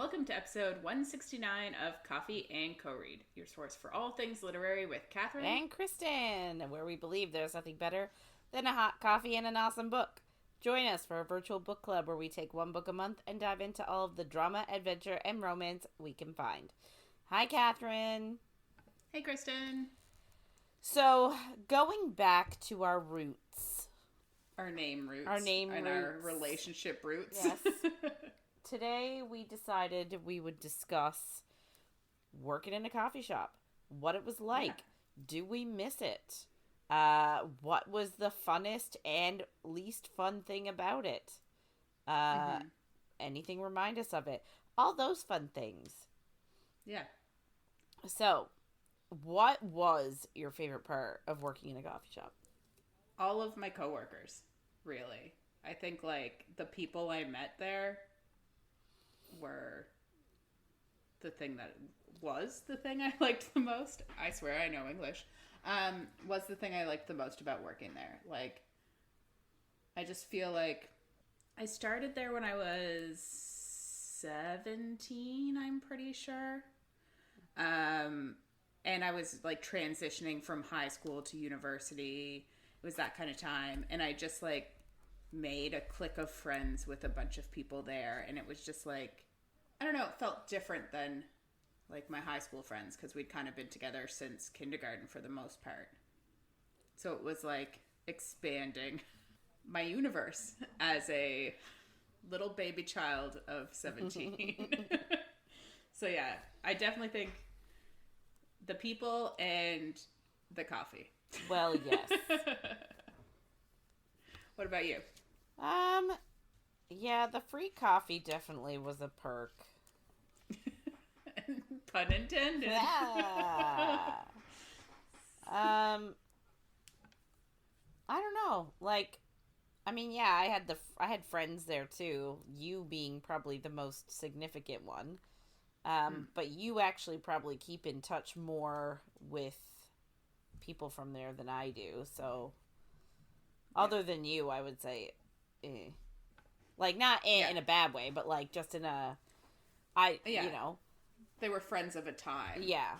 welcome to episode 169 of Coffee and Co-Read, your source for all things literary with Catherine and Kristen, where we believe there's nothing better than a hot coffee and an awesome book. Join us for a virtual book club where we take one book a month and dive into all of the drama, adventure, and romance we can find. Hi, Catherine. Hey, Kristen. So, going back to our roots. Our name roots. And our relationship roots. Yes. Today, we decided we would discuss working in a coffee shop. What it was like. Yeah. Do we miss it? What was the funnest and least fun thing about it? Anything remind us of it? All those fun things. Yeah. So, what was your favorite part of working in a coffee shop? All of my coworkers, really. I think, the people I met there were the thing that was the thing I liked the most. I swear I know English. Was the thing I liked the most about working there. I just feel like I started there when I was 17, I'm pretty sure. And I was transitioning from high school to university. It was that kind of time. And I just made a clique of friends with a bunch of people there. And it was just I don't know, it felt different than my high school friends, because we'd kind of been together since kindergarten for the most part. So it was expanding my universe as a little baby child of 17. So yeah, I definitely think the people and the coffee. Well, yes. What about you? Yeah, the free coffee definitely was a perk. Pun intended. Yeah. I don't know. I had friends there too. You being probably the most significant one. But you actually probably keep in touch more with people from there than I do. So, other than you, I would say, not in a bad way, but just in a, you know. They were friends of a time. Yeah.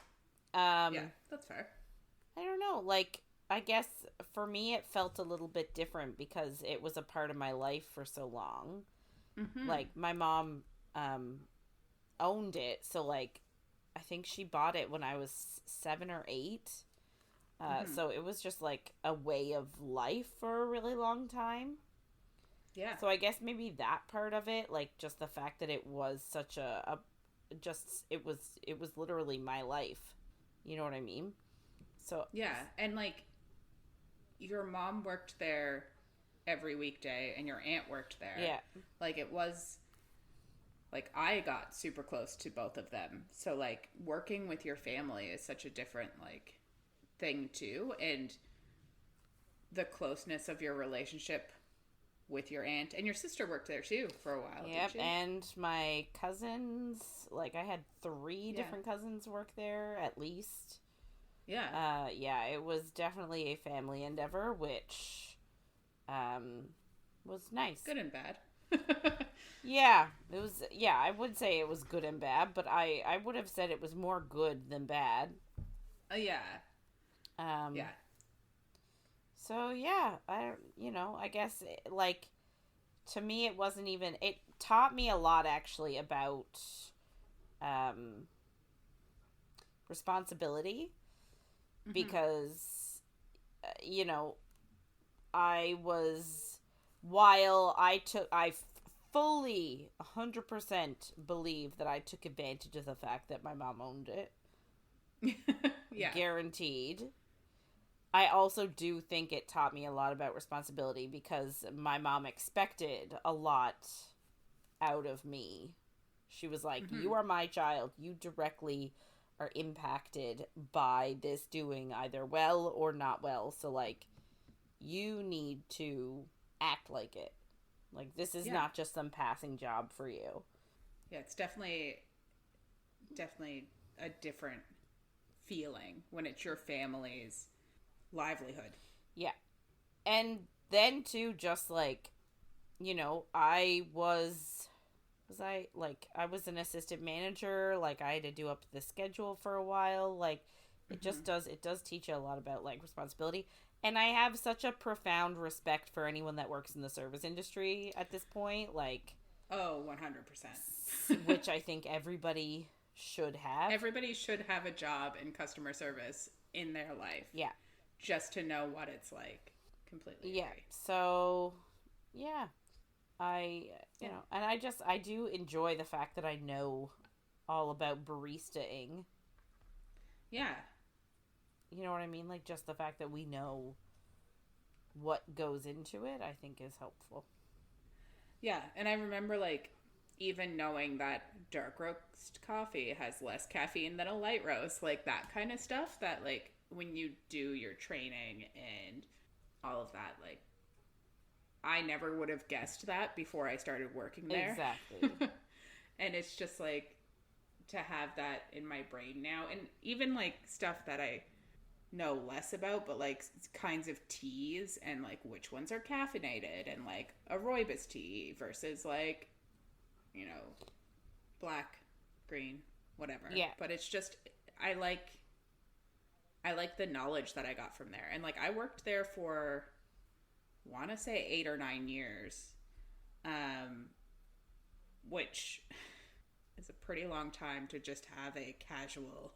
Yeah, that's fair. I don't know. I guess for me it felt a little bit different because it was a part of my life for so long. Mm-hmm. My mom owned it. So, I think she bought it when I was 7 or 8. So it was just, a way of life for a really long time. Yeah. So I guess maybe that part of it, just the fact that it was such it was literally my life. You know what I mean? So yeah, and your mom worked there every weekday and your aunt worked there. Yeah. It was I got super close to both of them. So working with your family is such a different thing too, and the closeness of your relationship with your aunt, and your sister worked there too for a while. Yep, didn't she? And my cousins, I had 3 different cousins work there at least. Yeah. Yeah, it was definitely a family endeavor, which was nice. Good and bad. Yeah, it was. Yeah, I would say it was good and bad, but I would have said it was more good than bad. Yeah. Yeah. So yeah, I guess to me it wasn't even. It taught me a lot actually about responsibility, because I was, while I fully 100% believe that I took advantage of the fact that my mom owned it. Yeah. Guaranteed. I also do think it taught me a lot about responsibility, because my mom expected a lot out of me. She was like, you are my child. You directly are impacted by this doing either well or not well. So, you need to act like it. This is not just some passing job for you. Yeah, it's definitely a different feeling when it's your family's livelihood. Yeah. And then too, just I was Was I was an assistant manager, like I had to do up the schedule for a while, like it does teach you a lot about like responsibility. And I have such a profound respect for anyone that works in the service industry at this point, like, oh, 100%. Which I think everybody should have. Everybody should have a job in customer service in their life. Yeah. Just to know what it's like. Completely agree. Yeah. So, yeah. I do enjoy the fact that I know all about baristaing. Yeah. You know what I mean? Like, just the fact that we know what goes into it, I think is helpful. Yeah, and I remember, like, even knowing that dark roast coffee has less caffeine than a light roast, like, that kind of stuff, that, like, when you do your training and all of that, like, I never would have guessed that before I started working there. Exactly. And it's just, like, to have that in my brain now, and even, like, stuff that I know less about, but like kinds of teas and like which ones are caffeinated, and like a rooibos tea versus like, you know, black, green, whatever. Yeah. But it's just, I like the knowledge that I got from there. And like I worked there for, want to say 8 or 9 years, which is a pretty long time to just have a casual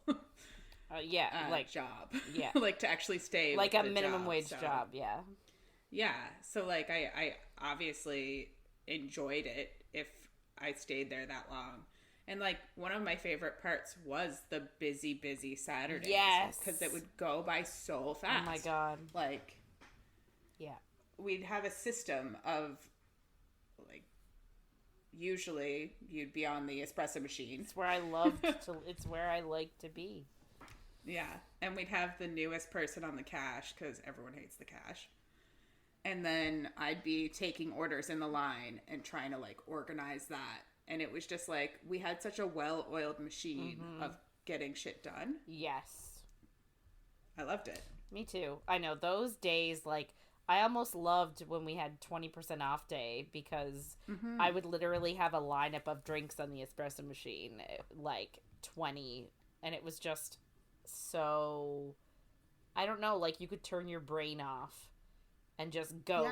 job. Yeah. Like to actually stay like with a minimum wage job. Yeah. Yeah. So like I obviously enjoyed it if I stayed there that long. And like one of my favorite parts was the busy Saturdays. Yes. Because it would go by so fast. Oh my God. Like, yeah. We'd have a system of like, usually you'd be on the espresso machine. It's where I like to be. Yeah, and we'd have the newest person on the cash because everyone hates the cash. And then I'd be taking orders in the line and trying to like organize that. And it was just like, we had such a well-oiled machine of getting shit done. Yes. I loved it. Me too. I know those days, like, I almost loved when we had 20% off day because I would literally have a lineup of drinks on the espresso machine, like 20, and it was just so, I don't know, like you could turn your brain off and just go.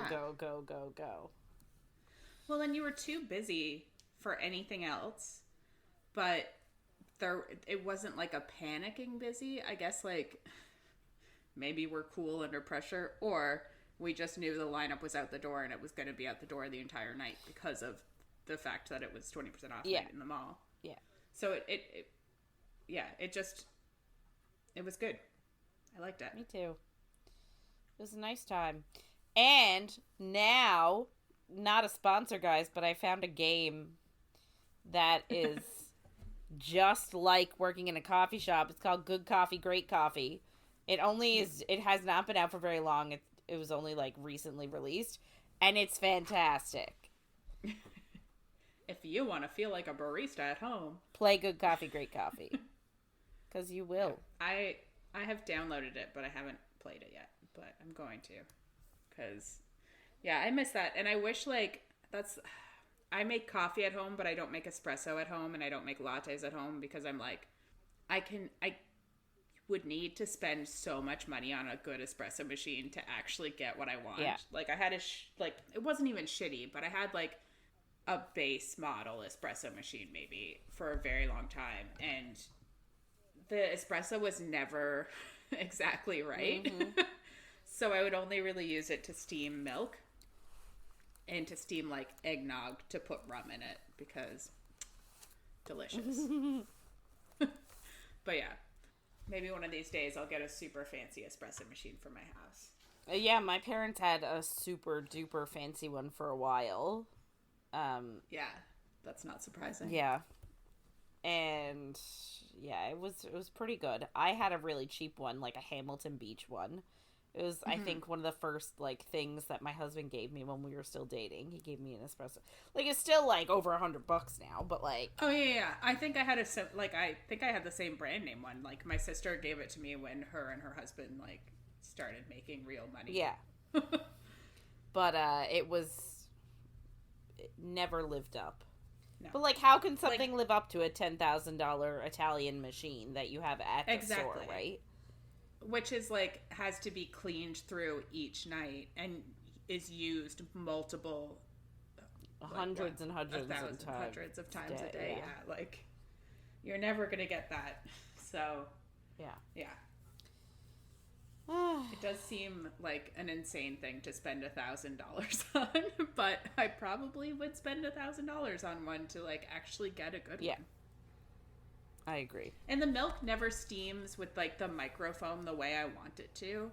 Well, and you were too busy for anything else, but it wasn't like a panicking busy. I guess like maybe we're cool under pressure, or we just knew the lineup was out the door and it was going to be out the door the entire night because of the fact that it was 20% off night in the mall. Yeah. So it was good. I liked it. Me too. It was a nice time. And now, not a sponsor, guys, but I found a game that is just like working in a coffee shop. It's called Good Coffee, Great Coffee. It has not been out for very long. It was only like recently released, and it's fantastic. If you want to feel like a barista at home, play Good Coffee, Great Coffee. Because you will. I have downloaded it, but I haven't played it yet. But I'm going to. Because, yeah, I miss that. And I wish, like, I make coffee at home, but I don't make espresso at home, and I don't make lattes at home because I'm like, I would need to spend so much money on a good espresso machine to actually get what I want. Yeah. Like, I had it wasn't even shitty, but I had, like, a base model espresso machine maybe for a very long time, and the espresso was never exactly right. So I would only really use it to steam milk and to steam like eggnog to put rum in it because delicious. But yeah, maybe one of these days I'll get a super fancy espresso machine for my house. Yeah, my parents had a super duper fancy one for a while. Yeah, that's not surprising. Yeah. And yeah, it was pretty good. I had a really cheap one, like a Hamilton Beach one. It was, I think, one of the first, like, things that my husband gave me when we were still dating. He gave me an espresso. Like, it's still, like, over $100 now, but, like... Oh, yeah. I think I had the same brand name one. Like, my sister gave it to me when her and her husband, like, started making real money. Yeah. But, it never lived up. No. But, like, how can something live up to a $10,000 Italian machine that you have at the store, right? Which is, like, has to be cleaned through each night and is used multiple... hundreds of times a day. Yeah, like, you're never going to get that. So, yeah. It does seem like an insane thing to spend $1,000 on, but I probably would spend $1,000 on one to, like, actually get a good one. I agree. And the milk never steams with, like, the microfoam the way I want it to.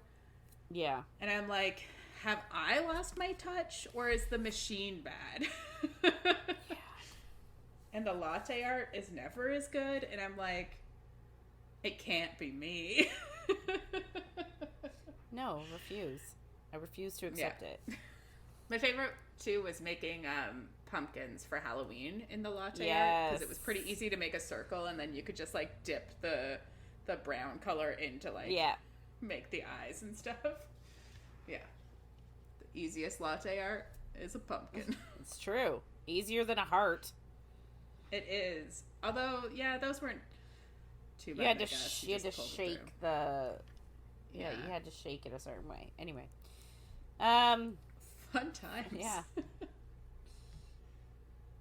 Yeah. And I'm like, have I lost my touch, or is the machine bad? Yeah. And the latte art is never as good, and I'm like, it can't be me. No, refuse. I refuse to accept it. My favorite, too, was making pumpkins for Halloween in the latte art, because it was pretty easy to make a circle, and then you could just, like, dip the brown color into, like, make the eyes and stuff. Yeah. The easiest latte art is a pumpkin. It's true. Easier than a heart. It is. Although, yeah, those weren't too bad. You had to shake the... Yeah, you had to shake it a certain way. Anyway. Fun times. Yeah.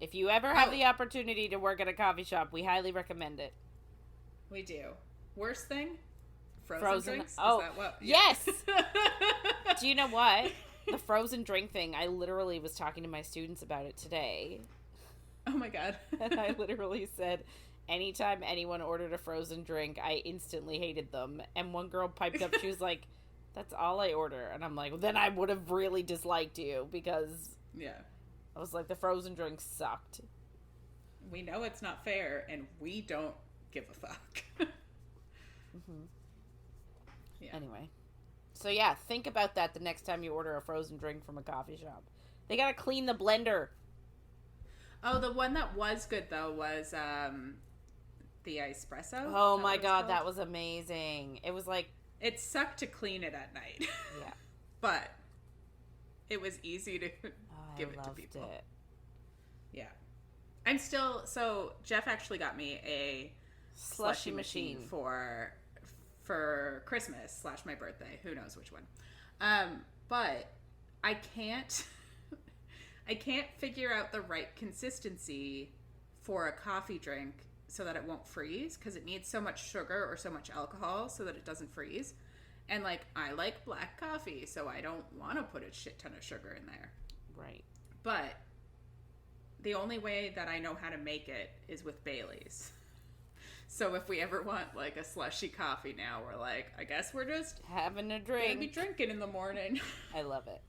If you ever have the opportunity to work at a coffee shop, we highly recommend it. We do. Worst thing? Frozen drinks? Oh, is that what? Yes! Do you know what? The frozen drink thing, I literally was talking to my students about it today. Oh my god. And I literally said... Anytime anyone ordered a frozen drink, I instantly hated them. And one girl piped up, she was like, that's all I order. And I'm like, well, then I would have really disliked you, because I was like, the frozen drinks sucked. We know it's not fair, and we don't give a fuck. Yeah. Anyway. So yeah, think about that the next time you order a frozen drink from a coffee shop. They gotta clean the blender. Oh, the one that was good, though, was the espresso. Oh my god, that was amazing. It was like... It sucked to clean it at night. Yeah. But it was easy to give it to people. I loved it. Yeah. I'm still... So, Jeff actually got me a slushy machine for Christmas / my birthday. Who knows which one. But I can't figure out the right consistency for a coffee drink so that it won't freeze, because it needs so much sugar or so much alcohol so that it doesn't freeze. And, like, I like black coffee, so I don't want to put a shit ton of sugar in there. Right. But the only way that I know how to make it is with Bailey's. So if we ever want, like, a slushy coffee now, we're like, I guess we're just having a drink. Gonna be drinking in the morning. I love it.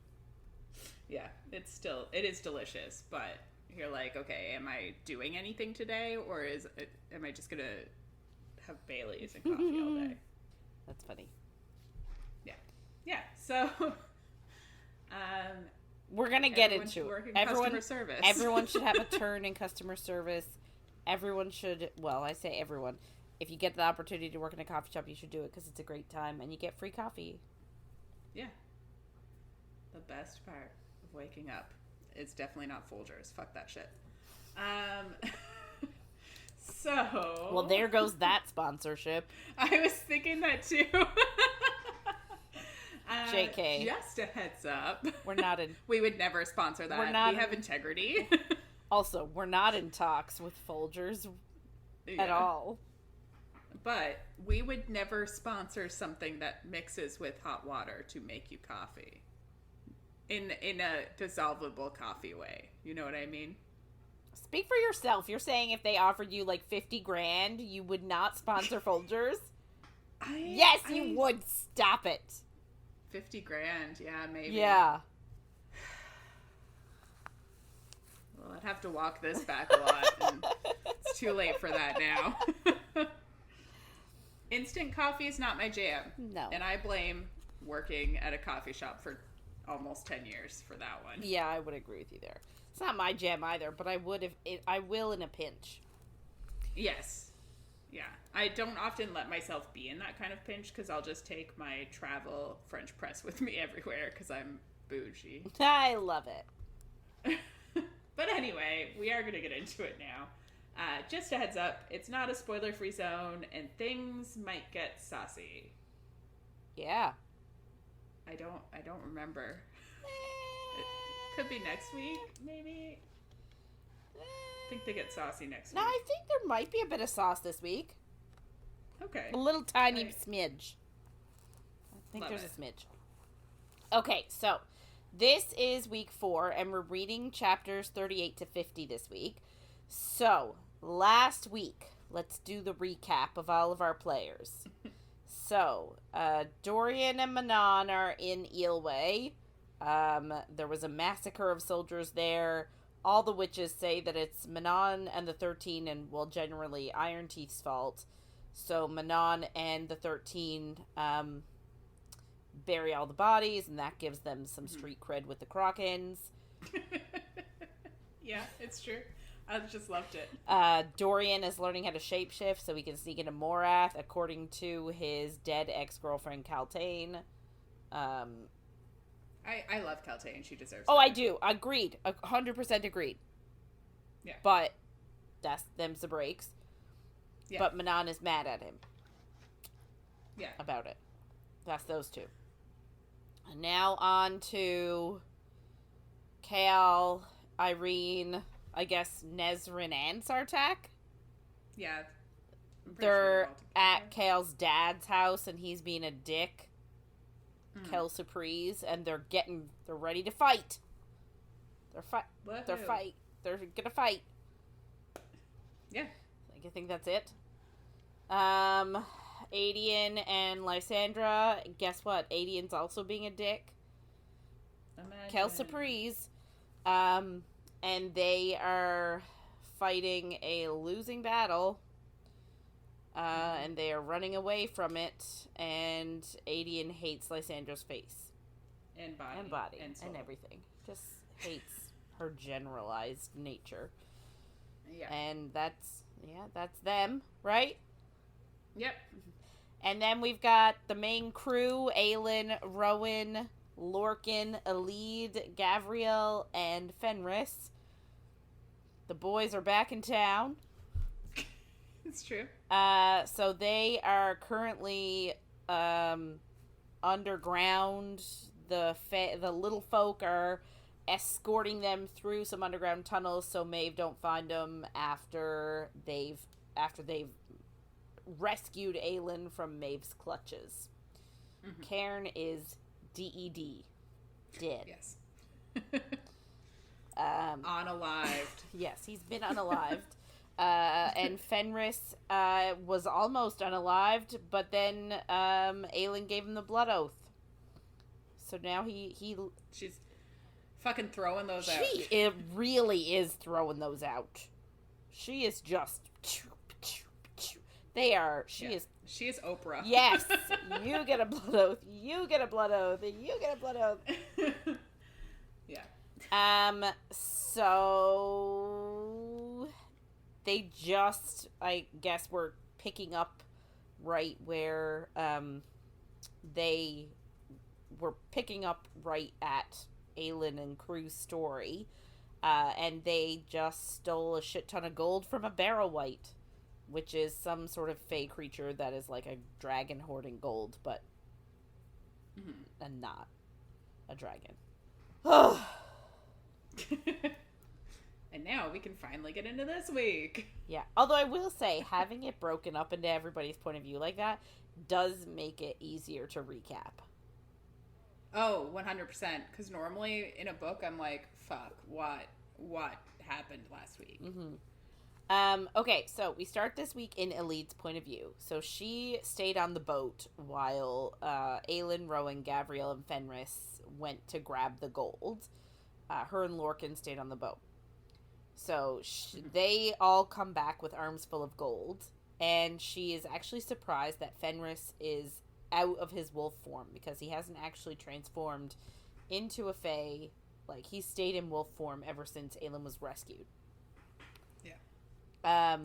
Yeah, it is delicious, but you're like, okay, am I doing anything today, or am I just gonna have Bailey's and coffee all day? That's funny. Yeah. So, we're gonna get into it. Customer service. Everyone should have a turn in customer service. Everyone should. Well, I say everyone. If you get the opportunity to work in a coffee shop, you should do it, because it's a great time and you get free coffee. Yeah. The best part of waking up is definitely not Folgers. Fuck that shit. So... Well, there goes that sponsorship. I was thinking that too. JK. Just a heads up. We're not in... We would never sponsor that. We have integrity. Also, we're not in talks with Folgers at all. But we would never sponsor something that mixes with hot water to make you coffee. In a dissolvable coffee way. You know what I mean? Speak for yourself. You're saying if they offered you like $50,000, you would not sponsor Folgers? Yes, you would. Stop it. $50,000, yeah, maybe. Yeah. Well, I'd have to walk this back a lot, and it's too late for that now. Instant coffee is not my jam. No. And I blame working at a coffee shop for almost 10 years for that one. Yeah, I would agree with you there. It's not my jam either, but I will in a pinch. Yes. Yeah. I don't often let myself be in that kind of pinch, because I'll just take my travel French press with me everywhere, because I'm bougie. I love it. But anyway, we are going to get into it now. Just a heads up, it's not a spoiler-free zone, and things might get saucy. Yeah. I don't remember. It could be next week, maybe. I think they get saucy next week. No, I think there might be a bit of sauce this week. Okay. A little tiny smidge. I think there's a smidge. Okay, so this is week 4, and we're reading chapters 38 to 50 this week. So, last week, let's do the recap of all of our players. So, Dorian and Manon are in Eelway. There was a massacre of soldiers there. All the witches say that it's Manon and the 13 and, well, generally Iron Teeth's fault. So Manon and the 13 bury all the bodies, and that gives them some street cred with the Krokens. Yeah, it's true. I just loved it. Dorian is learning how to shapeshift so he can sneak into Morath, according to his dead ex-girlfriend Kaltane. I love Kaltane. She deserves Oh, that. I do. Agreed. 100% agreed. Yeah. But that's them's the breaks. Yeah. But Manon is mad at him. Yeah. About it. That's those two. And now on to Chaol, Yrene, I guess Nezrin and Sartak. Yeah. They're at Chaol's dad's house and he's being a dick. Kel Surprise, and they're ready to fight. They're gonna fight. Yeah. I think that's it. Aedion and Lysandra. Guess what? Aedion's also being a dick. Kel Surprise. And they are fighting a losing battle. And they are running away from it, and Aedion hates Lysandra's face. And body. And everything. Just hates her generalized nature. Yeah. And that's them, right? Yep. And then we've got the main crew, Aelin, Rowan, Lorcan, Elide, Gavriel, and Fenris. The boys are back in town. It's true. So they are currently underground. The little folk are escorting them through some underground tunnels so Maeve don't find them after they've rescued Aelin from Maeve's clutches. Cairn is DED. Dead. Yes. Unalived. Yes, he's been unalived. And Fenris was almost unalived, but then Aelin gave him the blood oath. So now she's fucking throwing those out. It really is throwing those out. She is just She is Oprah. Yes. You get a blood oath. You get a blood oath. You get a blood oath. Yeah. So they just, I guess, were picking up right where they were picking up right at Aelin and crew's story, and they just stole a shit ton of gold from a barrow white, which is some sort of fey creature that is like a dragon hoarding gold, but and not a dragon. And now we can finally get into this week. Yeah. Although I will say, having it broken up into everybody's point of view like that does make it easier to recap. Oh, 100%. Because normally in a book, I'm like, fuck, what happened last week? Okay, so we start this week in Elide's point of view. So she stayed on the boat while Aelin, Rowan, Gavriel, and Fenris went to grab the gold. Her and Lorcan stayed on the boat. So they all come back with arms full of gold, and she is actually surprised that Fenris is out of his wolf form because he hasn't actually transformed into a fae. Like, he's stayed in wolf form ever since Aelin was rescued. Yeah.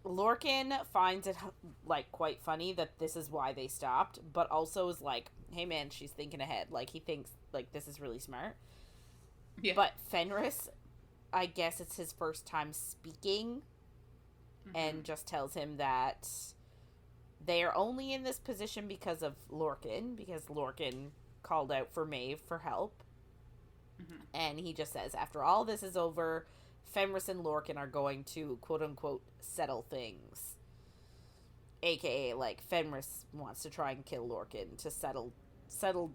Lorcan finds it, like, quite funny that this is why they stopped, but also is like, hey man, she's thinking ahead. Like, he thinks, like, this is really smart. Yeah. But Fenris I guess it's his first time speaking, and just tells him that they are only in this position because of Lorcan, because Lorcan called out for Maeve for help. And he just says, after all this is over, Fenris and Lorcan are going to, quote-unquote, settle things. AKA, like, Fenris wants to try and kill Lorcan to settle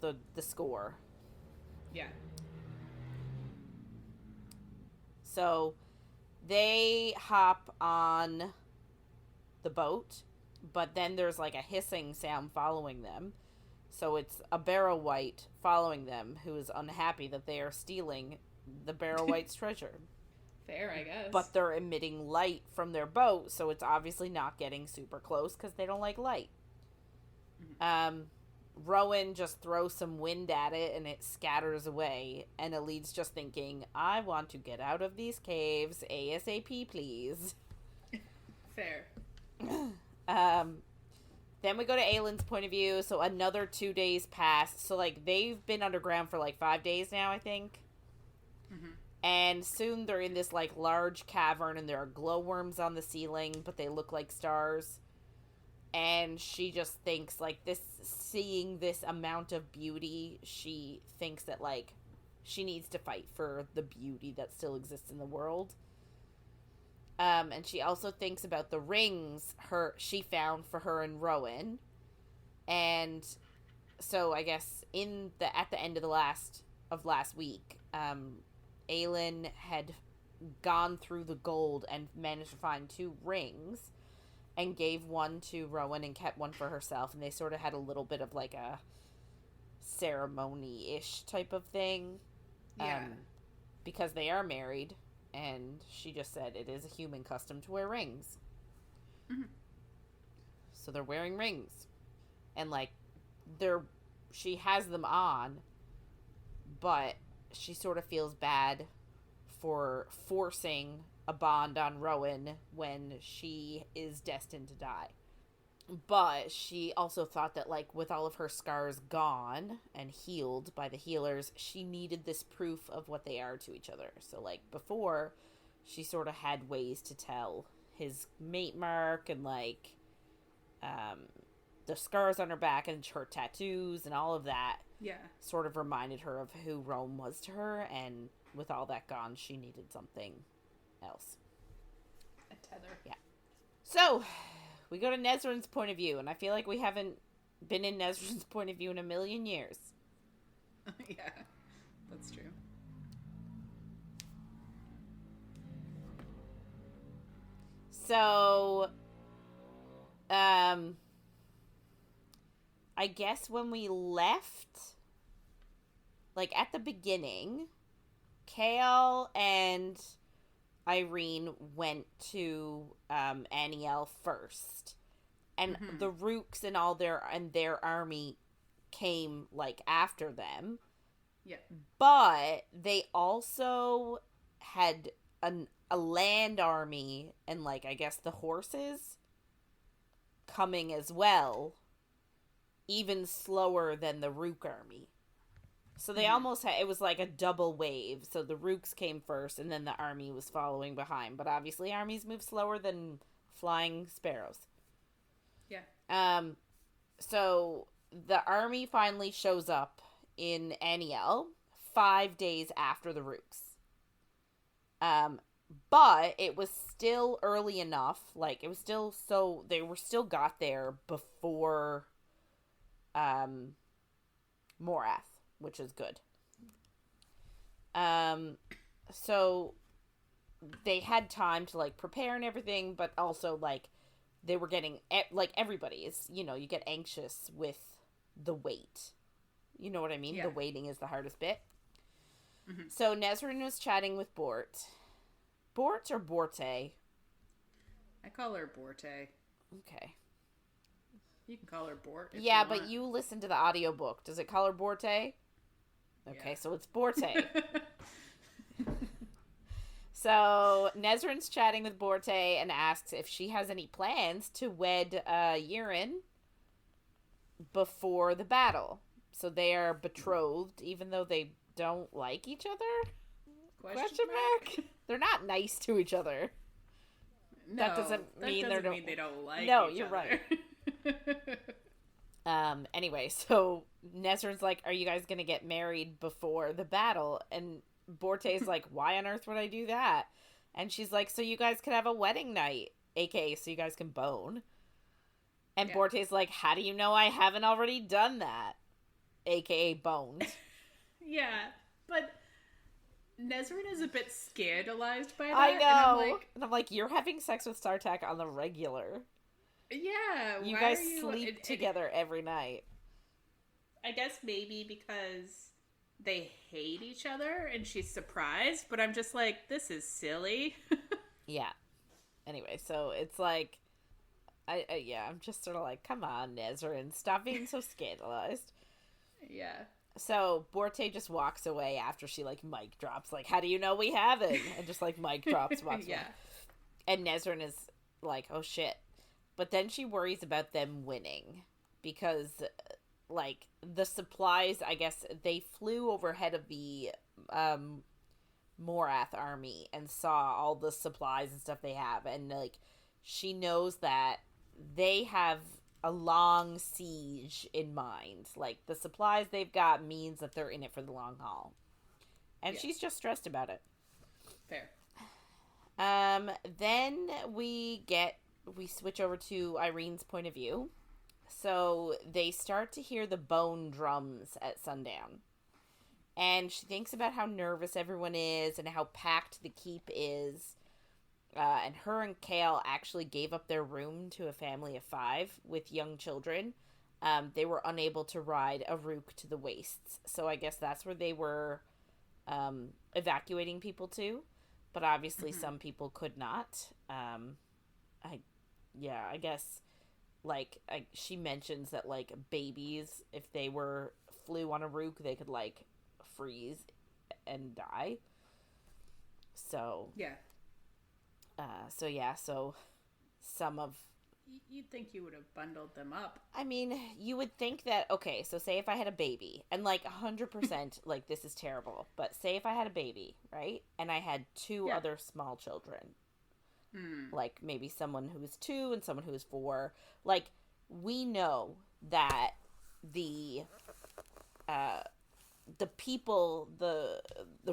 the score. Yeah. So, they hop on the boat, but then there's, like, a hissing sound following them. So it's a Barrow Wight following them, who is unhappy that they are stealing the Barrow Wight's treasure. Fair, I guess. But they're emitting light from their boat, so it's obviously not getting super close, because they don't like light. Rowan just throws some wind at it, and it scatters away, and Elid's just thinking, I want to get out of these caves ASAP, please. Fair. Then we go to Aelin's point of view, so another 2 days pass. So, like, they've been underground for, like, 5 days now, I think. And soon they're in this, like, large cavern, and there are glowworms on the ceiling, but they look like stars. And she just thinks, like, seeing this amount of beauty, she thinks that, like, she needs to fight for the beauty that still exists in the world. And she also thinks about the rings she found for her and Rowan. And so I guess at the end of last week, Aelin had gone through the gold and managed to find 2 rings and gave one to Rowan and kept one for herself. And they sort of had a little bit of like a ceremony-ish type of thing. Yeah. Because they are married. And she just said it is a human custom to wear rings. So they're wearing rings. And, like, she has them on, but she sort of feels bad for forcing a bond on Rowan when she is destined to die. But she also thought that, like, with all of her scars gone and healed by the healers, she needed this proof of what they are to each other. So, like, before, she sort of had ways to tell his mate mark and, like, the scars on her back and her tattoos and all of that. Yeah. Sort of reminded her of who Rome was to her, and with all that gone, she needed something else. A tether. Yeah. So, we go to Nezrin's point of view, and I feel like we haven't been in Nezrin's point of view in a million years. Yeah, that's true. So, I guess when we left, like, at the beginning, Chaol and Yrene went to Annielle first, and the Rooks and all their army came like after them. Yeah, but they also had a land army and, like, I guess the horses coming as well, even slower than the Rook army. So they almost had, it was like a double wave. So the Rooks came first, and then the army was following behind. But obviously armies move slower than flying sparrows. Yeah. So the army finally shows up in Annielle 5 days after the Rooks. But it was still early enough. Like, it was still they were still got there before Morath, which is good. So they had time to, like, prepare and everything, but also, like, they were getting, like, everybody is, you know, you get anxious with the wait. You know what I mean? Yeah. The waiting is the hardest bit. So Nezrin was chatting with Bort. Bort or Borte? I call her Borte. Okay. You can call her Bort. Yeah, but you listen to the audiobook. Does it call her Borte? Okay, yeah. So it's Borte. So Nezrin's chatting with Borte and asks if she has any plans to wed Yrene before the battle. So they are betrothed, even though they don't like each other? Question mark? They're not nice to each other. No, that doesn't mean they don't like no, each you're other. Right. Anyway, so Nezrin's like, are you guys going to get married before the battle? And Borte's like, why on earth would I do that? And she's like, so you guys can have a wedding night, aka so you guys can bone. And Borte's like, how do you know I haven't already done that? Aka boned. Yeah, but Nezrin is a bit scandalized by that. I know. And I'm like, you're having sex with Sartak on the regular. Yeah. You guys sleep together every night. I guess maybe because they hate each other and she's surprised, but I'm just like, this is silly. Yeah. Anyway, so it's like, I'm just sort of like, come on, Nezrin, stop being so scandalized. Yeah. So Borte just walks away after she, like, mic drops, like, how do you know we haven't? And just, like, mic drops, walks away. And Nezrin is like, oh, shit. But then she worries about them winning because, like, the supplies, I guess, they flew overhead of the Morath army and saw all the supplies and stuff they have. And, like, she knows that they have a long siege in mind. Like, the supplies they've got means that they're in it for the long haul. And she's just stressed about it. Fair. Then we switch over to Yrene's point of view. So they start to hear the bone drums at sundown. And she thinks about how nervous everyone is and how packed the keep is. And her and Chaol actually gave up their room to a family of 5 with young children. They were unable to ride a rook to the wastes. So I guess that's where they were evacuating people to. But obviously some people could not. I guess, like, she mentions that, like, babies, if they flew on a rook, they could, like, freeze and die. So. Yeah. So some of... You'd think you would have bundled them up. I mean, you would think that, okay, so say if I had a baby, and, like, 100%, like, this is terrible, but say if I had a baby, right, and I had 2 other small children, like, maybe someone who was 2 and someone who was 4, like, we know that the people, the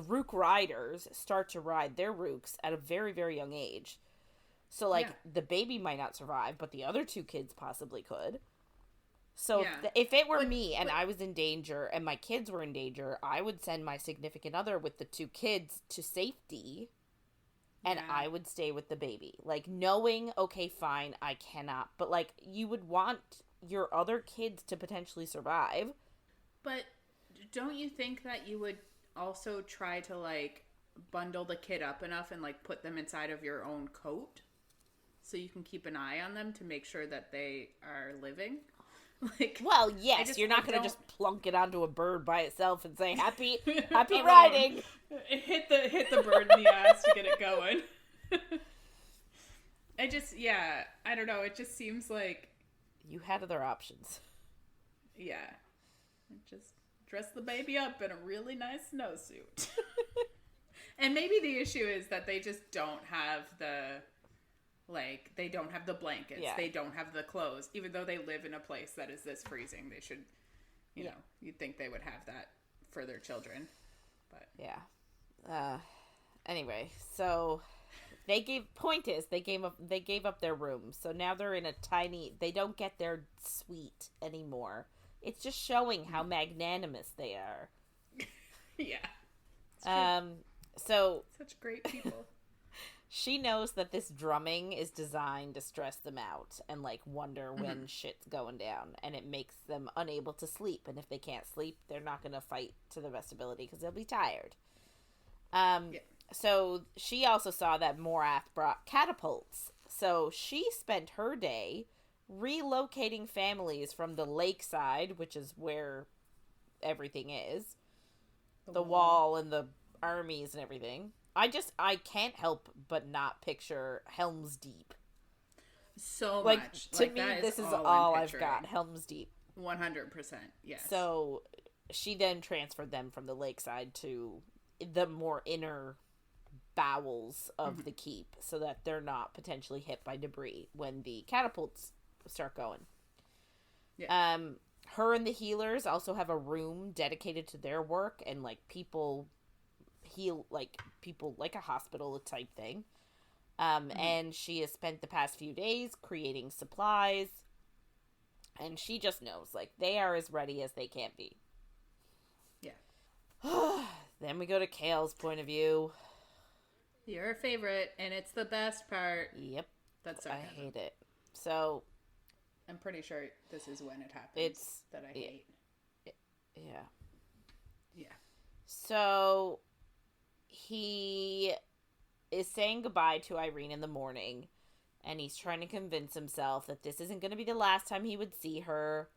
rook riders start to ride their rooks at a very, very young age. So, like, the baby might not survive, but the other 2 kids possibly could. So, if it were me and I was in danger and my kids were in danger, I would send my significant other with the 2 kids to safety, and I would stay with the baby. Like, knowing, okay, fine, I cannot. But, like, you would want your other kids to potentially survive. But don't you think that you would also try to, like, bundle the kid up enough and, like, put them inside of your own coat so you can keep an eye on them to make sure that they are living? Like, well, yes, you're not going to just plunk it onto a bird by itself and say, happy riding. Hit the bird in the ass to get it going. I don't know. It just seems like you had other options. Yeah. Just dress the baby up in a really nice snowsuit. And maybe the issue is that they just don't have they don't have the blankets. Yeah. They don't have the clothes. Even though they live in a place that is this freezing, they should, you know, you'd think they would have that for their children. But yeah. Anyway, so they gave up their room. So now they're in a tiny, they don't get their suite anymore. It's just showing how magnanimous they are. Yeah. So such great people. She knows that this drumming is designed to stress them out and, like, wonder when shit's going down, and it makes them unable to sleep. And if they can't sleep, they're not going to fight to their best ability because they'll be tired. So she also saw that Morath brought catapults. So she spent her day relocating families from the lakeside, which is where everything is, the wall and the armies and everything. I can't help but not picture Helm's Deep. So like, much. To me, this is all I've got. Helm's Deep. 100%, yes. So she then transferred them from the lakeside to the more inner bowels of the keep so that they're not potentially hit by debris when the catapults start going. Yeah. Her and the healers also have a room dedicated to their work, and like people heal, like people, like a hospital type thing. And she has spent the past few days creating supplies, and she just knows, like, they are as ready as they can be. Yeah. Then we go to Chaol's point of view. Your favorite, and it's the best part. Yep. That's sarcasm. I hate it. So I'm pretty sure this is when it happens. It's that I hate. Yeah. Yeah. So he is saying goodbye to Yrene in the morning, and he's trying to convince himself that this isn't going to be the last time he would see her.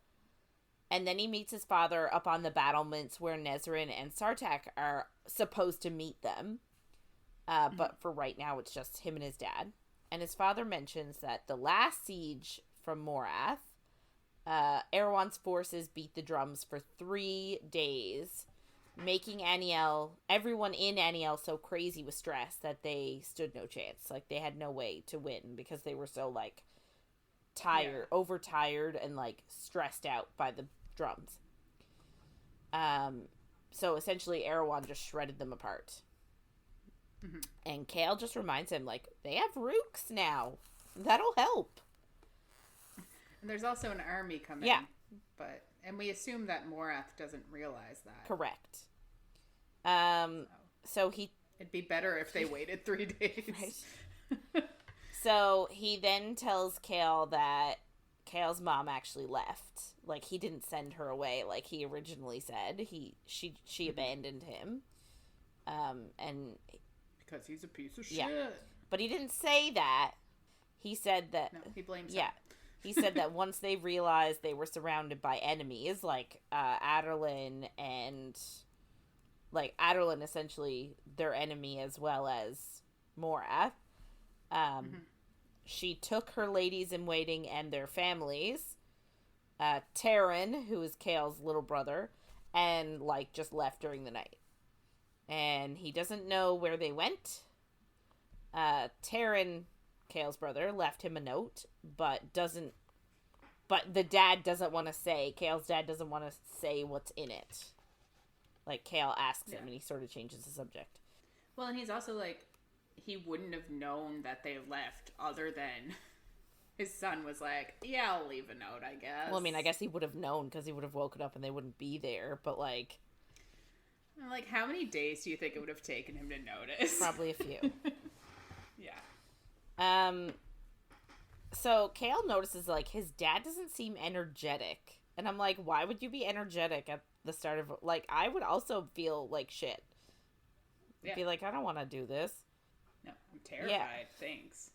And then he meets his father up on the battlements where Nezrin and Sartak are supposed to meet them. But for right now, it's just him and his dad. And his father mentions that the last siege from Morath, Erewhon's forces beat the drums for 3 days, making Annielle, everyone in Annielle, so crazy with stress that they stood no chance. Like, they had no way to win because they were so, like, tired, overtired, and, like, stressed out by the drums. So essentially Erewhon just shredded them apart. And Chaol just reminds him, like, they have rooks now. That'll help. And there's also an army coming. Yeah. And we assume that Morath doesn't realize that. Correct. So he... It'd be better if they waited 3 days. Right. So he then tells Chaol that Chaol's mom actually left. Like, he didn't send her away like he originally said. She abandoned him. And... Because he's a piece of shit. Yeah. But he didn't say that. He said that... No, he blames Yeah. her. He said that once they realized they were surrounded by enemies, like Aelin and... Like, Aelin essentially their enemy as well as Morath. She took her ladies-in-waiting and their families, Terrassen, who is Chaol's little brother, and, like, just left during the night. And he doesn't know where they went. Terrassen, Chaol's brother, left him a note, but the dad doesn't want to say, Chaol's dad doesn't want to say what's in it. Like, Chaol asks him, and he sort of changes the subject. Well, and he's also, like, he wouldn't have known that they left other than his son was like, yeah, I'll leave a note, I guess. Well, I mean, I guess he would have known because he would have woken up and they wouldn't be there, but, like... Like, how many days do you think it would have taken him to notice? Probably a few. Yeah. So Chaol notices, like, his dad doesn't seem energetic. And I'm like, why would you be energetic at the start of... Like, I would also feel like shit. Yeah. Be like, I don't want to do this. No, I'm terrified. Yeah. Thanks.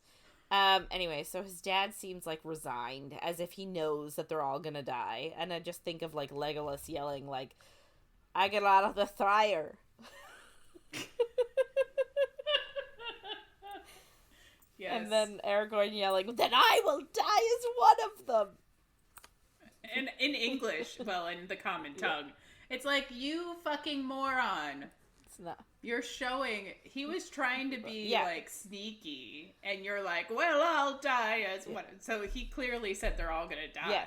Anyway, so his dad seems, like, resigned, as if he knows that they're all gonna die. And I just think of, like, Legolas yelling, like, I get out of the Thryer. Yes. And then Aragorn yelling, then I will die as one of them. And in English, well, in the common tongue. It's like, you fucking moron. It's not. You're showing, he was trying to be, like, sneaky. And you're like, well, I'll die as one. So he clearly said they're all gonna die.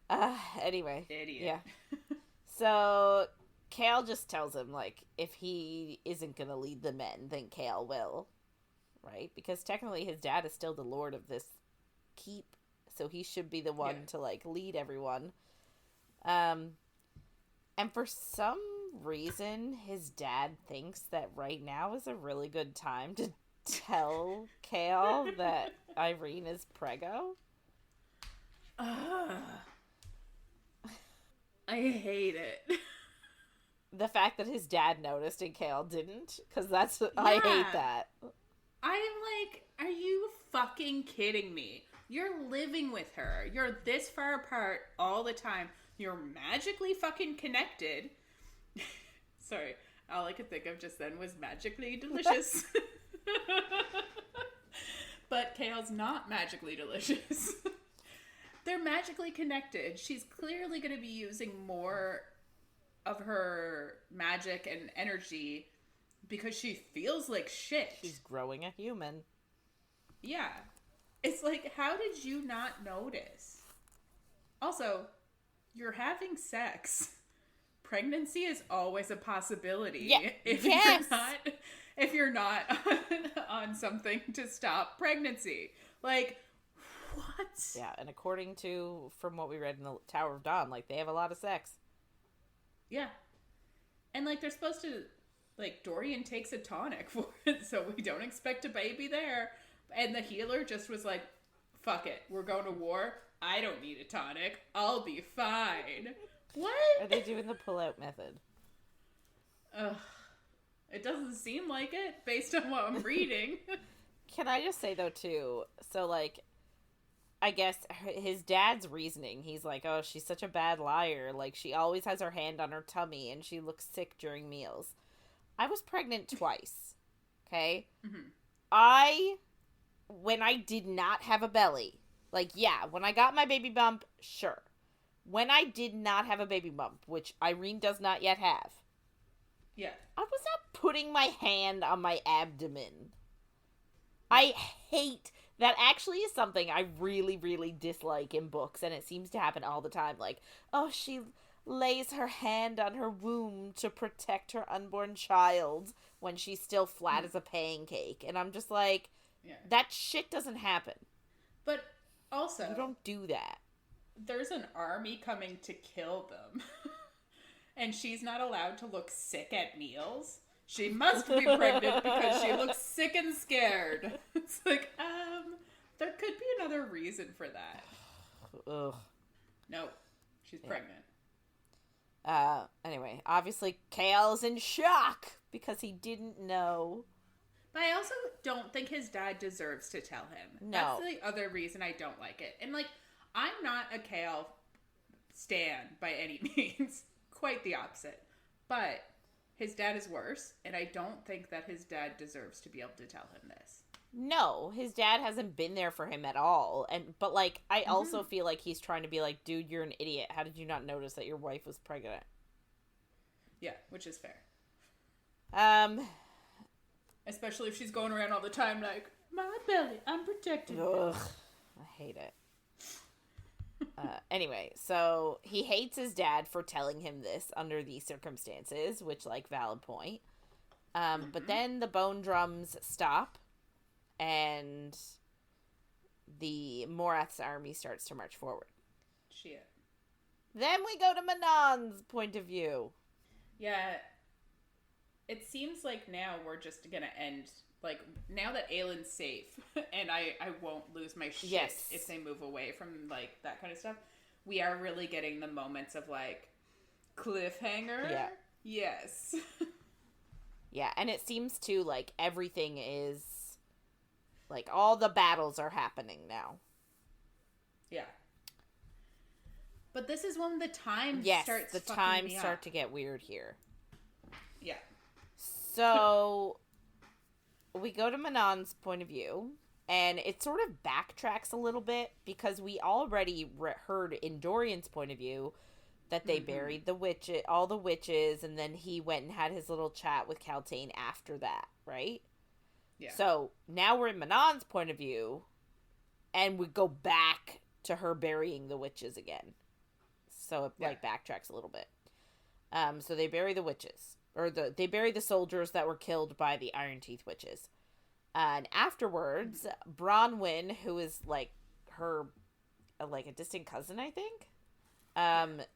Yes. Anyway. Idiot. Yeah. So, Chaol just tells him, like, if he isn't gonna lead the men, then Chaol will. Right? Because technically his dad is still the lord of this keep, so he should be the one to, like, lead everyone. And for some reason, his dad thinks that right now is a really good time to tell Chaol that Yrene is preggo. I hate it. The fact that his dad noticed and Chaol didn't, because that's... I hate that. I'm like, are you fucking kidding me? You're living with her. You're this far apart all the time. You're magically fucking connected. Sorry, all I could think of just then was magically delicious. But Chaol's not magically delicious. They're magically connected. She's clearly going to be using more of her magic and energy because she feels like shit. She's growing a human. Yeah. It's like, how did you not notice? Also, you're having sex. Pregnancy is always a possibility. Yeah. If you're not on something to stop pregnancy. Like, what? Yeah, and according to, from what we read in the Tower of Dawn, like, they have a lot of sex. Yeah. And, like, they're supposed to, like, Dorian takes a tonic for it, so we don't expect a baby there. And the healer just was like, fuck it, we're going to war. I don't need a tonic. I'll be fine. What? Are they doing the pull-out method? Ugh. It doesn't seem like it, based on what I'm reading. Can I just say, though, too, so, like, I guess his dad's reasoning, he's like, oh, she's such a bad liar. Like, she always has her hand on her tummy, and she looks sick during meals. I was pregnant twice, okay? Mm-hmm. When I did not have a belly, like, yeah, when I got my baby bump, sure. When I did not have a baby bump, which Yrene does not yet have, yeah, I was not putting my hand on my abdomen. I hate... That actually is something I really, really dislike in books, and it seems to happen all the time. Like, oh, she lays her hand on her womb to protect her unborn child when she's still flat as a pancake. And I'm just like, that shit doesn't happen. But also... You don't do that. There's an army coming to kill them. And she's not allowed to look sick at meals. She must be pregnant because she looks sick and scared. It's like, there could be another reason for that. Ugh. No, she's pregnant. Anyway, obviously, Chaol's in shock because he didn't know. But I also don't think his dad deserves to tell him. No. That's the other reason I don't like it. And, like, I'm not a Chaol stan by any means. Quite the opposite. But his dad is worse, and I don't think that his dad deserves to be able to tell him this. No, his dad hasn't been there for him at all. But like, I also feel like he's trying to be like, dude, you're an idiot. How did you not notice that your wife was pregnant? Yeah, which is fair. Especially if she's going around all the time like, my belly, I'm protected. Ugh, I hate it. Anyway, so he hates his dad for telling him this under these circumstances, which, like, valid point. But then the bone drums stop, and the Morath's army starts to march forward. Shit. Then we go to Manon's point of view. Yeah. It seems like now we're just gonna end, like, now that Aelin's safe, and I won't lose my shit if they move away from, like, that kind of stuff, we are really getting the moments of, like, cliffhanger. Yeah. Yes. Yeah, and it seems, too, like, everything is, like, all the battles are happening now. Yeah. But this is when the time starts the fucking times me start up. to get weird here. Yeah. So, we go to Manon's point of view, and it sort of backtracks a little bit, because we already heard in Dorian's point of view that they buried all the witches, and then he went and had his little chat with Kaltain after that, right? Yeah. So, now we're in Manon's point of view, and we go back to her burying the witches again. So, it, like, backtracks a little bit. So, they bury the witches. Or they bury the soldiers that were killed by the Iron Teeth witches. And afterwards, Bronwyn, who is, like, her, like, a distant cousin, I think,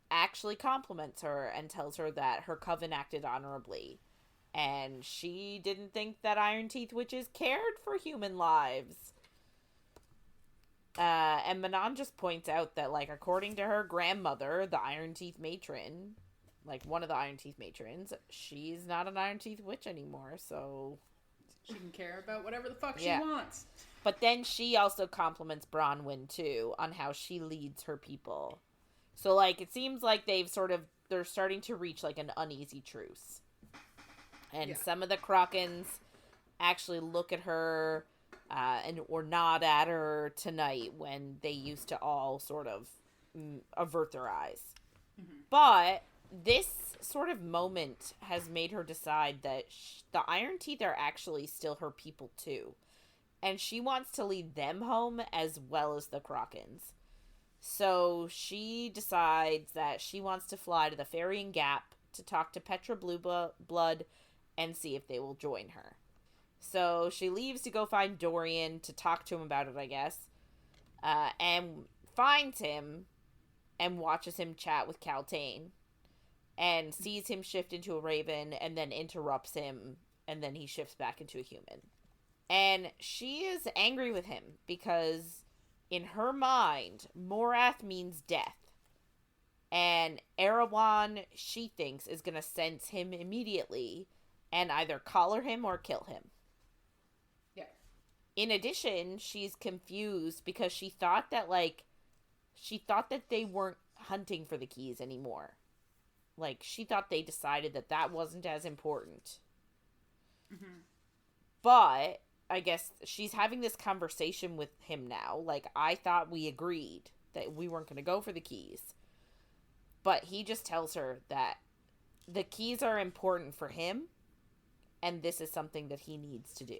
actually compliments her and tells her that her coven acted honorably. And she didn't think that Iron Teeth witches cared for human lives. And Manon just points out that, like, according to her grandmother, the Iron Teeth matron... like, one of the Iron Teeth matrons, she's not an Iron Teeth witch anymore, so... She can care about whatever the fuck she wants. But then she also compliments Bronwyn, too, on how she leads her people. So, like, it seems like they're starting to reach, like, an uneasy truce. And some of the Krockens actually look at her, or nod at her tonight, when they used to all sort of avert their eyes. Mm-hmm. But... this sort of moment has made her decide that the Iron Teeth are actually still her people too. And she wants to lead them home as well as the Krakens. So she decides that she wants to fly to the Ferrying Gap to talk to Petra Blueblood and see if they will join her. So she leaves to go find Dorian to talk to him about it, I guess. And finds him and watches him chat with Kaltain. And sees him shift into a raven and then interrupts him. And then he shifts back into a human. And she is angry with him because in her mind, Morath means death. And Erewhon, she thinks, is going to sense him immediately and either collar him or kill him. Yeah. In addition, she's confused because she thought that they weren't hunting for the keys anymore. Like, she thought they decided that wasn't as important. Mm-hmm. But I guess she's having this conversation with him now. Like, I thought we agreed that we weren't going to go for the keys. But he just tells her that the keys are important for him, and this is something that he needs to do.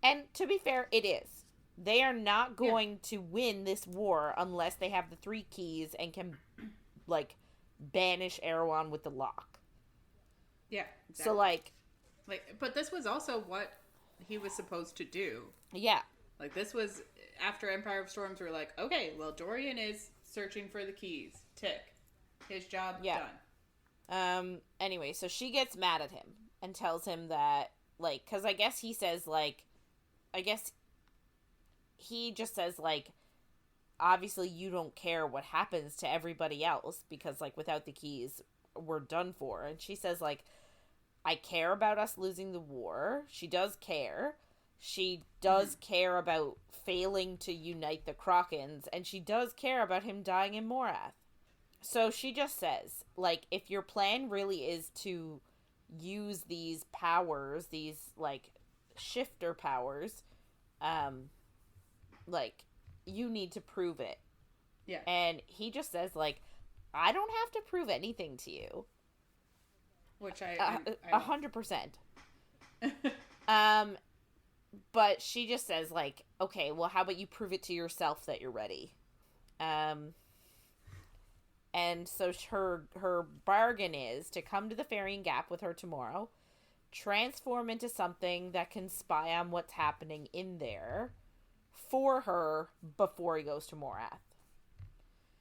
And to be fair, it is. They are not going to win this war unless they have the 3 keys and can, like, banish Erewhon with the lock. Yeah, exactly. So, but this was also what he was supposed to do. Yeah. Like, this was, after Empire of Storms, we were like, okay, well, Dorian is searching for the keys. Tick. His job done. Anyway, so she gets mad at him and tells him that, like, because I guess he says, like, he just says, like, obviously you don't care what happens to everybody else because, like, without the keys, we're done for. And she says, like, I care about us losing the war. She does care. She does care about failing to unite the Krakens, and she does care about him dying in Morath. So she just says, like, if your plan really is to use these powers, these, like, shifter powers, like, you need to prove it. Yeah. And he just says, like, I don't have to prove anything to you. Which I 100%. But she just says, like, okay, well, how about you prove it to yourself that you're ready? And so her bargain is to come to the Ferrying Gap with her tomorrow, transform into something that can spy on what's happening in there for her before he goes to Morath.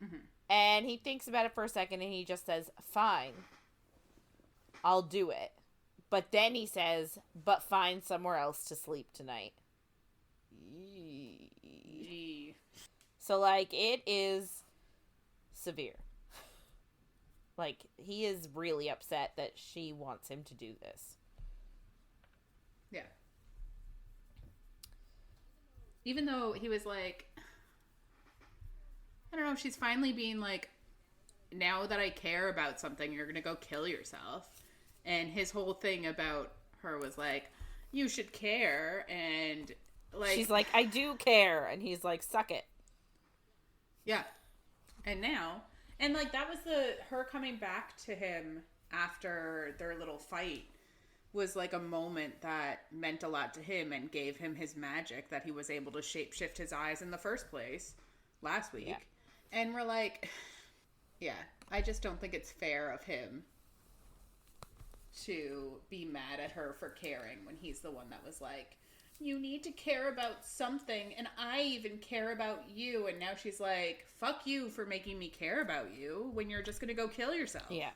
Mm-hmm. And he thinks about it for a second and he just says, fine, I'll do it. But then he says, but find somewhere else to sleep tonight. So, like, it is severe. Like, he is really upset that she wants him to do this. Yeah. Even though he was like, I don't know, she's finally being like, now that I care about something, you're gonna go kill yourself. And his whole thing about her was like, you should care, and like... She's like, I do care, and he's like, suck it. Yeah. And now... And, like, that was her coming back to him after their little fight was, like, a moment that meant a lot to him and gave him his magic that he was able to shapeshift his eyes in the first place last week. Yeah. And we're like, yeah, I just don't think it's fair of him to be mad at her for caring when he's the one that was like, you need to care about something, and I even care about you. And now she's like, fuck you for making me care about you when you're just gonna go kill yourself. Yeah.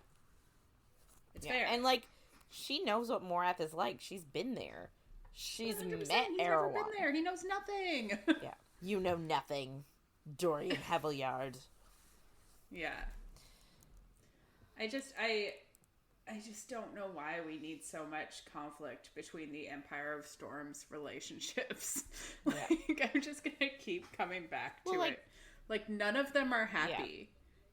It's fair. And, like, she knows what Morath is like. She's been there. She's 100%. met He's Erewhon. never been there. He knows nothing. Yeah. You know nothing, Dorian Heavillard. Yeah. I just don't know why we need so much conflict between the Empire of Storms relationships. Like, I'm just gonna keep coming back to it. Like, none of them are happy.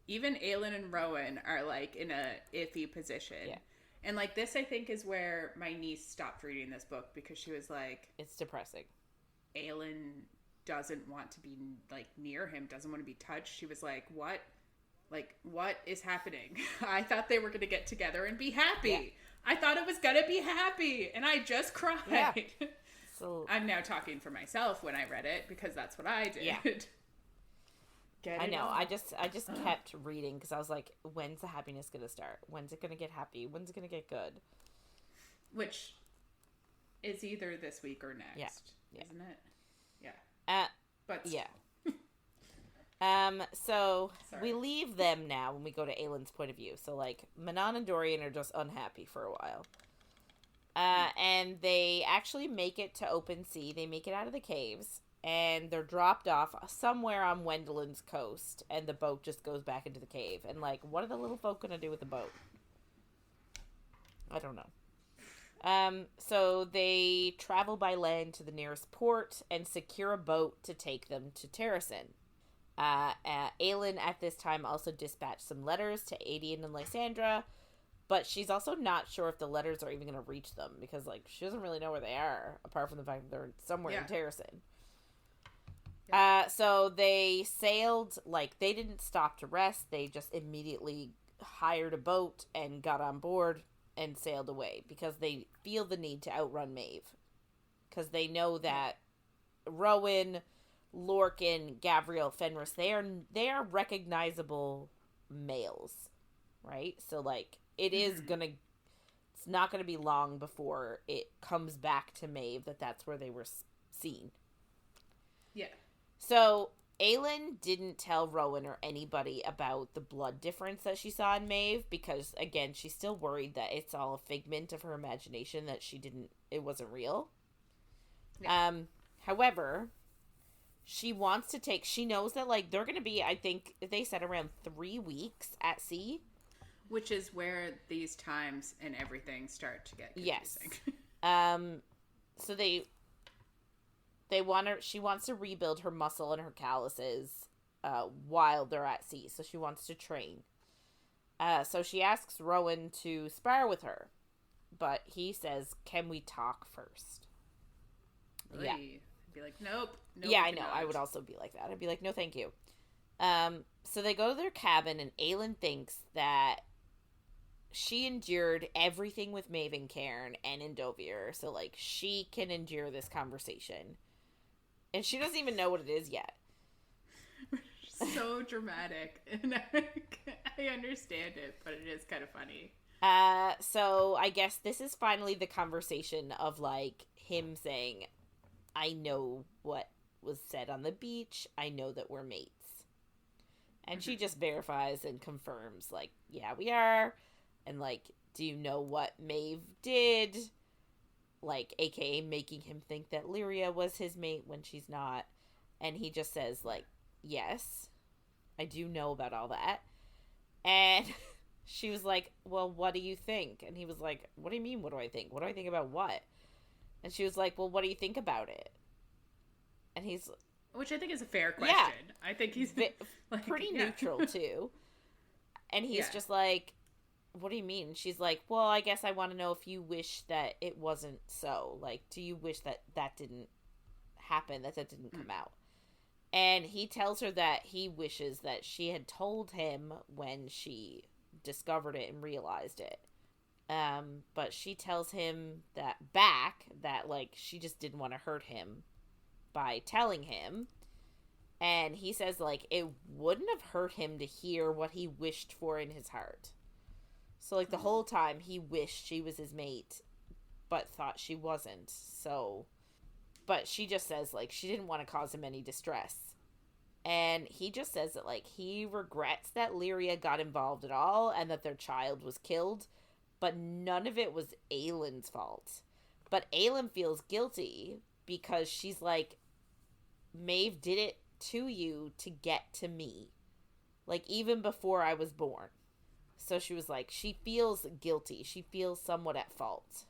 Yeah. Even Aelin and Rowan are, like, in a iffy position. Yeah. And, like, this, I think, is where my niece stopped reading this book because she was like... It's depressing. Aelin doesn't want to be, like, near him, doesn't want to be touched. She was like, what? Like, what is happening? I thought they were going to get together and be happy. Yeah. I thought it was going to be happy, and I just cried. Yeah. So I'm now talking for myself when I read it, because that's what I did. Yeah. Get I it know. on. I just kept reading because I was like, when's the happiness going to start? When's it going to get happy? When's it going to get good? Which is either this week or next, isn't it? Yeah. But yeah. So Sorry. we leave them now when we go to Aelin's point of view. So like Manon and Dorian are just unhappy for a while. And they actually make it to open sea. They make it out of the caves, and they're dropped off somewhere on Wendellin's coast, and the boat just goes back into the cave. And like, what are the little folk gonna do with the boat? I don't know. So they travel by land to the nearest port and secure a boat to take them to Terrassen. Aelin at this time also dispatched some letters to Aedion and Lysandra, but she's also not sure if the letters are even going to reach them, because like she doesn't really know where they are, apart from the fact that they're somewhere in Terrassen. So they sailed, like they didn't stop to rest, they just immediately hired a boat and got on board and sailed away, because they feel the need to outrun Maeve, because they know that Rowan, Lorcan, Gabriel, Fenris, they are recognizable males, right? So like it's not gonna be long before it comes back to Maeve that's where they were seen. Yeah. So Aelin didn't tell Rowan or anybody about the blood difference that she saw in Maeve, because again she's still worried that it's all a figment of her imagination, that it wasn't real. Yeah. However, she knows that, like, they're going to be, I think, they said around 3 weeks at sea. Which is where these times and everything start to get confusing. Yes. So she wants to rebuild her muscle and her calluses while they're at sea. So she wants to train. So she asks Rowan to spar with her. But he says, can we talk first? Really? Yeah. I'd be like, nope. Yeah, I know. I would also be like that. I'd be like, no, thank you. So they go to their cabin, and Aelin thinks that she endured everything with Maeve and Cairn and Indovir, so, like, she can endure this conversation. And she doesn't even know what it is yet. So dramatic. And I understand it, but it is kind of funny. So I guess this is finally the conversation of, like, him saying, I know what was said on the beach. I know that we're mates. And she just verifies and confirms, like, yeah, we are. And, like, do you know what Maeve did? Like, aka making him think that Lyria was his mate when she's not. And he just says, like, yes, I do know about all that. And she was like, well, what do you think? And he was like, what do you mean, what do I think? What do I think about what? And she was like, well, what do you think about it? And he's... Which I think is a fair question. Yeah, I think he's like, pretty neutral, too. And he's just like, what do you mean? She's like, well, I guess I want to know if you wish that it wasn't so. Like, do you wish that didn't happen, that didn't come out? And he tells her that he wishes that she had told him when she discovered it and realized it. But she tells him that like, she just didn't want to hurt him by telling him. And he says, like, it wouldn't have hurt him to hear what he wished for in his heart. So, like, the whole time he wished she was his mate, but thought she wasn't. So, but she just says, like, she didn't want to cause him any distress. And he just says that, like, he regrets that Lyria got involved at all and that their child was killed, but none of it was Aelin's fault. But Aelin feels guilty because she's like, Maeve did it to you to get to me. Like, even before I was born. So she was like, she feels guilty. She feels somewhat at fault.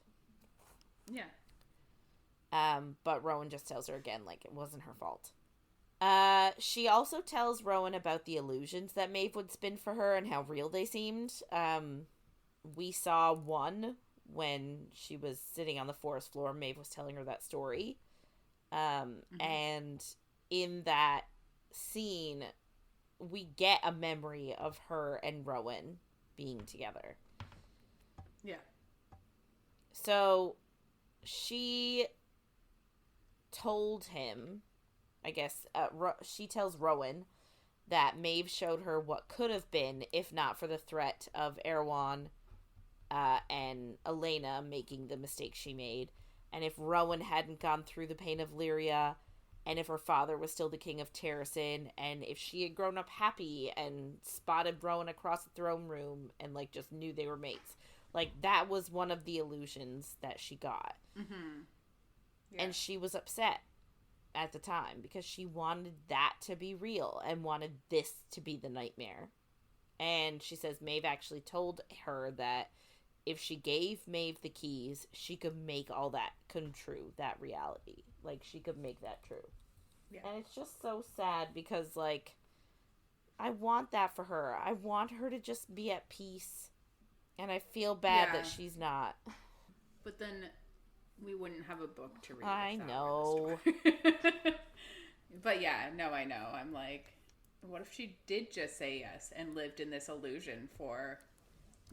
Yeah. But Rowan just tells her again, like, it wasn't her fault. She also tells Rowan about the illusions that Maeve would spin for her and how real they seemed. We saw one when she was sitting on the forest floor. Maeve was telling her that story. And in that scene, we get a memory of her and Rowan being together. Yeah. So she told him, I guess, she tells Rowan that Maeve showed her what could have been if not for the threat of Erewhon and Elena making the mistake she made. And if Rowan hadn't gone through the pain of Lyria, and if her father was still the king of Terrassen, and if she had grown up happy and spotted Rowan across the throne room and, like, just knew they were mates. Like, that was one of the illusions that she got. Mm-hmm. Yeah. And she was upset at the time because she wanted that to be real and wanted this to be the nightmare. And she says Maeve actually told her that if she gave Maeve the keys, she could make all that come true, that reality. Like, she could make that true. Yeah. And it's just so sad because, like, I want that for her. I want her to just be at peace. And I feel bad that she's not. But then we wouldn't have a book to read. I know. But yeah, no, I know. I'm like, what if she did just say yes and lived in this illusion for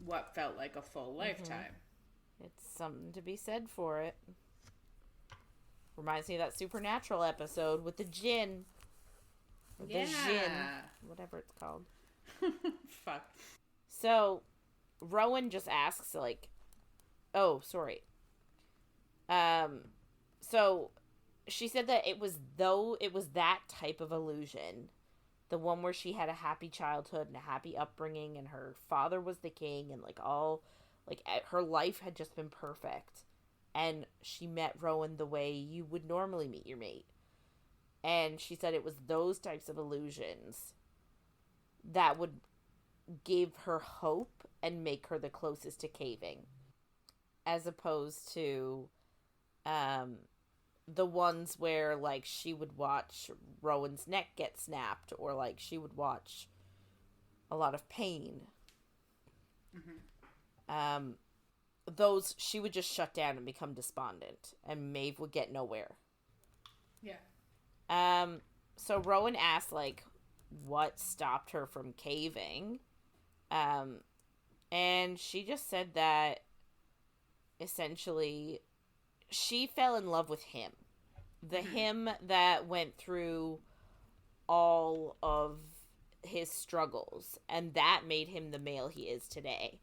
what felt like a full lifetime? It's something to be said for it. Reminds me of that Supernatural episode with the djinn. Or the djinn. Whatever it's called. Fuck. So, Rowan just asks, like, oh, sorry. So, she said that it was that type of illusion. The one where she had a happy childhood and a happy upbringing and her father was the king and, like, all, like, her life had just been perfect. And she met Rowan the way you would normally meet your mate. And she said it was those types of illusions that would give her hope and make her the closest to caving. As opposed to the ones where, like, she would watch Rowan's neck get snapped, or, like, she would watch a lot of pain. Mm-hmm. Those, she would just shut down and become despondent, and Maeve would get nowhere. Yeah. So Rowan asked, like, what stopped her from caving? And she just said that, essentially, she fell in love with him. The him that went through all of his struggles, and that made him the male he is today.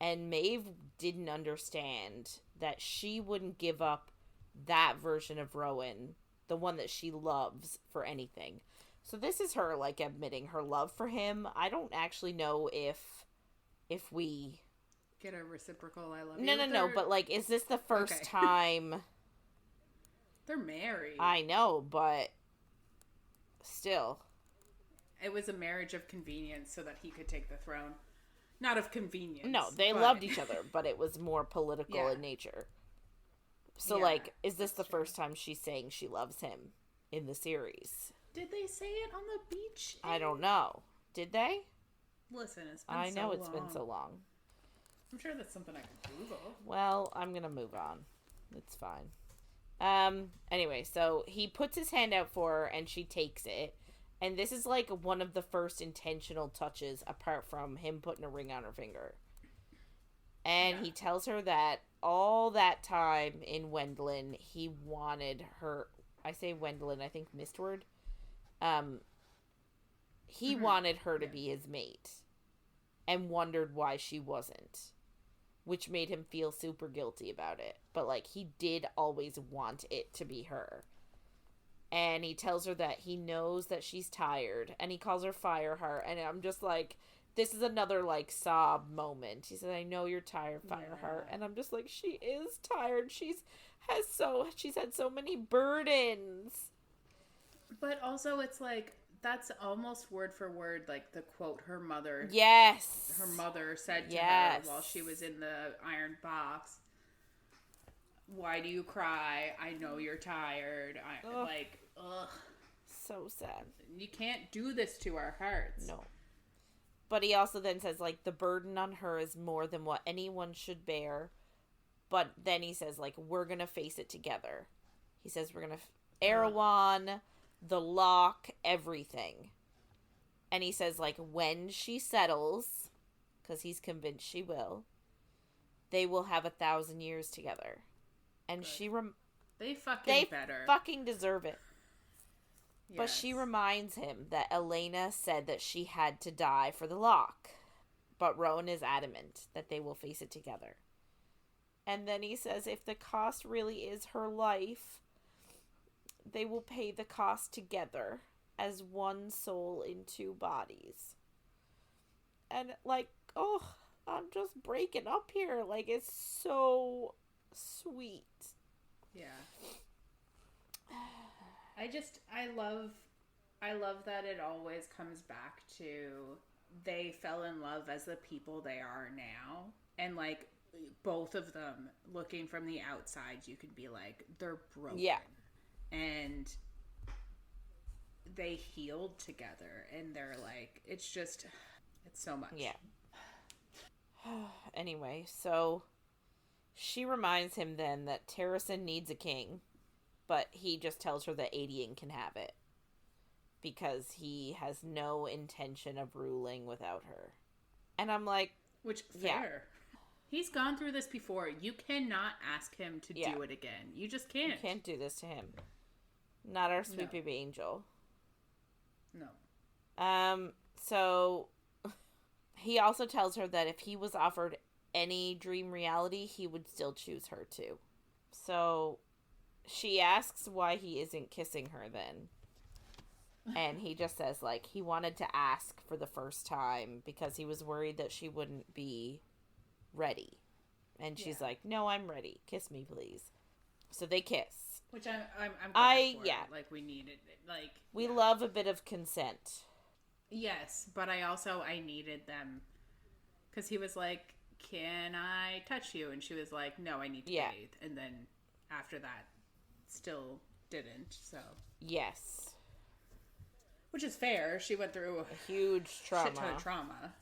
And Maeve didn't understand that she wouldn't give up that version of Rowan, the one that she loves, for anything. So this is her, like, admitting her love for him. I don't actually know if we get a reciprocal I love you. No, but, like, is this the first time they're married? I know, but still. It was a marriage of convenience so that he could take the throne. Not of convenience. No, they loved each other, but it was more political in nature. So, like, is this the first time she's saying she loves him in the series? Did they say it on the beach? I don't know. Did they? Listen, it's been so long. It's been so long. I'm sure that's something I can Google. Well, I'm going to move on. It's fine. Anyway, so he puts his hand out for her, and she takes it. And this is, like, one of the first intentional touches, apart from him putting a ring on her finger. And he tells her that all that time in Wendlin, he wanted her... I say Wendlin, I think Mistward. He wanted her to be his mate. And wondered why she wasn't. Which made him feel super guilty about it. But, like, he did always want it to be her. And he tells her that he knows that she's tired. And he calls her Fireheart. And I'm just like, this is another, like, sob moment. He said, I know you're tired, Fireheart. And I'm just like, she is tired. She's had so many burdens. But also, it's like, that's almost word for word, like, the quote her mother said to her while she was in the iron box. Why do you cry? I know you're tired. Ugh. So sad. You can't do this to our hearts. No. But he also then says, like, the burden on her is more than what anyone should bear. But then he says, like, we're gonna face it together. He says we're gonna... Erewhon, the lock, everything. And he says, like, when she settles, because he's convinced she will, they will have 1,000 years together. And Good. They better. fucking deserve it. Yes. But she reminds him that Elena said that she had to die for the lock. But Rowan is adamant that they will face it together. And then he says if the cost really is her life, they will pay the cost together as one soul in 2 bodies. And, like, oh, I'm just breaking up here. Like, it's so sweet. Yeah. I love that it always comes back to they fell in love as the people they are now. And, like, both of them, looking from the outside, you could be like, they're broken. Yeah. And they healed together. And they're like, it's so much. Yeah. Anyway, so she reminds him then that Terrassen needs a king, but he just tells her that Aedion can have it because he has no intention of ruling without her. And I'm like, which, fair. Yeah. He's gone through this before. You cannot ask him to do it again. You just can't. You can't do this to him. Not our sweet baby angel. No. So he also tells her that if he was offered any dream reality, he would still choose her too. So she asks why he isn't kissing her then. And he just says, like, he wanted to ask for the first time because he was worried that she wouldn't be ready. And she's like, no, I'm ready. Kiss me, please. So they kiss. Which I'm glad for. Yeah. Like, we needed it. Like, we love a bit of consent. Yes, but I needed them. Because he was like, can I touch you? And she was like, no, I need to bathe. And then after that, still didn't, so. Yes. Which is fair. She went through a huge trauma. Shit ton of trauma.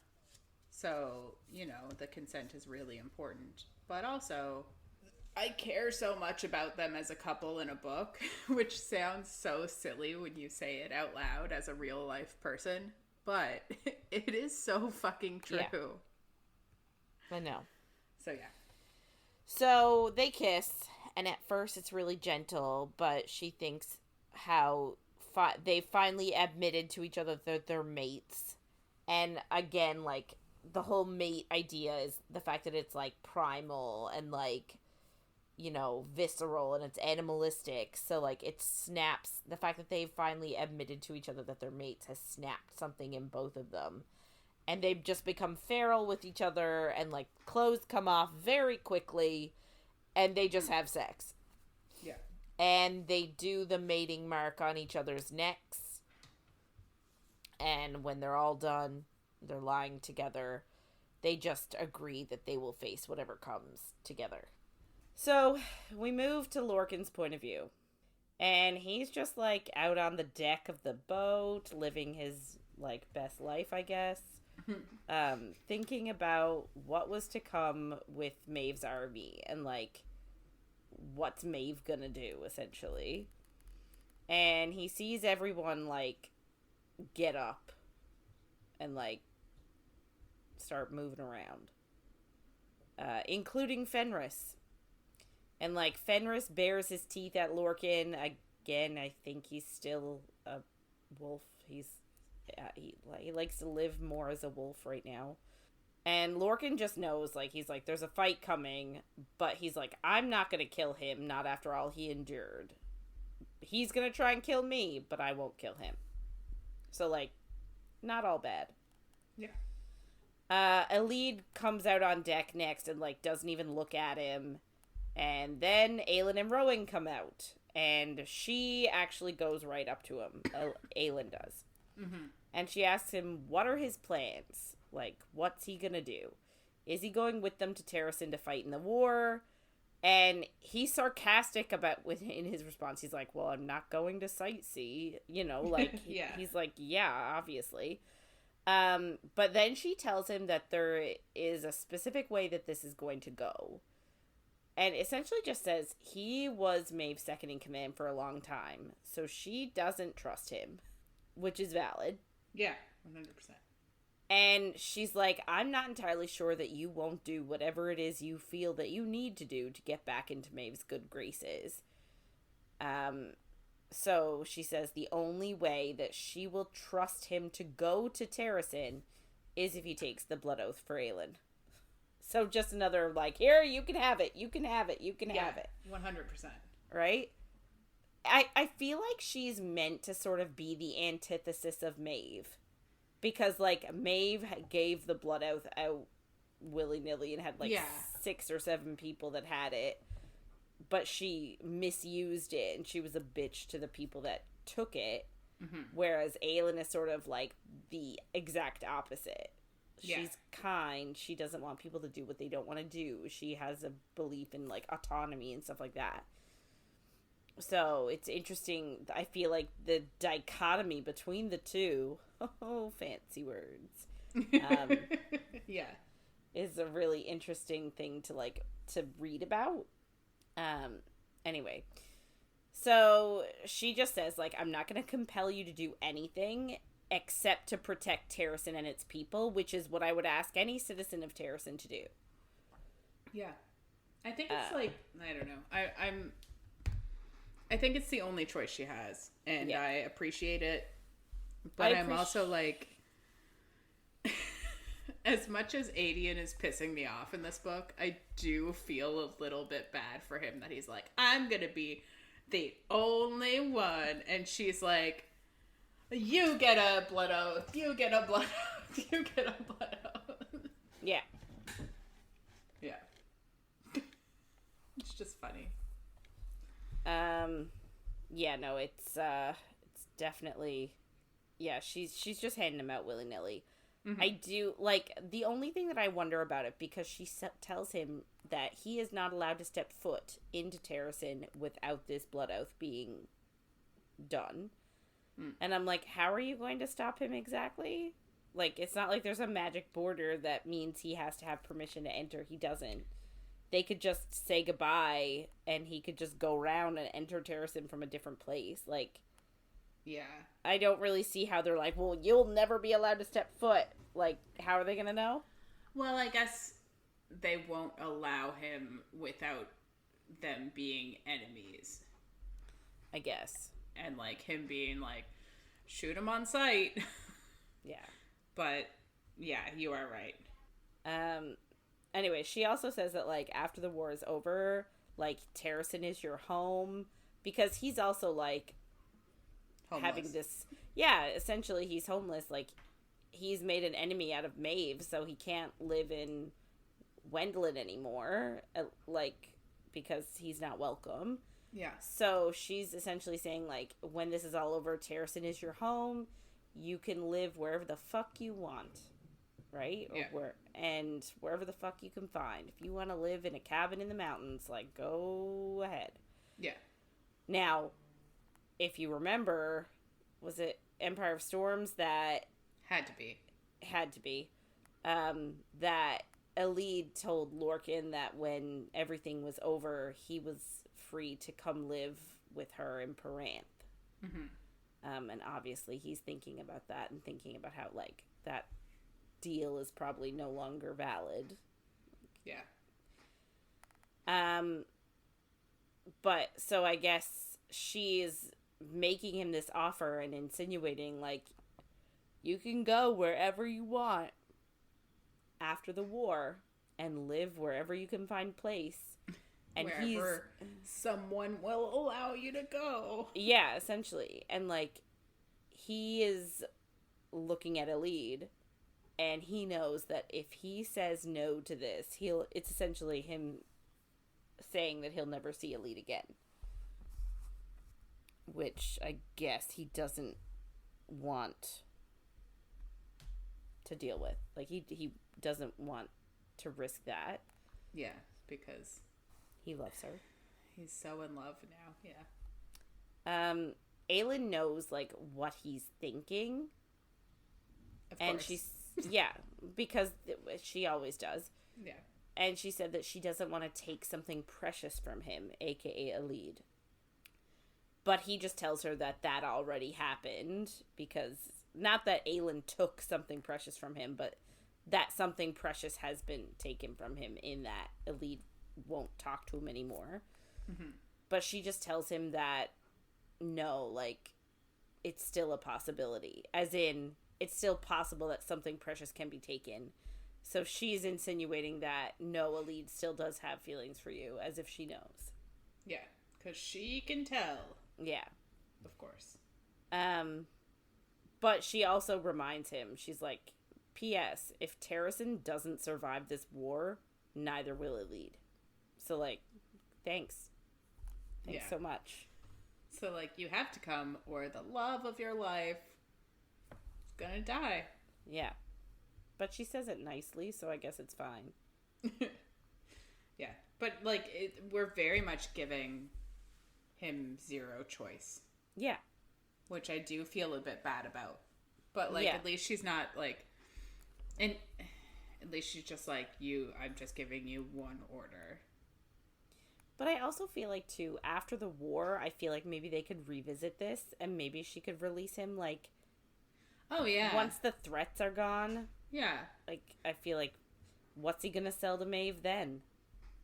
So, you know, the consent is really important. But also, I care so much about them as a couple in a book, which sounds so silly when you say it out loud as a real life person. But it is so fucking true. Yeah. I know. So, yeah. So, they kiss, and at first it's really gentle, but she thinks how they finally admitted to each other that they're mates. And again, like, the whole mate idea is the fact that it's, like, primal and, like, you know, visceral and it's animalistic. So, like, it snaps. The fact that they finally admitted to each other that they're mates has snapped something in both of them. And they've just become feral with each other and, like, clothes come off very quickly and they just have sex. Yeah. And they do the mating mark on each other's necks. And when they're all done, they're lying together. They just agree that they will face whatever comes together. So, we move to Lorcan's point of view. And he's just, like, out on the deck of the boat, living his, like, best life, I guess. Thinking about what was to come with Maeve's army. And, like, what's Maeve gonna do, essentially. And he sees everyone, like, get up. And, like, start moving around. Including Fenris. And, like, Fenris bares his teeth at Lorcan. Again, I think he's still a wolf. He likes to live more as a wolf right now. And Lorcan just knows, like, he's like, there's a fight coming. But he's like, I'm not going to kill him, not after all he endured. He's going to try and kill me, but I won't kill him. So, like, not all bad. Yeah. Aelin comes out on deck next and, like, doesn't even look at him. And then Aelin and Rowan come out. And she actually goes right up to him. Aelin does. Mm-hmm. And she asks him, what are his plans? Like, what's he gonna do? Is he going with them to Terrassen to fight in the war? And he's sarcastic in his response. He's like, well, I'm not going to sightsee. You know, like, he's like, yeah, obviously. But then she tells him that there is a specific way that this is going to go. And essentially just says he was Maeve's second in command for a long time. So she doesn't trust him, which is valid. Yeah. 100%. And she's like, I'm not entirely sure that you won't do whatever it is you feel that you need to do to get back into Maeve's good graces. So she says the only way that she will trust him to go to Terrassen is if he takes the blood oath for Aelin. So just another, like, here, you can have it, you can have it, you can have it. 100%. Right? I feel like she's meant to sort of be the antithesis of Maeve. Because, like, Maeve gave the blood oath out willy-nilly and had, like, 6 or 7 people that had it. But she misused it, and she was a bitch to the people that took it. Mm-hmm. Whereas Aelin is sort of, like, the exact opposite. She's kind. She doesn't want people to do what they don't want to do. She has a belief in, like, autonomy and stuff like that. So, it's interesting. I feel like the dichotomy between the two, fancy words, is a really interesting thing to, like, to read about. Anyway, so she just says, like, I'm not going to compel you to do anything except to protect Terrassen and its people, which is what I would ask any citizen of Terrassen to do. Yeah. I think it's, like, I don't know. I think it's the only choice she has, and I appreciate it. But I'm also like, as much as Aedion is pissing me off in this book, I do feel a little bit bad for him that he's like, I'm gonna be the only one, and she's like, you get a blood oath, you get a blood oath, you get a blood oath. Yeah. Yeah. It's just funny. Yeah, no, it's definitely, yeah, she's just handing him out willy-nilly. Mm-hmm. I do, like, the only thing that I wonder about it, because she tells him that he is not allowed to step foot into Terrassen without this blood oath being done. Mm. And I'm like, how are you going to stop him exactly? Like, it's not like there's a magic border that means he has to have permission to enter. He doesn't. They could just say goodbye, and he could just go around and enter Terrassen from a different place. Like, yeah. I don't really see how they're like, well, you'll never be allowed to step foot. Like, how are they going to know? Well, I guess they won't allow him without them being enemies. I guess. And, like, him being like, shoot him on sight. Yeah. But, yeah, you are right. Anyway, she also says that, like, after the war is over, like, Terrassen is your home. Because he's also, like, homeless. Having this... Yeah, essentially he's homeless. Like, he's made an enemy out of Maeve, so he can't live in Wendlin anymore. Like, because he's not welcome. Yeah. So she's essentially saying, like, when this is all over, Terrassen is your home. You can live wherever the fuck you want. Right? Yeah. And wherever the fuck you can find. If you want to live in a cabin in the mountains, like, go ahead. Yeah. Now, if you remember, was it Empire of Storms that... Had to be. That Elide told Lorcan that when everything was over, he was free to come live with her in Peranth. Mm-hmm. And obviously he's thinking about that and thinking about how, like, that deal is probably no longer valid. Yeah. But, so I guess she's making him this offer and insinuating, like, you can go wherever you want after the war and live wherever you can find place. And wherever someone will allow you to go. Yeah, essentially. And, like, he is looking at Elide, and he knows that if he says no to this, it's essentially him saying that he'll never see Elide again. Which I guess he doesn't want to deal with. Like, he doesn't want to risk that. Yeah, because he loves her. He's so in love now, yeah. Aelin knows, like, what he's thinking. Of course. And she's, yeah, because she always does. Yeah. And she said that she doesn't want to take something precious from him, aka Elide. But he just tells her that already happened, because not that Aelin took something precious from him, but that something precious has been taken from him in that Aelin won't talk to him anymore. Mm-hmm. But she just tells him that, no, like, it's still a possibility. As in, it's still possible that something precious can be taken. So she's insinuating that, no, Aelin still does have feelings for you, as if she knows. Yeah, because she can tell. Yeah. Of course. But she also reminds him, she's like, P.S., if Terrassen doesn't survive this war, neither will Aelin. So, like, thanks. Thanks so much. So, like, you have to come, or the love of your life is gonna die. Yeah. But she says it nicely, so I guess it's fine. Yeah. But, like, we're very much giving him zero choice. Yeah. Which I do feel a bit bad about. But, like, at least she's not, like... And at least she's just like, I'm just giving you one order. But I also feel like, too, after the war, I feel like maybe they could revisit this, and maybe she could release him, like... Oh, yeah. Once the threats are gone. Yeah. Like, I feel like, what's he gonna sell to Maeve then?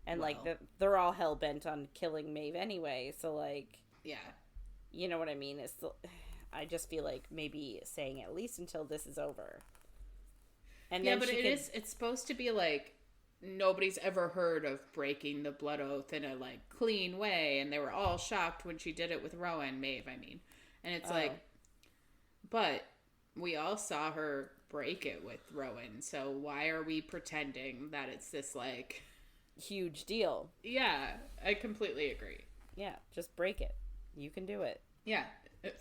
And, like, they're all hell-bent on killing Maeve anyway, so, like... Yeah. You know what I mean? I just feel like maybe saying at least until this is over. And yeah, but it's supposed to be, like, nobody's ever heard of breaking the blood oath in a, like, clean way, and they were all shocked when she did it with Maeve, I mean. And it's like, but we all saw her break it with Rowan, so why are we pretending that it's this, like... huge deal? Yeah, I completely agree. Yeah, just break it. You can do it. Yeah,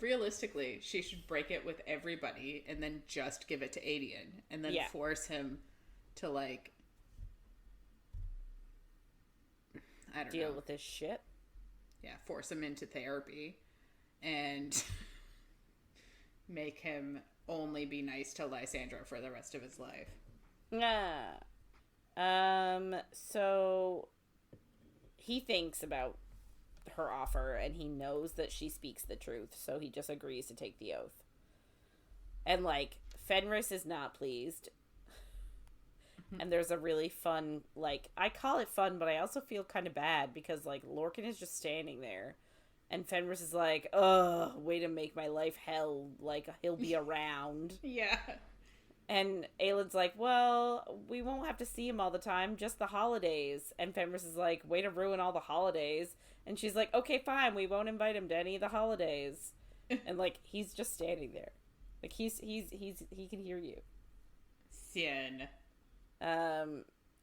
realistically, she should break it with everybody and then just give it to Aedion and then force him to, like... I don't know. Deal with this shit? Yeah, force him into therapy and make him only be nice to Lysandra for the rest of his life. Yeah. So he thinks about her offer and he knows that she speaks the truth, so he just agrees to take the oath. And, like, Fenris is not pleased. And there's a really fun, like, I call it fun, but I also feel kind of bad because, like, Lorcan is just standing there. And Fenris is like, ugh, way to make my life hell. Like, he'll be around. Yeah. And Aelin's like, well, we won't have to see him all the time, just the holidays. And Fenris is like, way to ruin all the holidays. And she's like, okay, fine, we won't invite him to any of the holidays. And, like, he's just standing there. Like, he can hear you. Sin.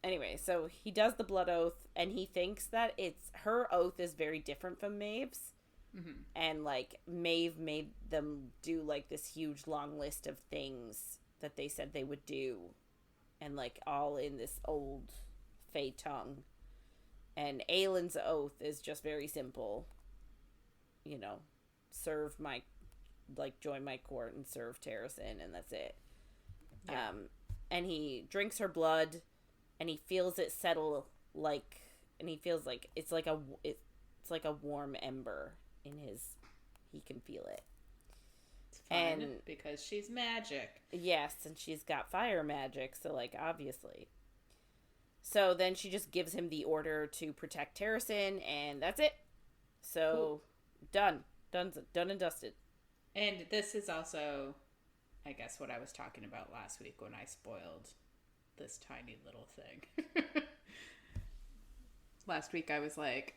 Anyway, so he does the blood oath, and he thinks that her oath is very different from Maeve's. Mm-hmm. And, like, Maeve made them do, like, this huge long list of things that they said they would do. And, like, all in this old Fey tongue. And Aelin's oath is just very simple. You know, join my court and serve Terrassen, and that's it. Yeah. And he drinks her blood, and he feels it settle, like, and he feels like it's like a warm ember in his. He can feel it. It's fun because she's magic. Yes, and she's got fire magic, so, like, obviously. So then she just gives him the order to protect Terrassen, and that's it. So, done and dusted. And this is also, I guess, what I was talking about last week when I spoiled this tiny little thing. Last week I was like,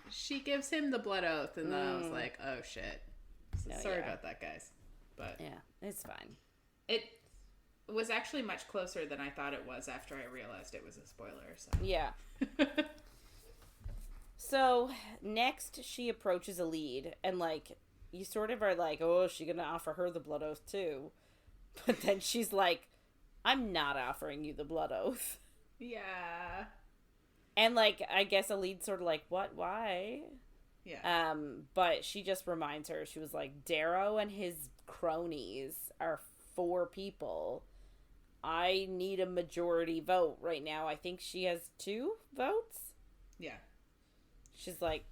she gives him the blood oath, and then I was like, oh shit. So sorry about that, guys. But yeah, it's fine. It was actually much closer than I thought it was after I realized it was a spoiler. So. Yeah. So next she approaches Aelin, and, like, you sort of are like, oh, is she gonna offer her the blood oath too? But then she's like, I'm not offering you the blood oath. Yeah. And, like, I guess Aelid's sort of like, what? Why? Yeah. But she just reminds her, she was like, Darrow and his cronies are 4 people. I need a majority vote right now. I think she has 2 votes? Yeah. She's like...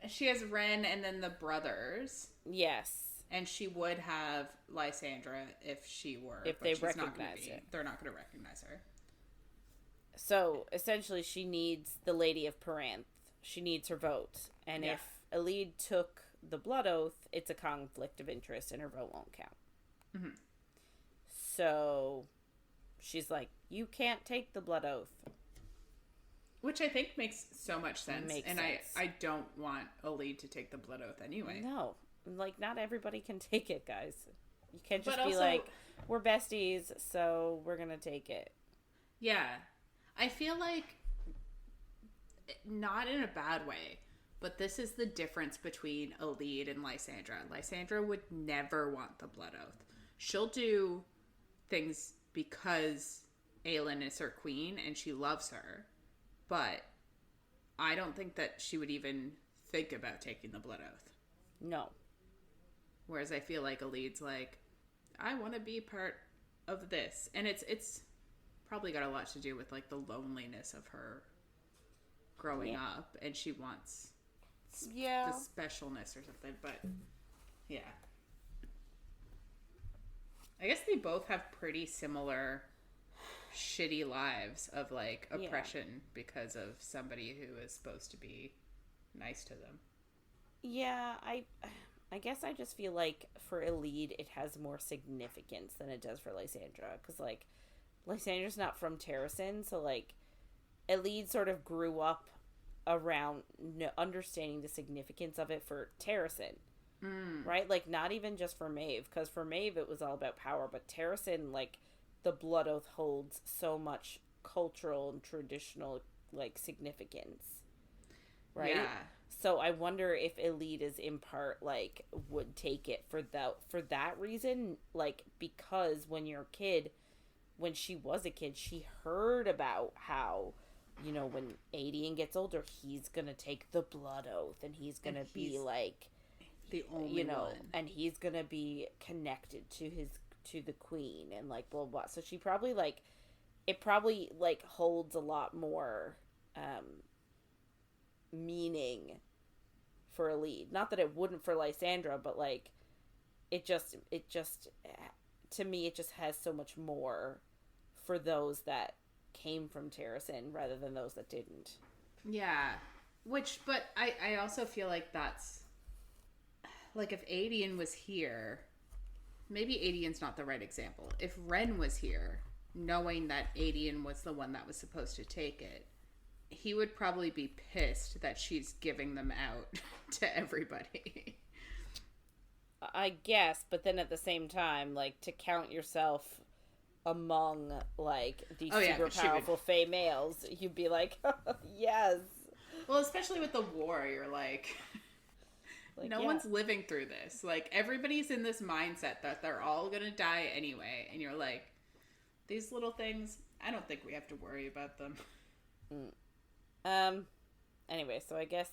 She has Ren and then the brothers. Yes. And she would have Lysandra if she were. If but they she's not gonna recognize be. it. They're not going to recognize her. So, essentially, she needs the Lady of Peranth. She needs her vote. And if Aelin took the blood oath, it's a conflict of interest and her vote won't count. Mm-hmm. So, she's like, you can't take the blood oath. Which I think makes so much sense. Makes and sense. I don't want Aelin to take the blood oath anyway. No. Like, not everybody can take it, guys. You can't just But be also, like, we're besties, so we're gonna take it. Yeah. I feel like, not in a bad way, but this is the difference between Aelin and Lysandra. Lysandra would never want the blood oath. She'll do things because Aelin is her queen and she loves her. But I don't think that she would even think about taking the blood oath. No. Whereas I feel like Aelin's like, I want to be part of this. And it's probably got a lot to do with like the loneliness of her growing up. And she wants the specialness or something. But yeah. I guess they both have pretty similar shitty lives of like oppression because of somebody who is supposed to be nice to them. Yeah, I guess I just feel like for Aelin it has more significance than it does for Lysandra, because like Lysandra's not from Terrassen, so like Aelin sort of grew up around understanding the significance of it for Terrassen. Right? Like, not even just for Maeve, because for Maeve it was all about power, but Terrassen, like, the blood oath holds so much cultural and traditional, like, significance. Right? Yeah. So I wonder if Aelin is in part, like, would take it for that reason, like, because when you're a kid, when she was a kid, she heard about how, you know, when Aedion gets older, he's gonna take the blood oath, and he's gonna be, like, the only you know, one. and he's gonna be connected to the queen, and, like, blah, blah, blah. So she probably, like, it probably, like, holds a lot more, meaning for Aelin. Not that it wouldn't for Lysandra, but like it just to me it just has so much more for those that came from Terrassen rather than those that didn't. Yeah. But I also feel like that's like if Aedion was here, maybe Aedion's not the right example. If Ren was here, knowing that Aedion was the one that was supposed to take it, he would probably be pissed that she's giving them out to everybody. I guess, but then at the same time, like, to count yourself among, like, these super powerful Fae males, you'd be like, yes. Well, especially with the war, you're like no one's living through this. Like, everybody's in this mindset that they're all gonna die anyway, and you're like, these little things, I don't think we have to worry about them. Anyway, so I guess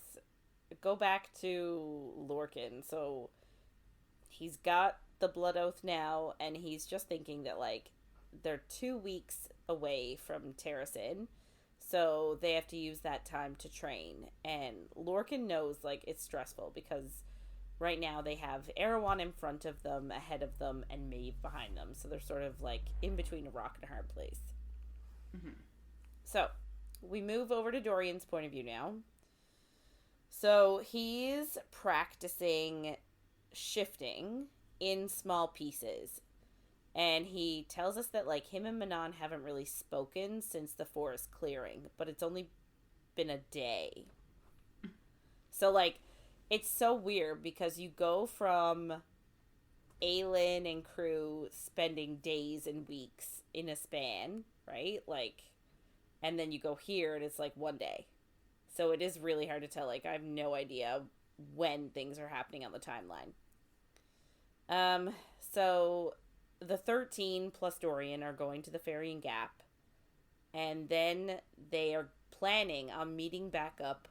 go back to Lorcan. So he's got the blood oath now, and he's just thinking that, like, they're 2 weeks away from Terrassen, so they have to use that time to train. And Lorcan knows, like, it's stressful because right now they have Erewhon in front of them, ahead of them, and Maeve behind them. So they're sort of, like, in between a rock and a hard place. Mm-hmm. So we move over to Dorian's point of view now. So he's practicing shifting in small pieces. And he tells us that, like, him and Manon haven't really spoken since the forest clearing, but it's only been a day. So, like, it's so weird because you go from Aelin and crew spending days and weeks in a span, right? Like, and then you go here and it's like 1 day. So it is really hard to tell. Like, I have no idea when things are happening on the timeline. So the 13 plus Dorian are going to the Ferrying Gap. And then they are planning on meeting back up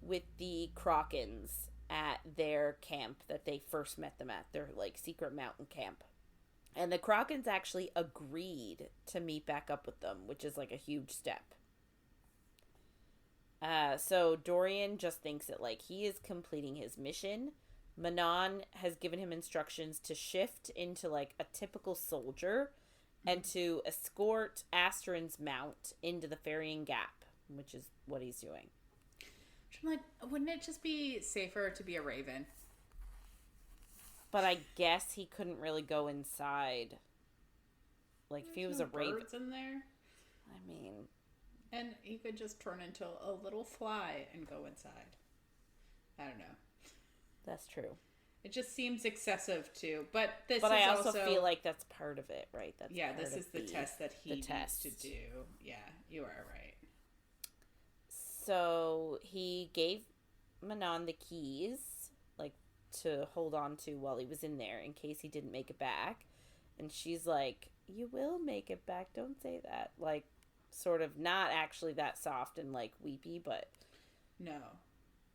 with the Krakens at their camp that they first met them at. Their, like, secret mountain camp. And the Krakens actually agreed to meet back up with them, which is, like, a huge step. So Dorian just thinks that, like, he is completing his mission. Manon has given him instructions to shift into, like, a typical soldier and to escort Astron's mount into the Ferrying Gap, which is what he's doing. I'm like, wouldn't it just be safer to be a raven? But I guess he couldn't really go inside. Like, if he was a raven... birds in there? I mean... And he could just turn into a little fly and go inside. I don't know. That's true. It just seems excessive too, but I also feel like that's part of it, right? That's this is the test that he needs to do. Yeah, you are right. So he gave Manon the keys, like, to hold on to while he was in there in case he didn't make it back. And she's like, "You will make it back. Don't say that." Like, sort of not actually that soft and, like, weepy, but no.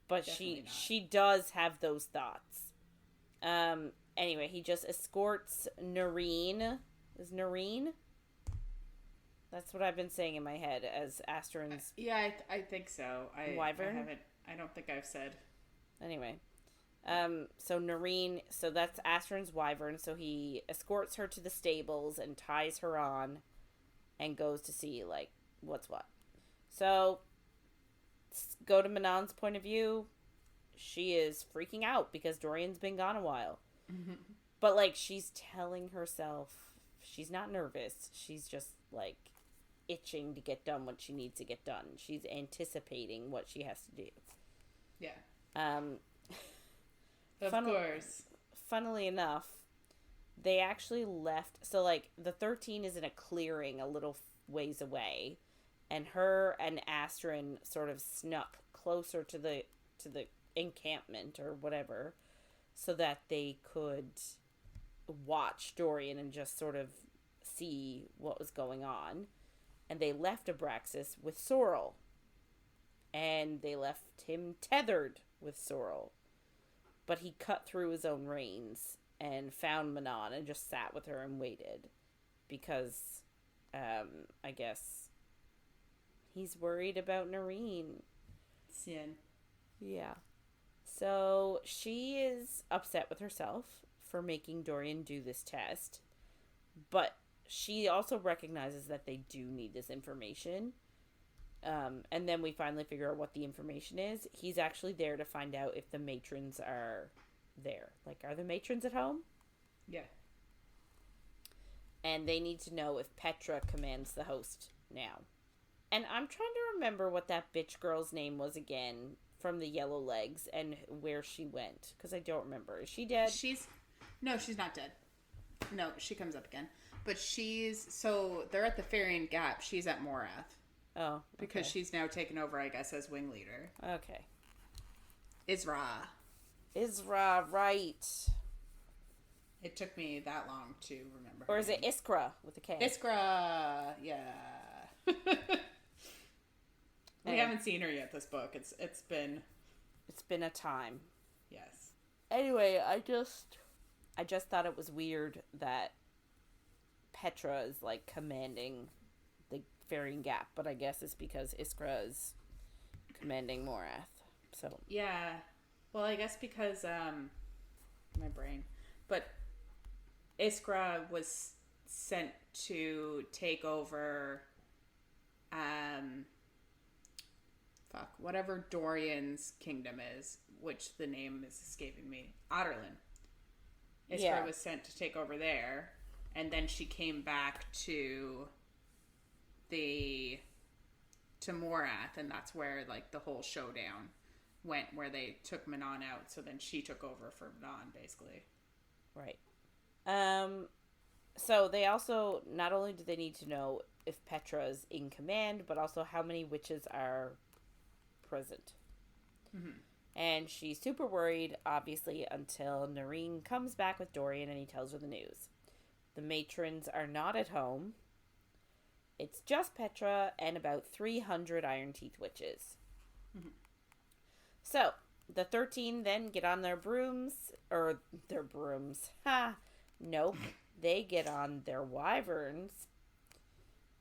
But she does have those thoughts. Anyway, he just escorts Yrene. Is Yrene? That's what I've been saying in my head as Astron's... Yeah, I think so. Wyvern? I don't think I've said. Anyway. So Yrene... So that's Astron's Wyvern. So he escorts her to the stables and ties her on and goes to see, like, what's what. So, go to Manon's point of view. She is freaking out because Dorian's been gone a while. Mm-hmm. But, like, she's telling herself she's not nervous. She's just, like, itching to get done what she needs to get done. She's anticipating what she has to do. Yeah. Of course. Funnily enough, they actually left... So, like, the 13 is in a clearing a little ways away. And her and Astron sort of snuck closer to the encampment or whatever, so that they could watch Dorian and just sort of see what was going on. And they left Abraxas with Sorrel. And they left him tethered with Sorrel. But he cut through his own reins and found Manon and just sat with her and waited. Because, I guess, he's worried about Yrene. Sin. Yeah. So she is upset with herself for making Dorian do this test. But she also recognizes that they do need this information. And then we finally figure out what the information is. He's actually there to find out if the matrons are there. Like, are the matrons at home? Yeah. And they need to know if Petra commands the host now. And I'm trying to remember what that bitch girl's name was again from the Yellow Legs and where she went. Because I don't remember. Is she dead? No, she's not dead. No, she comes up again. But so they're at the Ferrying Gap. She's at Morath. Oh, okay. Because she's now taken over, I guess, as wing leader. Okay. Isra, right. It took me that long to remember. Or is it Iskra with a K? Iskra, yeah. We haven't seen her yet this book. It's been a time. Yes. Anyway, I just thought it was weird that Petra is, like, commanding the Ferrying Gap, but I guess it's because Iskra is commanding Morath. So yeah, well, I guess because my brain, but Iskra was sent to take over whatever Dorian's kingdom is, which the name is escaping me. Aelin. Iskra was sent to take over there, and then she came back to Morath, and that's where, like, the whole showdown went, where they took Manon out, so then she took over for Manon, basically. Right. So they also, not only do they need to know if Petra is in command, but also how many witches are present. Mm-hmm. And she's super worried, obviously, until Yrene comes back with Dorian and he tells her the news. The matrons are not at home. It's just Petra and about 300 Iron Teeth witches. Mm-hmm. So, the 13 then get on their brooms. Ha! Nope. They get on their wyverns.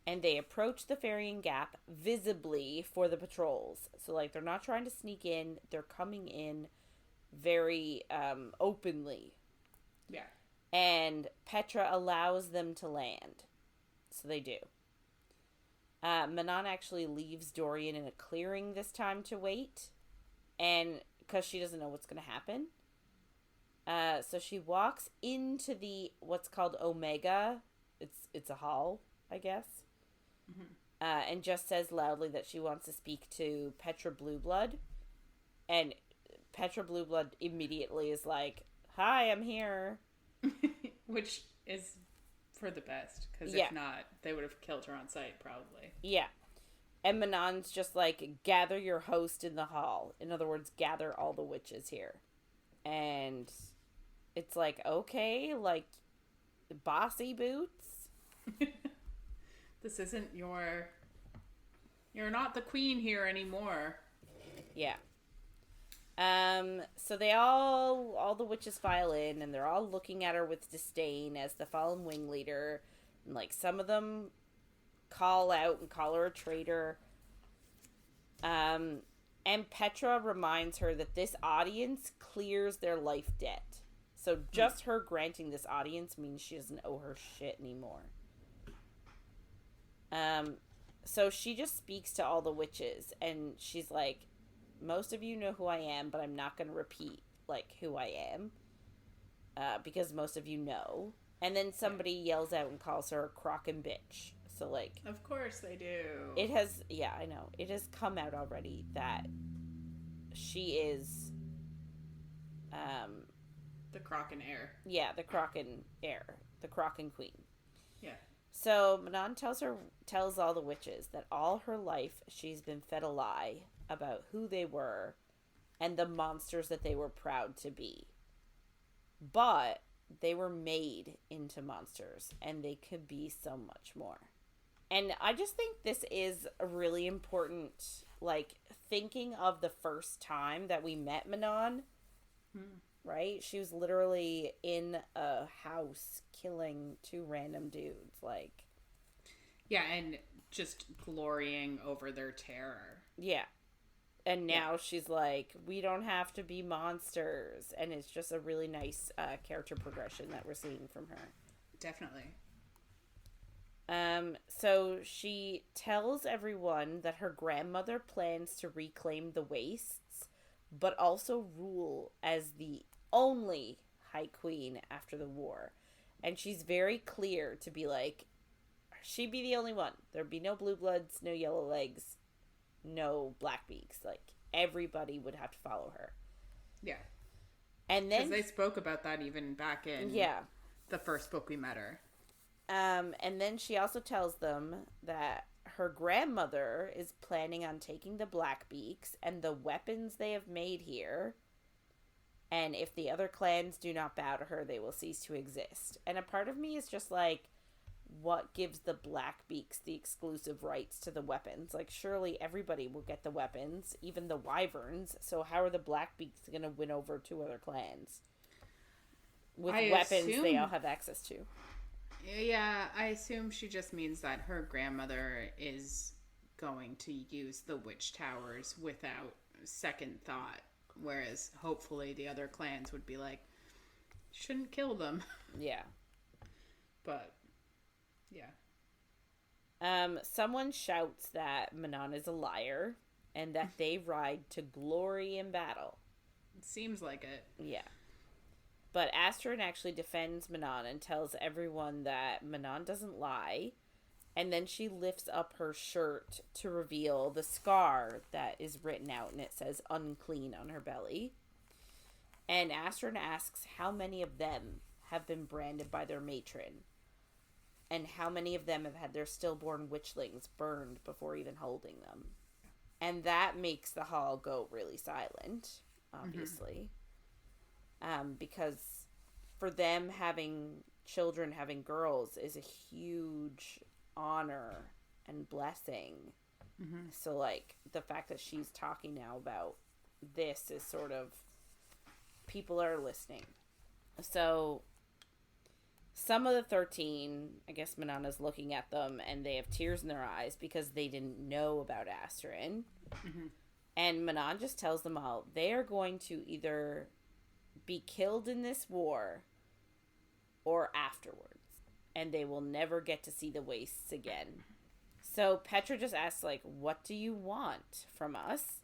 And they approach the Ferrying Gap visibly for the patrols. So, like, they're not trying to sneak in. They're coming in very openly. Yeah. And Petra allows them to land. So they do. Manon actually leaves Dorian in a clearing this time to wait. And because she doesn't know what's going to happen. So she walks into the what's called Omega. It's a hall, I guess. Mm-hmm. And just says loudly that she wants to speak to Petra Blueblood. And Petra Blueblood immediately is like, "Hi, I'm here." Which is for the best, because yeah. if not, they would have killed her on sight, probably. Yeah. And Manon's just like, "Gather your host in the hall." In other words, gather all the witches here. And it's like, okay, like, bossy boots. This isn't you're not the queen here anymore. Yeah. So they all the witches file in, and they're all looking at her with disdain as the fallen wing leader. And, like, some of them call out and call her a traitor. And Petra reminds her that this audience clears their life debt. So just her granting this audience means she doesn't owe her shit anymore. So she just speaks to all the witches, and she's like, "Most of you know who I am, but I'm not going to repeat, like, who I am. Because most of you know." And then somebody yells out and calls her a crock and bitch. So, like... Of course they do. It has... Yeah, I know. It has come out already that she is... the Kraken heir. Yeah, the Kraken heir. The Kraken queen. Yeah. So, Manon tells all the witches that all her life she's been fed a lie about who they were and the monsters that they were proud to be. But they were made into monsters, and they could be so much more. And I just think this is a really important, like, thinking of the first time that we met Manon, right? She was literally in a house killing 2 random dudes, like... Yeah, and just glorying over their terror. Yeah. And now she's like, we don't have to be monsters. And it's just a really nice character progression that we're seeing from her. Definitely. So she tells everyone that her grandmother plans to reclaim the wastes, but also rule as the only High Queen after the war. And she's very clear to be like, she'd be the only one. There'd be no blue bloods, no yellow legs, no black beaks. Like, everybody would have to follow her. Yeah. And then... Because they spoke about that even back in the first book we met her. And then she also tells them that her grandmother is planning on taking the black beaks and the weapons they have made here, and if the other clans do not bow to her, they will cease to exist. And a part of me is just like, what gives the Blackbeaks the exclusive rights to the weapons? Like, surely everybody will get the weapons, even the Wyverns. So how are the Blackbeaks going to win over 2 other clans with weapons they all have access to? Yeah, I assume she just means that her grandmother is going to use the witch towers without second thought, whereas hopefully the other clans would be like, shouldn't kill them. Yeah. But... yeah. Someone shouts that Manon is a liar and that they ride to glory in battle. It seems like it. Yeah. But Asterin actually defends Manon and tells everyone that Manon doesn't lie. And then she lifts up her shirt to reveal the scar that is written out, and it says unclean on her belly. And Asterin asks how many of them have been branded by their matron, and how many of them have had their stillborn witchlings burned before even holding them. And that makes the hall go really silent, obviously. Because for them, having children, having girls, is a huge honor and blessing. Mm-hmm. So, like, the fact that she's talking now about this is sort of... people are listening. So... some of the 13, I guess Manana's looking at them, and they have tears in their eyes because they didn't know about Asterin. Mm-hmm. And Manon just tells them all they are going to either be killed in this war or afterwards, and they will never get to see the wastes again. So Petra just asks, like, what do you want from us?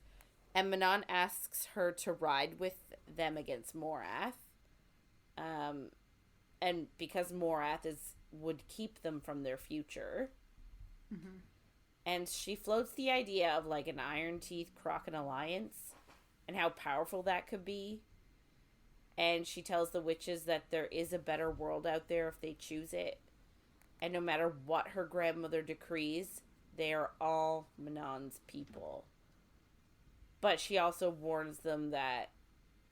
And Manon asks her to ride with them against Morath. And because Morath would keep them from their future. Mm-hmm. And she floats the idea of, like, an Iron Teeth Kraken alliance and how powerful that could be. And she tells the witches that there is a better world out there if they choose it. And no matter what her grandmother decrees, they are all Manon's people. But she also warns them that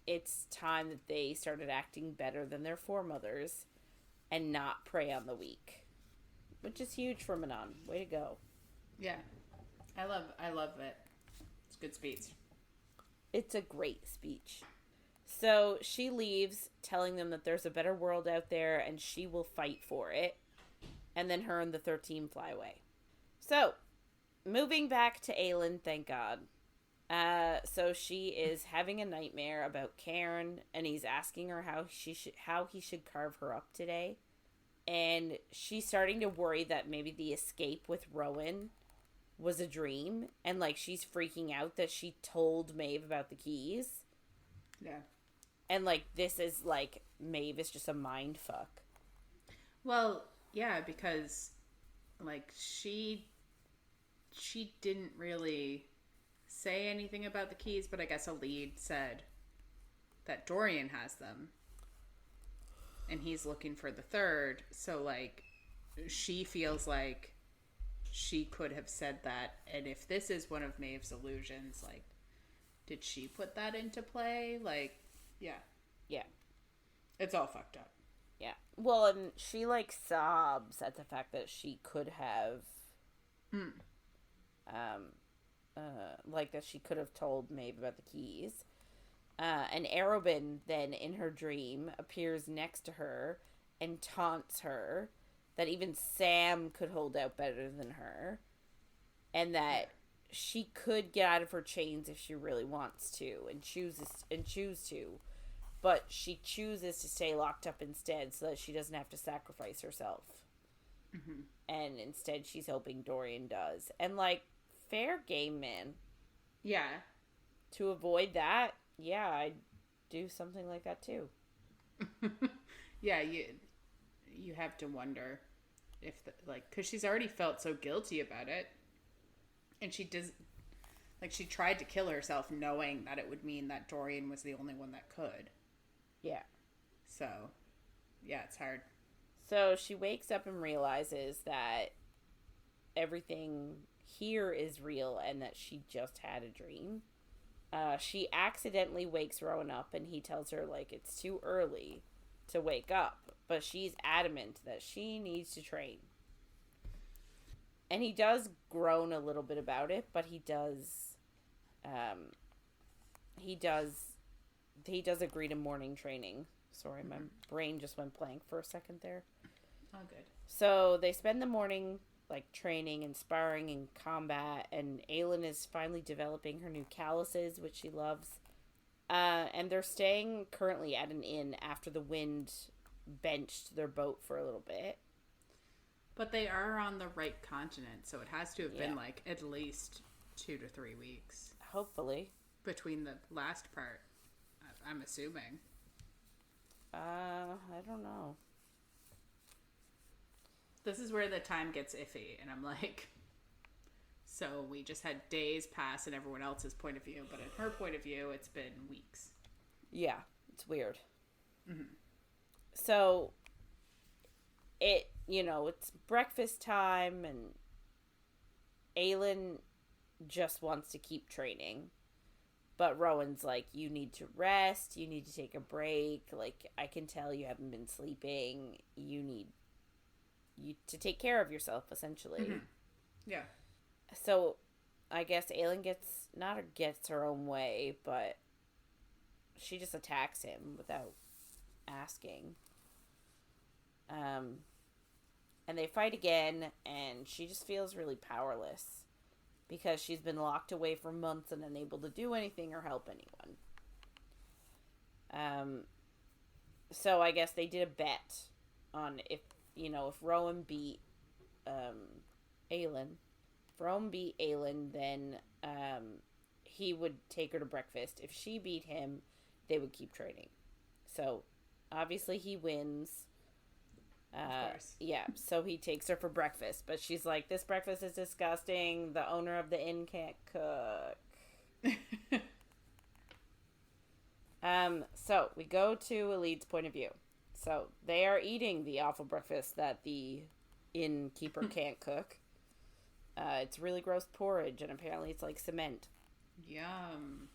it's time that they started acting better than their foremothers and not prey on the weak. Which is huge for Manon. Way to go. Yeah. I love it. It's a good speech. It's a great speech. So she leaves, telling them that there's a better world out there and she will fight for it. And then her and the 13 fly away. So, moving back to Aelin, thank God. So she is having a nightmare about Cairn, and he's asking her how he should carve her up today. And she's starting to worry that maybe the escape with Rowan was a dream, and, like, she's freaking out that she told Maeve about the keys. Yeah. And, like, this is, like, Maeve is just a mind fuck. Well, yeah, because, like, she didn't really say anything about the keys, but I guess Aelin said that Dorian has them. And he's looking for the third, so, like, she feels like she could have said that, and if this is one of Maeve's illusions, like, did she put that into play? Like, yeah. Yeah. It's all fucked up. Yeah. Well, and she, like, sobs at the fact that she could have, like, that she could have told Maeve about the keys. And Arobin then, in her dream, appears next to her and taunts her that even Sam could hold out better than her. And that she could get out of her chains if she really wants to and choose to. But she chooses to stay locked up instead so that she doesn't have to sacrifice herself. Mm-hmm. And instead she's hoping Dorian does. And, like, fair game, man. Yeah. To avoid that, yeah, I'd do something like that too. Yeah, you have to wonder if, because she's already felt so guilty about it. And she does, like, she tried to kill herself knowing that it would mean that Dorian was the only one that could. Yeah. So, yeah, it's hard. So she wakes up and realizes that everything here is real and that she just had a dream. She accidentally wakes Rowan up and he tells her, like, it's too early to wake up. But she's adamant that she needs to train. And he does groan a little bit about it, but he does agree to morning training. Sorry, my brain just went blank for a second there. Oh, good. So they spend the morning, like, training and sparring and combat, and Aelin is finally developing her new calluses, which she loves. And they're staying currently at an inn after the wind benched their boat for a little bit. But they are on the right continent, so it has to have been, like, at least 2 to 3 weeks. Hopefully. Between the last part, I'm assuming. I don't know. This is where the time gets iffy, and I'm like, so we just had days pass in everyone else's point of view, but in her point of view, it's been weeks. Yeah, it's weird. Mm-hmm. So, it's breakfast time, and Aelin just wants to keep training. But Rowan's like, you need to rest, you need to take a break, like, I can tell you haven't been sleeping, you need to take care of yourself, essentially. Mm-hmm. Yeah. So, I guess Aelin gets her own way, but she just attacks him without asking. And they fight again, and she just feels really powerless because she's been locked away for months and unable to do anything or help anyone. So I guess they did a bet on if Rowan beat Aelin. If Rowan beat Aelin, then he would take her to breakfast. If she beat him, they would keep training. So obviously he wins. Of course. Yeah, so he takes her for breakfast, but she's like, this breakfast is disgusting. The owner of the inn can't cook. So we go to Elid's point of view. So they are eating the awful breakfast that the innkeeper can't cook. It's really gross porridge, and apparently it's like cement. Yum.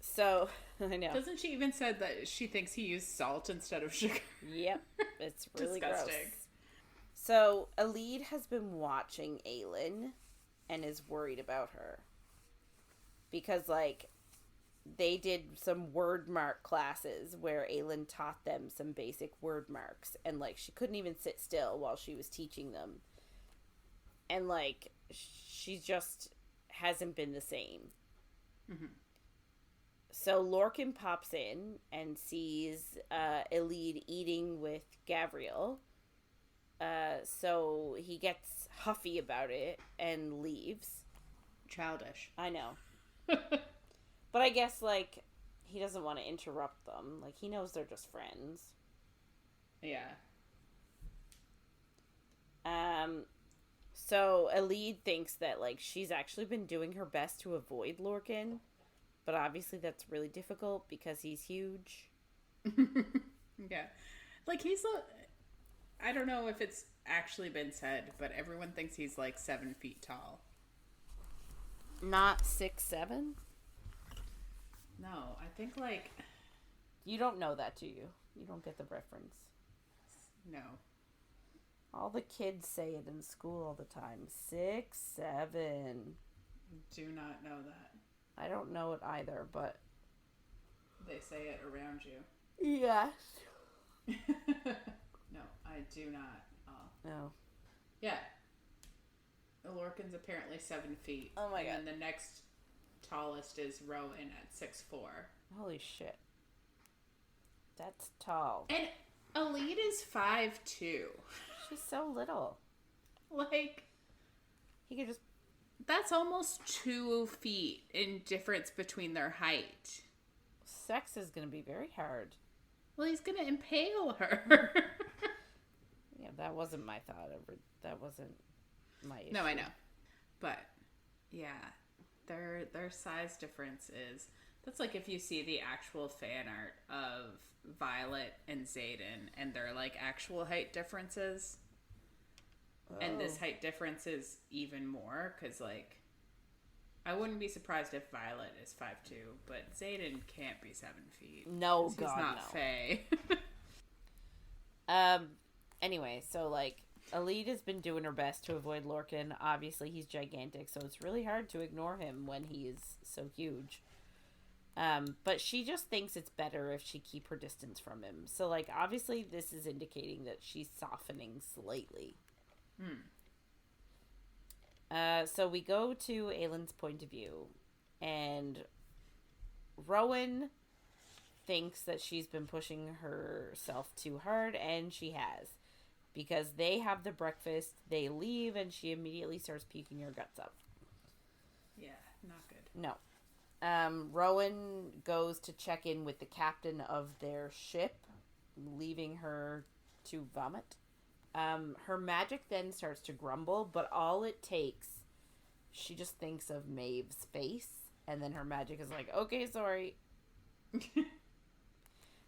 So, I know. Doesn't she even said that she thinks he used salt instead of sugar? Yep, it's really disgusting. Gross. So, Aelin has been watching Aelin and is worried about her. Because, like, they did some word mark classes where Aelin taught them some basic word marks. And, like, she couldn't even sit still while she was teaching them. And, like, she just hasn't been the same. Mm-hmm. So Lorcan pops in and sees Aelin eating with Gavriel. So he gets huffy about it and leaves. Childish. I know. But I guess, like, he doesn't want to interrupt them. Like, he knows they're just friends. Yeah. So Aelin thinks that, like, she's actually been doing her best to avoid Lorcan. But obviously that's really difficult because he's huge. Yeah. Like, I don't know if it's actually been said, but everyone thinks he's like 7 feet tall. Not 6'7"? No, I think like... You don't know that, do you? You don't get the reference. No. All the kids say it in school all the time. 6'7". Do not know that. I don't know it either, but... They say it around you. Yes. No, I do not. No. Yeah. Lorcan's apparently 7 feet. Oh my god. And then the next tallest is Rowan at 6'4". Holy shit. That's tall. And Aelin is 5'2". She's so little. Like... He could just... That's almost 2 feet in difference between their height. Sex is going to be very hard. Well, he's going to impale her. Yeah, that wasn't my thought. That wasn't my issue. No, I know. But, yeah, their size difference is... That's like if you see the actual fan art of Violet and Xaden and their, like, actual height differences. And this height difference is even more, because, like, I wouldn't be surprised if Violet is 5'2", but Xaden can't be 7 feet. No, God, he's not no. Fae. Anyway, so, like, Aelin has been doing her best to avoid Lorcan. Obviously, he's gigantic, so it's really hard to ignore him when he is so huge. But she just thinks it's better if she keep her distance from him. So, like, obviously this is indicating that she's softening slightly. So we go to Aelin's point of view, and Rowan thinks that she's been pushing herself too hard, and she has. Because they have the breakfast, they leave, and she immediately starts puking her guts up. Yeah, not good. No. Rowan goes to check in with the captain of their ship, leaving her to vomit. Her magic then starts to grumble, but all it takes, she just thinks of Maeve's face, and then her magic is like, okay, sorry.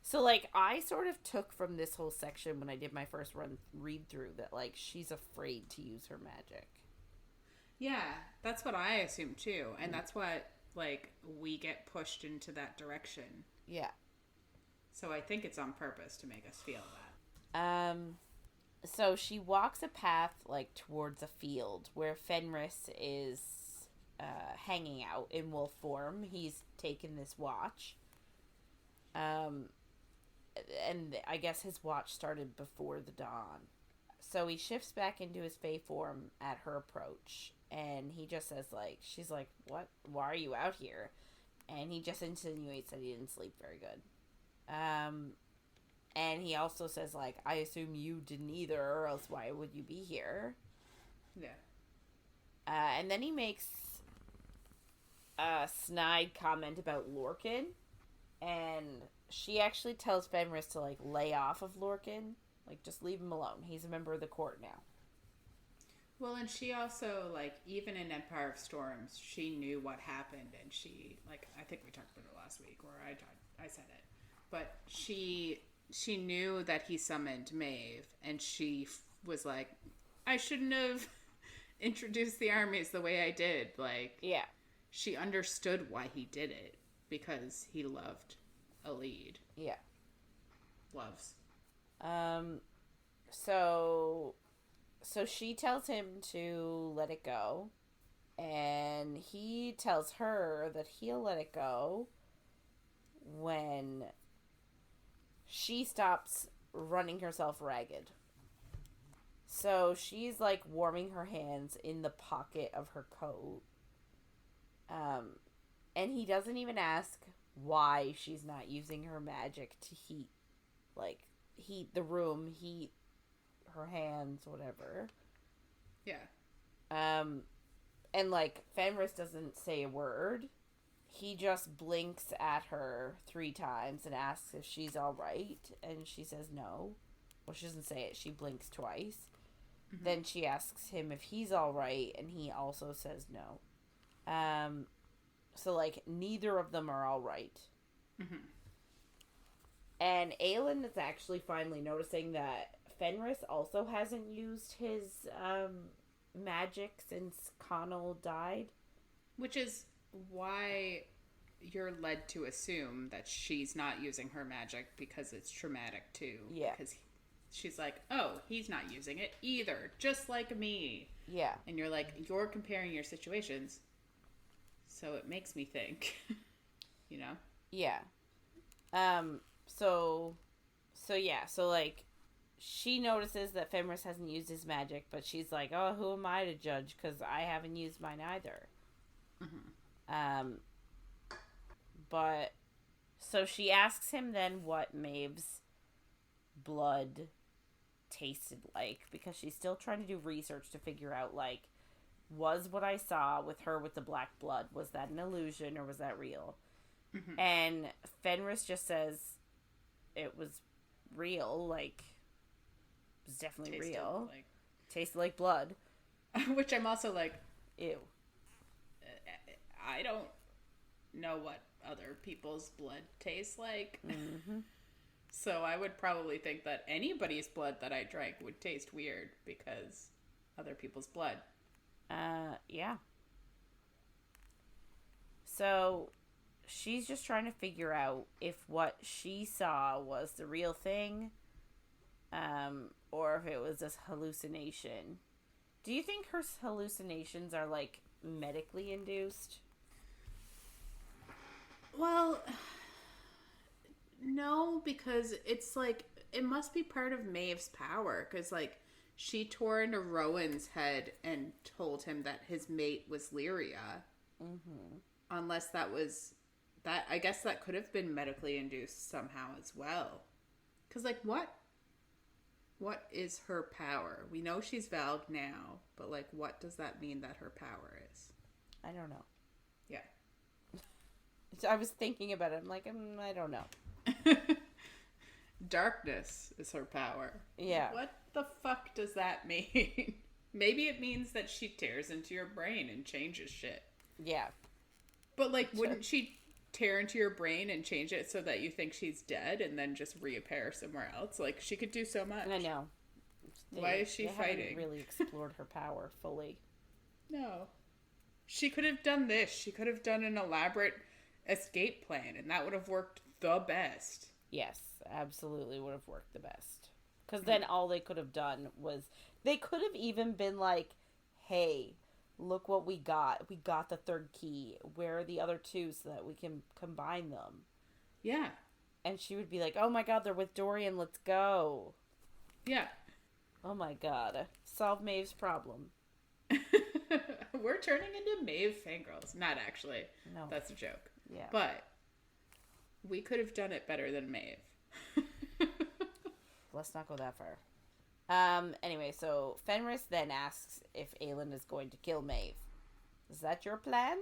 So, like, I sort of took from this whole section when I did my first read through that, like, she's afraid to use her magic. Yeah, that's what I assumed too, and that's what, like, we get pushed into that direction. Yeah. So I think it's on purpose to make us feel that. So she walks a path, like, towards a field where Fenris is hanging out in wolf form. He's taken this watch. And I guess his watch started before the dawn. So he shifts back into his Fae form at her approach. And he just says, like, she's like, what? Why are you out here? And he just insinuates that he didn't sleep very good. And he also says, like, I assume you didn't either, or else why would you be here? Yeah. And then he makes a snide comment about Lorcan. And she actually tells Fenris to, like, lay off of Lorcan. Like, just leave him alone. He's a member of the court now. Well, and she also, like, even in Empire of Storms, she knew what happened, and she, like, I think we talked about it last week, or I said it, but she knew that he summoned Maeve, and she was like, I shouldn't have introduced the armies the way I did. Like, yeah, she understood why he did it, because he loved a lead. Yeah. Loves. So she tells him to let it go, and he tells her that he'll let it go when she stops running herself ragged. So she's, like, warming her hands in the pocket of her coat. And he doesn't even ask why she's not using her magic to heat the room, heat her hands, whatever. Yeah. And, like, Fenris doesn't say a word. He just blinks at her 3 times and asks if she's alright, and she says no. Well, she doesn't say it, she blinks twice. Mm-hmm. Then she asks him if he's alright, and he also says no. So, like, neither of them are alright. Mm-hmm. And Aelin is actually finally noticing that Fenris also hasn't used his magic since Connell died. Which is why you're led to assume that she's not using her magic because it's traumatic too. Yeah. Because she's like, oh, he's not using it either, just like me. Yeah. And you're like, you're comparing your situations, so it makes me think, you know? Yeah. So like, she notices that Fenris hasn't used his magic, but she's like, oh, who am I to judge? Because I haven't used mine either. Mm-hmm. But, so she asks him then what Maeve's blood tasted like, because she's still trying to do research to figure out, like, was what I saw with her with the black blood, was that an illusion or was that real? Mm-hmm. And Fenris just says it was real, like, it was definitely real. Tasted like blood. Which I'm also like, ew. I don't know what other people's blood tastes like. Mm-hmm. So I would probably think that anybody's blood that I drank would taste weird because other people's blood. Yeah. So she's just trying to figure out if what she saw was the real thing, or if it was this hallucination. Do you think her hallucinations are, like, medically induced? Well, no, because it's like, it must be part of Maeve's power, because, like, she tore into Rowan's head and told him that his mate was Lyria. Mm-hmm. Unless that was, I guess that could have been medically induced somehow as well. Because, like, what is her power? We know she's Valg now, but, like, what does that mean that her power is? I don't know. Yeah. I was thinking about it. I'm like, I don't know. Darkness is her power. Yeah. What the fuck does that mean? Maybe it means that she tears into your brain and changes shit. Yeah. But, like, wouldn't she tear into your brain and change it so that you think she's dead and then just reappear somewhere else? Like, she could do so much. I know. Why is she fighting? Haven't really explored her power fully. No. She could have done this. She could have done an elaborate escape plan, and that would have worked the best. Yes, absolutely would have worked the best. Because then all they could have done was, they could have even been like, hey, look what we got. We got the third key. Where are the other two so that we can combine them? Yeah. And she would be like, oh my god, they're with Dorian. Let's go. Yeah. Oh my god. Solve Maeve's problem. We're turning into Maeve fangirls. Not actually. No. That's a joke. Yeah. But we could have done it better than Maeve. let's not go that far. Anyway, so Fenris then asks if Aelin is going to kill Maeve. Is that your plan?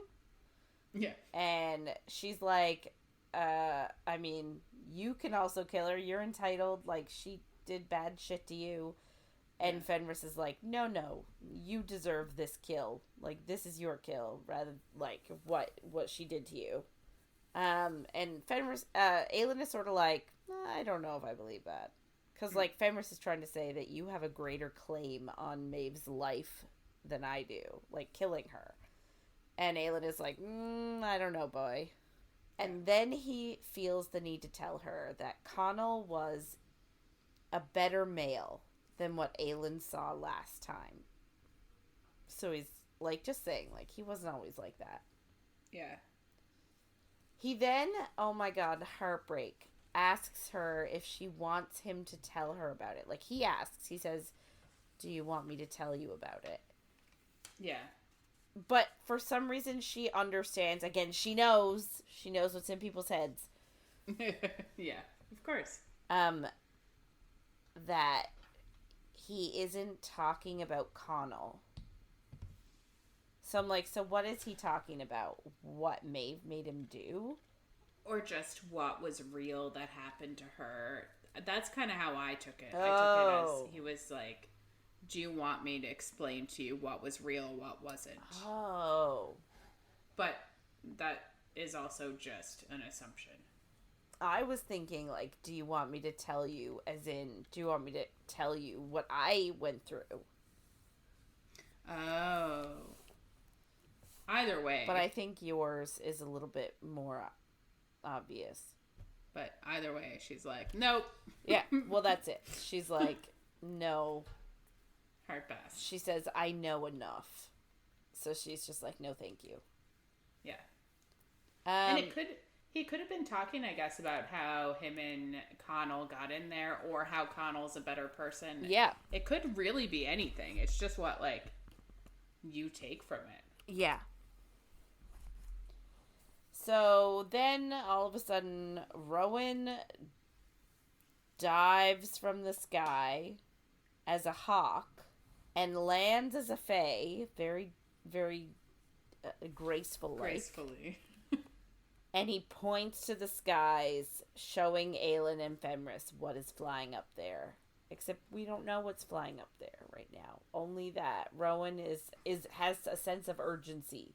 Yeah. And she's like, I mean, you can also kill her. You're entitled. Like, she did bad shit to you. And Fenris is like, no, you deserve this kill. Like, this is your kill, rather, like, what she did to you. And Fenris, Aelin is sort of like, I don't know if I believe that. Because, like, Fenris is trying to say that you have a greater claim on Maeve's life than I do. Like, killing her. And Aelin is like, I don't know, boy. And then he feels the need to tell her that Connell was a better male than what Aelin saw last time. So he's, like, just saying, like, he wasn't always like that. Yeah. He then, oh my god, heartbreak, asks her if she wants him to tell her about it. Like, he asks, he says, do you want me to tell you about it? Yeah. But for some reason she understands, again, she knows what's in people's heads. Yeah, of course. That he isn't talking about Connell. So I'm like, so what is he talking about? What Maeve made him do? Or just what was real that happened to her. That's kind of how I took it. Oh. I took it as he was like, do you want me to explain to you what was real, what wasn't? Oh. But that is also just an assumption. I was thinking, like, do you want me to tell you, as in, do you want me to tell you what I went through? Oh. Either way. But I think yours is a little bit more obvious. But either way, she's like, nope. Yeah, well, that's it. She's like, no. Hard pass. She says, I know enough. So she's just like, no, thank you. Yeah. And he could have been talking, I guess, about how him and Connell got in there, or how Connell's a better person. Yeah. It could really be anything. It's just what, like, you take from it. Yeah. So then, all of a sudden, Rowan dives from the sky as a hawk and lands as a fae, very, very gracefully. And he points to the skies, showing Aelin and Fenris what is flying up there. Except we don't know what's flying up there right now. Only that Rowan has a sense of urgency.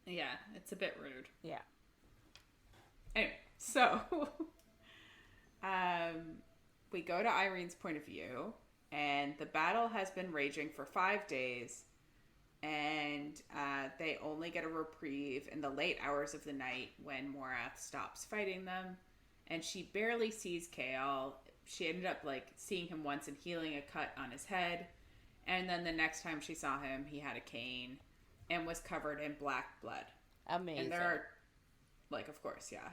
Yeah, it's a bit rude. Yeah. Anyway, so we go to Yrene's point of view, and the battle has been raging for 5 days, and they only get a reprieve in the late hours of the night when Morath stops fighting them, and she barely sees Chaol. She ended up, like, seeing him once and healing a cut on his head, and then the next time she saw him, he had a cane and was covered in black blood. Amazing. And there are, like, of course, yeah.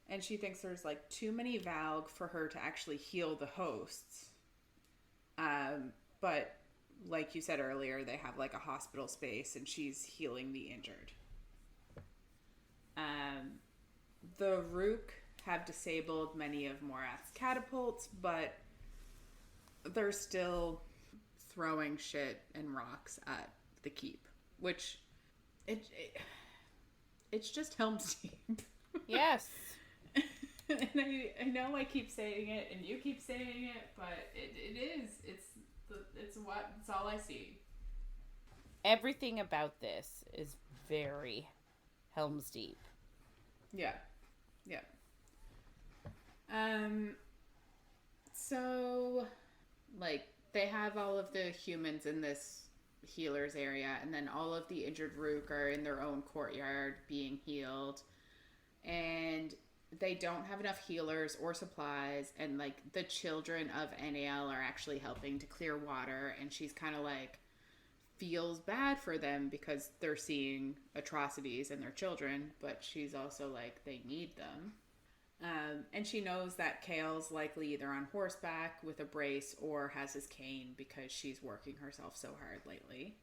And she thinks there's, like, too many Valg for her to actually heal the hosts. But, like you said earlier, they have, like, a hospital space, and she's healing the injured. The Rook have disabled many of Morath's catapults, but they're still throwing shit and rocks at the keep. Which, it's just Helm's Deep. Yes. And I know I keep saying it, and you keep saying it, but it is. It's all I see. Everything about this is very Helm's Deep. Yeah. Yeah. So, like, they have all of the humans in this healers area, and then all of the injured Rook are in their own courtyard being healed, and they don't have enough healers or supplies, and, like, the children of Annielle are actually helping to clear water, and she's kind of, like, feels bad for them because they're seeing atrocities in their children, but she's also like, they need them. And she knows that Chaol's likely either on horseback with a brace or has his cane because she's working herself so hard lately.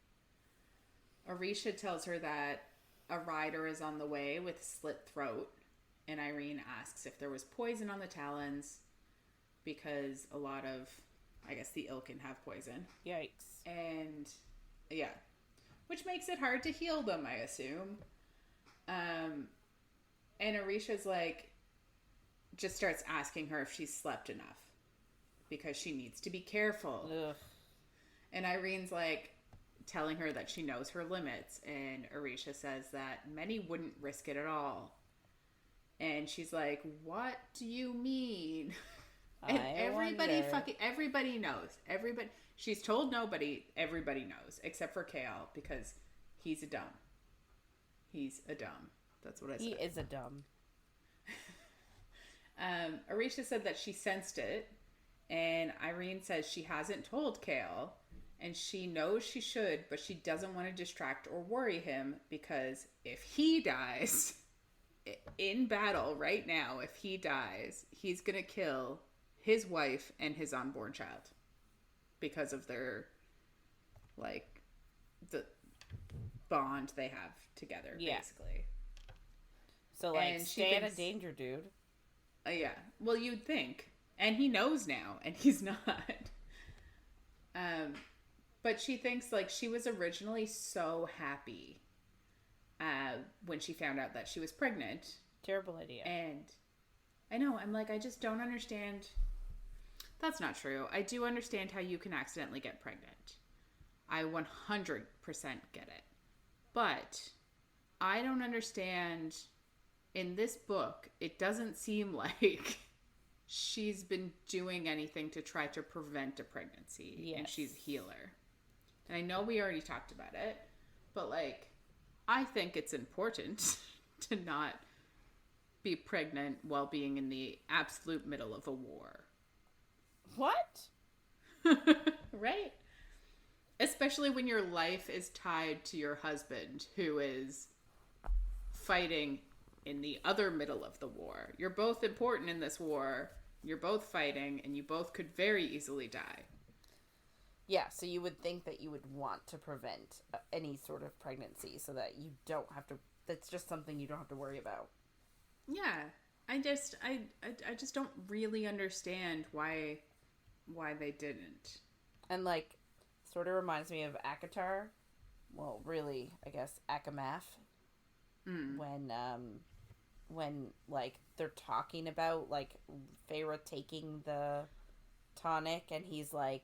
Orisha tells her that a rider is on the way with a slit throat, and Yrene asks if there was poison on the talons because a lot of, I guess, the Ilkin have poison. Yikes. And, yeah. Which makes it hard to heal them, I assume. And Orisha's like, just starts asking her if she's slept enough. Because she needs to be careful. Ugh. And Yrene's like, telling her that she knows her limits. And Orisha says that many wouldn't risk it at all. And she's like, what do you mean? And everybody knows. She's told nobody, everybody knows. Except for Chaol, because he's a dumb. He's a dumb. That's what I said. He is a dumb. Orisha said that she sensed it. And Yrene says she hasn't told Chaol. And she knows she should, but she doesn't want to distract or worry him. Because if he dies in battle right now, if he dies, he's going to kill his wife and his unborn child. Because of their, like, the bond they have together, basically. So, like, stay out of danger, dude. Yeah. Well, you'd think. And he knows now, and he's not. But she thinks, like, she was originally so happy when she found out that she was pregnant. Terrible idea. And I know, I'm like, I just don't understand. That's not true. I do understand how you can accidentally get pregnant. I 100% get it. But I don't understand. In this book, it doesn't seem like she's been doing anything to try to prevent a pregnancy. Yes. And she's a healer. And I know we already talked about it, but, like, I think it's important to not be pregnant while being in the absolute middle of a war. What? Right? Especially when your life is tied to your husband, who is fighting in the other middle of the war. You're both important in this war. You're both fighting, and you both could very easily die. Yeah, so you would think that you would want to prevent any sort of pregnancy so that you don't have to, that's just something you don't have to worry about. Yeah. I just don't really understand why they didn't. And, like, sort of reminds me of Akatar. Well, really, I guess Akamath. When, like, they're talking about, like, Feyre taking the tonic, and he's like,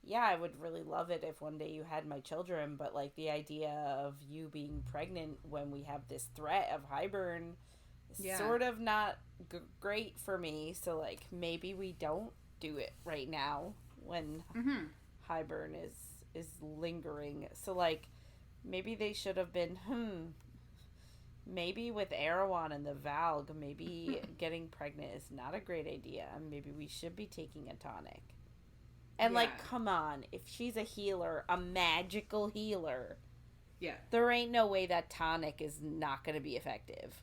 yeah, I would really love it if one day you had my children, but, like, the idea of you being pregnant when we have this threat of Hybern is sort of not great for me, so, like, maybe we don't do it right now when Hybern is lingering. So, like, maybe they should have been, maybe with Erewhon and the Valg, maybe getting pregnant is not a great idea. Maybe we should be taking a tonic. And, like, come on. If she's a healer, a magical healer, there ain't no way that tonic is not going to be effective.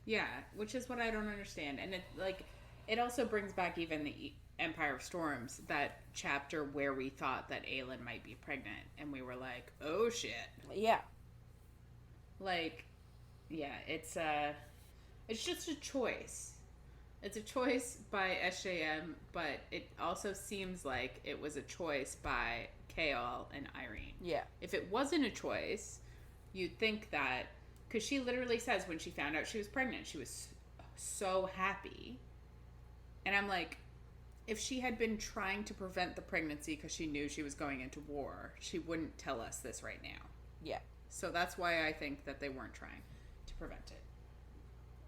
Yeah, which is what I don't understand. And, it also brings back even the Empire of Storms, that chapter where we thought that Aelin might be pregnant. And we were like, oh, shit. Yeah. Like, yeah, it's just a choice. It's a choice by SJM, but it also seems like it was a choice by Chaol and Yrene. Yeah. If it wasn't a choice, you'd think that, because she literally says when she found out she was pregnant, she was so happy. And I'm like, if she had been trying to prevent the pregnancy because she knew she was going into war, she wouldn't tell us this right now. Yeah. So that's why I think that they weren't trying to prevent it.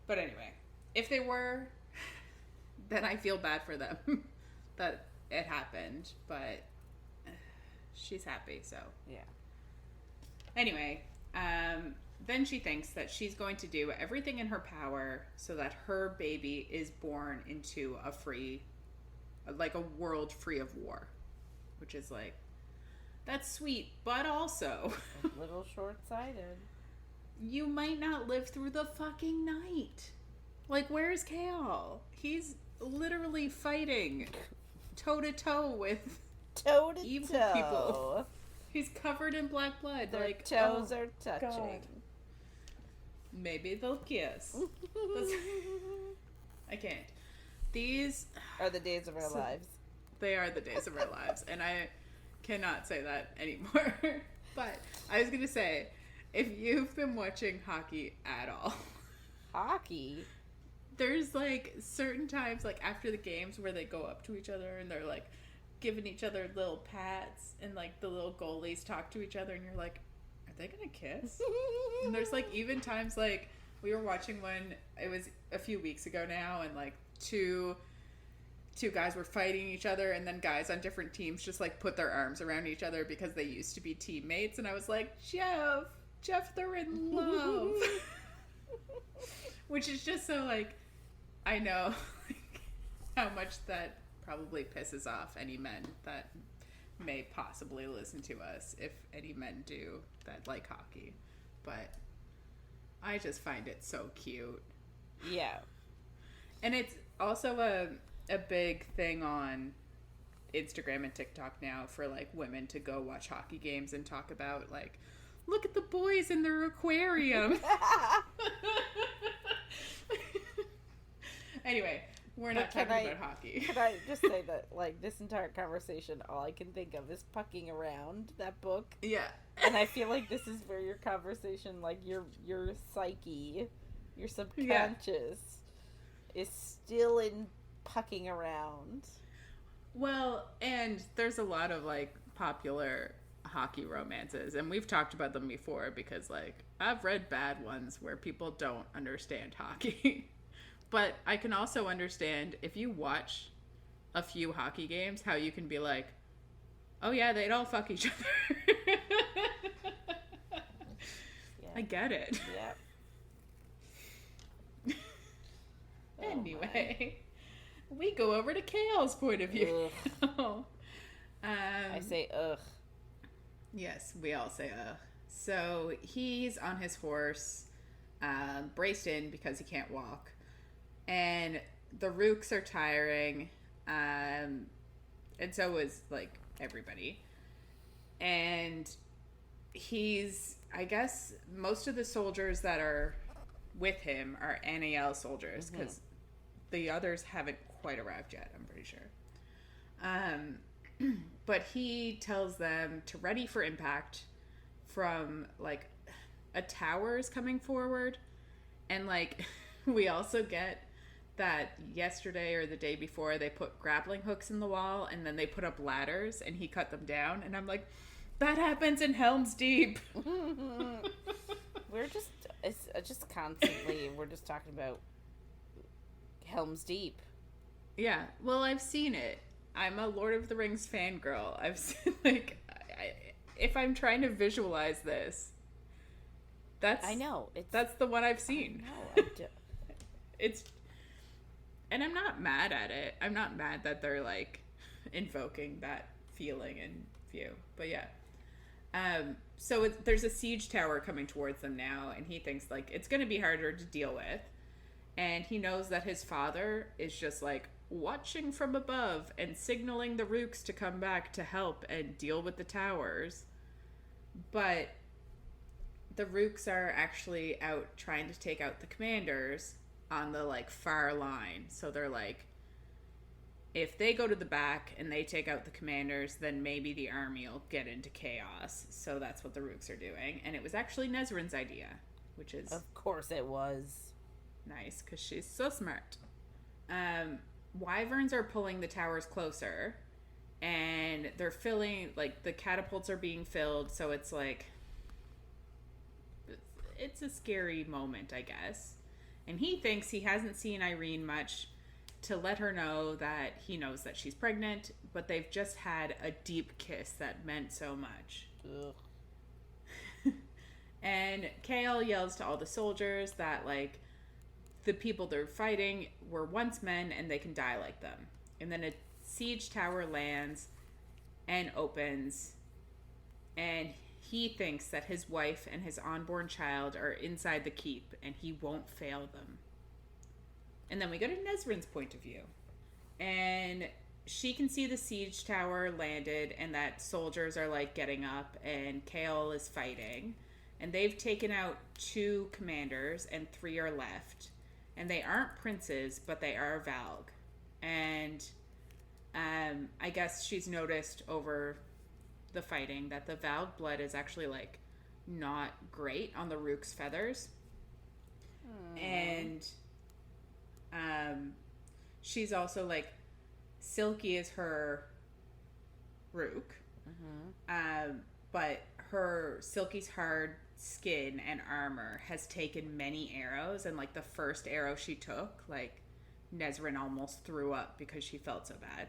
But anyway, if they were, then I feel bad for them that it happened. But she's happy, so. Yeah. Anyway, then she thinks that she's going to do everything in her power so that her baby is born into a free, like a world free of war. Which is like, that's sweet, but also a little short-sighted. You might not live through the fucking night. Like, where's Chaol? He's literally fighting toe-to-toe with evil people. He's covered in black blood. Their like toes are touching. God. Maybe they'll kiss. I can't. These are the days of our lives. They are the days of our lives, and I cannot say that anymore. But I was gonna say, if you've been watching hockey at all, hockey, there's like certain times, like after the games, where they go up to each other and they're like giving each other little pats, and like the little goalies talk to each other, and you're like, are they gonna kiss? And there's like even times, like we were watching one, it was a few weeks ago now, and like two guys were fighting each other, and then guys on different teams just like put their arms around each other because they used to be teammates, and I was like, Jeff, they're in love. Which is just so like, I know like, how much that probably pisses off any men that may possibly listen to us, if any men do that like hockey, but I just find it so cute. Yeah. And it's also a big thing on Instagram and TikTok now for like women to go watch hockey games and talk about like, look at the boys in their aquarium. Anyway, we're not talking about hockey. Can I just say that, like, this entire conversation, all I can think of is Pucking Around, that book. Yeah. And I feel like this is where your conversation, like, your psyche, your subconscious is still in Pucking Around. Well, and there's a lot of, like, popular hockey romances, and we've talked about them before because, like, I've read bad ones where people don't understand hockey. But I can also understand, if you watch a few hockey games, how you can be like, oh yeah, they'd all fuck each other. Yeah. I get it. Yeah. Anyway, we go over to Chaol's point of view. I say ugh. Yes, we all say ugh. So he's on his horse, braced in because he can't walk. And the Rooks are tiring, and so is, like, everybody. And he's, I guess, most of the soldiers that are with him are Annielle soldiers, because the others haven't quite arrived yet, I'm pretty sure. But he tells them to ready for impact from, like, a tower is coming forward. And, like, we also get that yesterday or the day before they put grappling hooks in the wall, and then they put up ladders and he cut them down, and I'm like, that happens in Helm's Deep. We're just constantly we're just talking about Helm's Deep. Yeah, well, I've seen it. I'm a Lord of the Rings fangirl. I've seen, like, if I'm trying to visualize this, that's the one I've seen. I know. It's, and I'm not mad at it. I'm not mad that they're, like, invoking that feeling and view. But yeah. So there's a siege tower coming towards them now, and he thinks, like, it's going to be harder to deal with. And he knows that his father is just, like, watching from above and signaling the Rooks to come back to help and deal with the towers. But the Rooks are actually out trying to take out the commanders on the, like, far line. So they're like, if they go to the back and they take out the commanders, then maybe the army will get into chaos. So that's what the Rooks are doing. And it was actually Nesrin's idea, which is... Of course it was. Nice, because she's so smart. Wyverns are pulling the towers closer, and they're filling, like, the catapults are being filled, so it's like... It's a scary moment, I guess. And he thinks he hasn't seen Yrene much to let her know that he knows that she's pregnant, but they've just had a deep kiss that meant so much. And Chaol yells to all the soldiers that, like, the people they're fighting were once men and they can die like them. And then a siege tower lands and opens, and he thinks that his wife and his unborn child are inside the keep, and he won't fail them. And then we go to Nesrin's point of view. And she can see the siege tower landed, and that soldiers are, like, getting up, and Chaol is fighting. And they've taken out 2 commanders, and 3 are left. And they aren't princes, but they are Valg. And I guess she's noticed over the fighting that the Valg blood is actually, like, not great on the Rook's feathers. And she's also, like, Silky is her Rook. But her Silky's hard skin and armor has taken many arrows, and, like, the first arrow she took, like, Nesrin almost threw up because she felt so bad.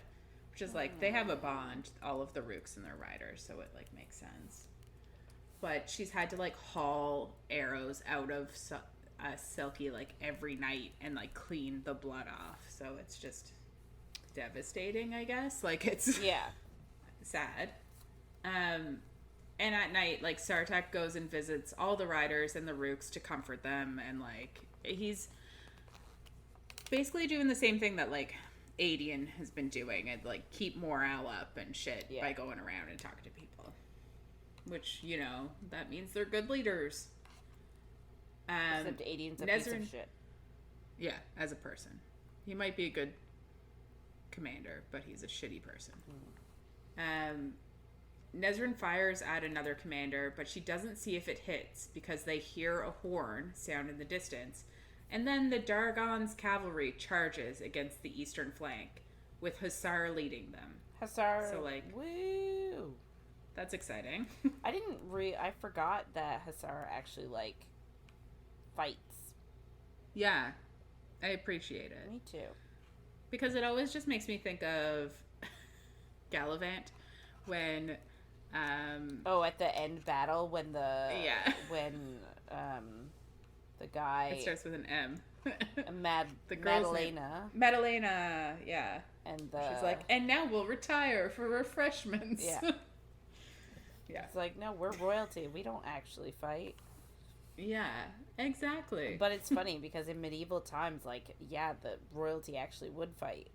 Which is, like, they have a bond, all of the Rooks and their riders, so it, like, makes sense. But she's had to, like, haul arrows out of Silky, like, every night and, like, clean the blood off. So it's just devastating, I guess. Like, it's sad. And at night, like, Sartek goes and visits all the riders and the Rooks to comfort them, and, like, he's basically doing the same thing that, like, Aedion has been doing, and, like, keep morale up and shit by going around and talking to people. Which, you know, that means they're good leaders. Except Aedion's a piece of shit. Yeah, as a person. He might be a good commander, but he's a shitty person. Nesrin fires at another commander, but she doesn't see if it hits because they hear a horn sound in the distance. And then the Dargon's cavalry charges against the eastern flank, with Hussar leading them. Hussar. So, like, woo! That's exciting. I forgot that Hussar actually, like, fights. Yeah. I appreciate it. Me too. Because it always just makes me think of Gallivant when... at the end battle when the... Yeah. When, the guy... It starts with an M. Madalena. Madalena, yeah. And she's like, and now we'll retire for refreshments. Yeah. Yeah. It's like, no, we're royalty. We don't actually fight. Yeah, exactly. But it's funny because in medieval times, like, yeah, the royalty actually would fight.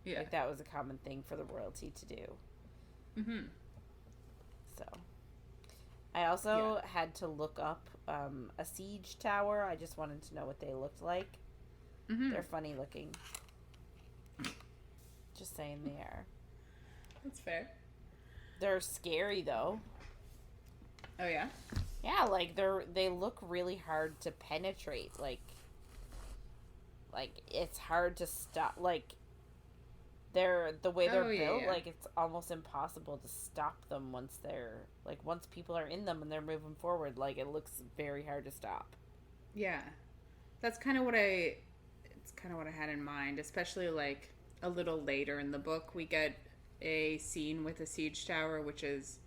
Yeah. Like, that was a common thing for the royalty to do. Mm-hmm. So. I also had to look up a siege tower. I just wanted to know what they looked like. Mm-hmm. They're funny looking. Just saying they are. That's fair. They're scary though. Oh yeah? Yeah, like they look really hard to penetrate. Like it's hard to stop. Like the way they're built, like it's almost impossible to stop them once people are in them and they're moving forward. Like it looks very hard to stop. Yeah, that's kind of what I had in mind. Especially like a little later in the book, we get a scene with a siege tower, which is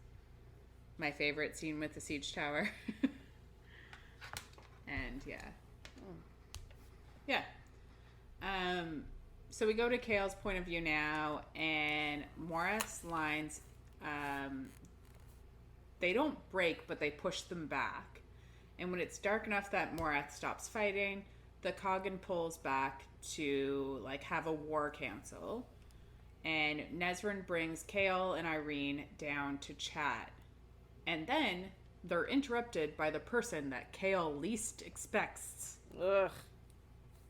my favorite scene with the siege tower. And yeah. So we go to Chaol's point of view now, and Morath's lines, they don't break, but they push them back. And when it's dark enough that Morath stops fighting, the Coggin pulls back to, like, have a war council. And Nesrin brings Chaol and Yrene down to chat. And then they're interrupted by the person that Chaol least expects. Ugh.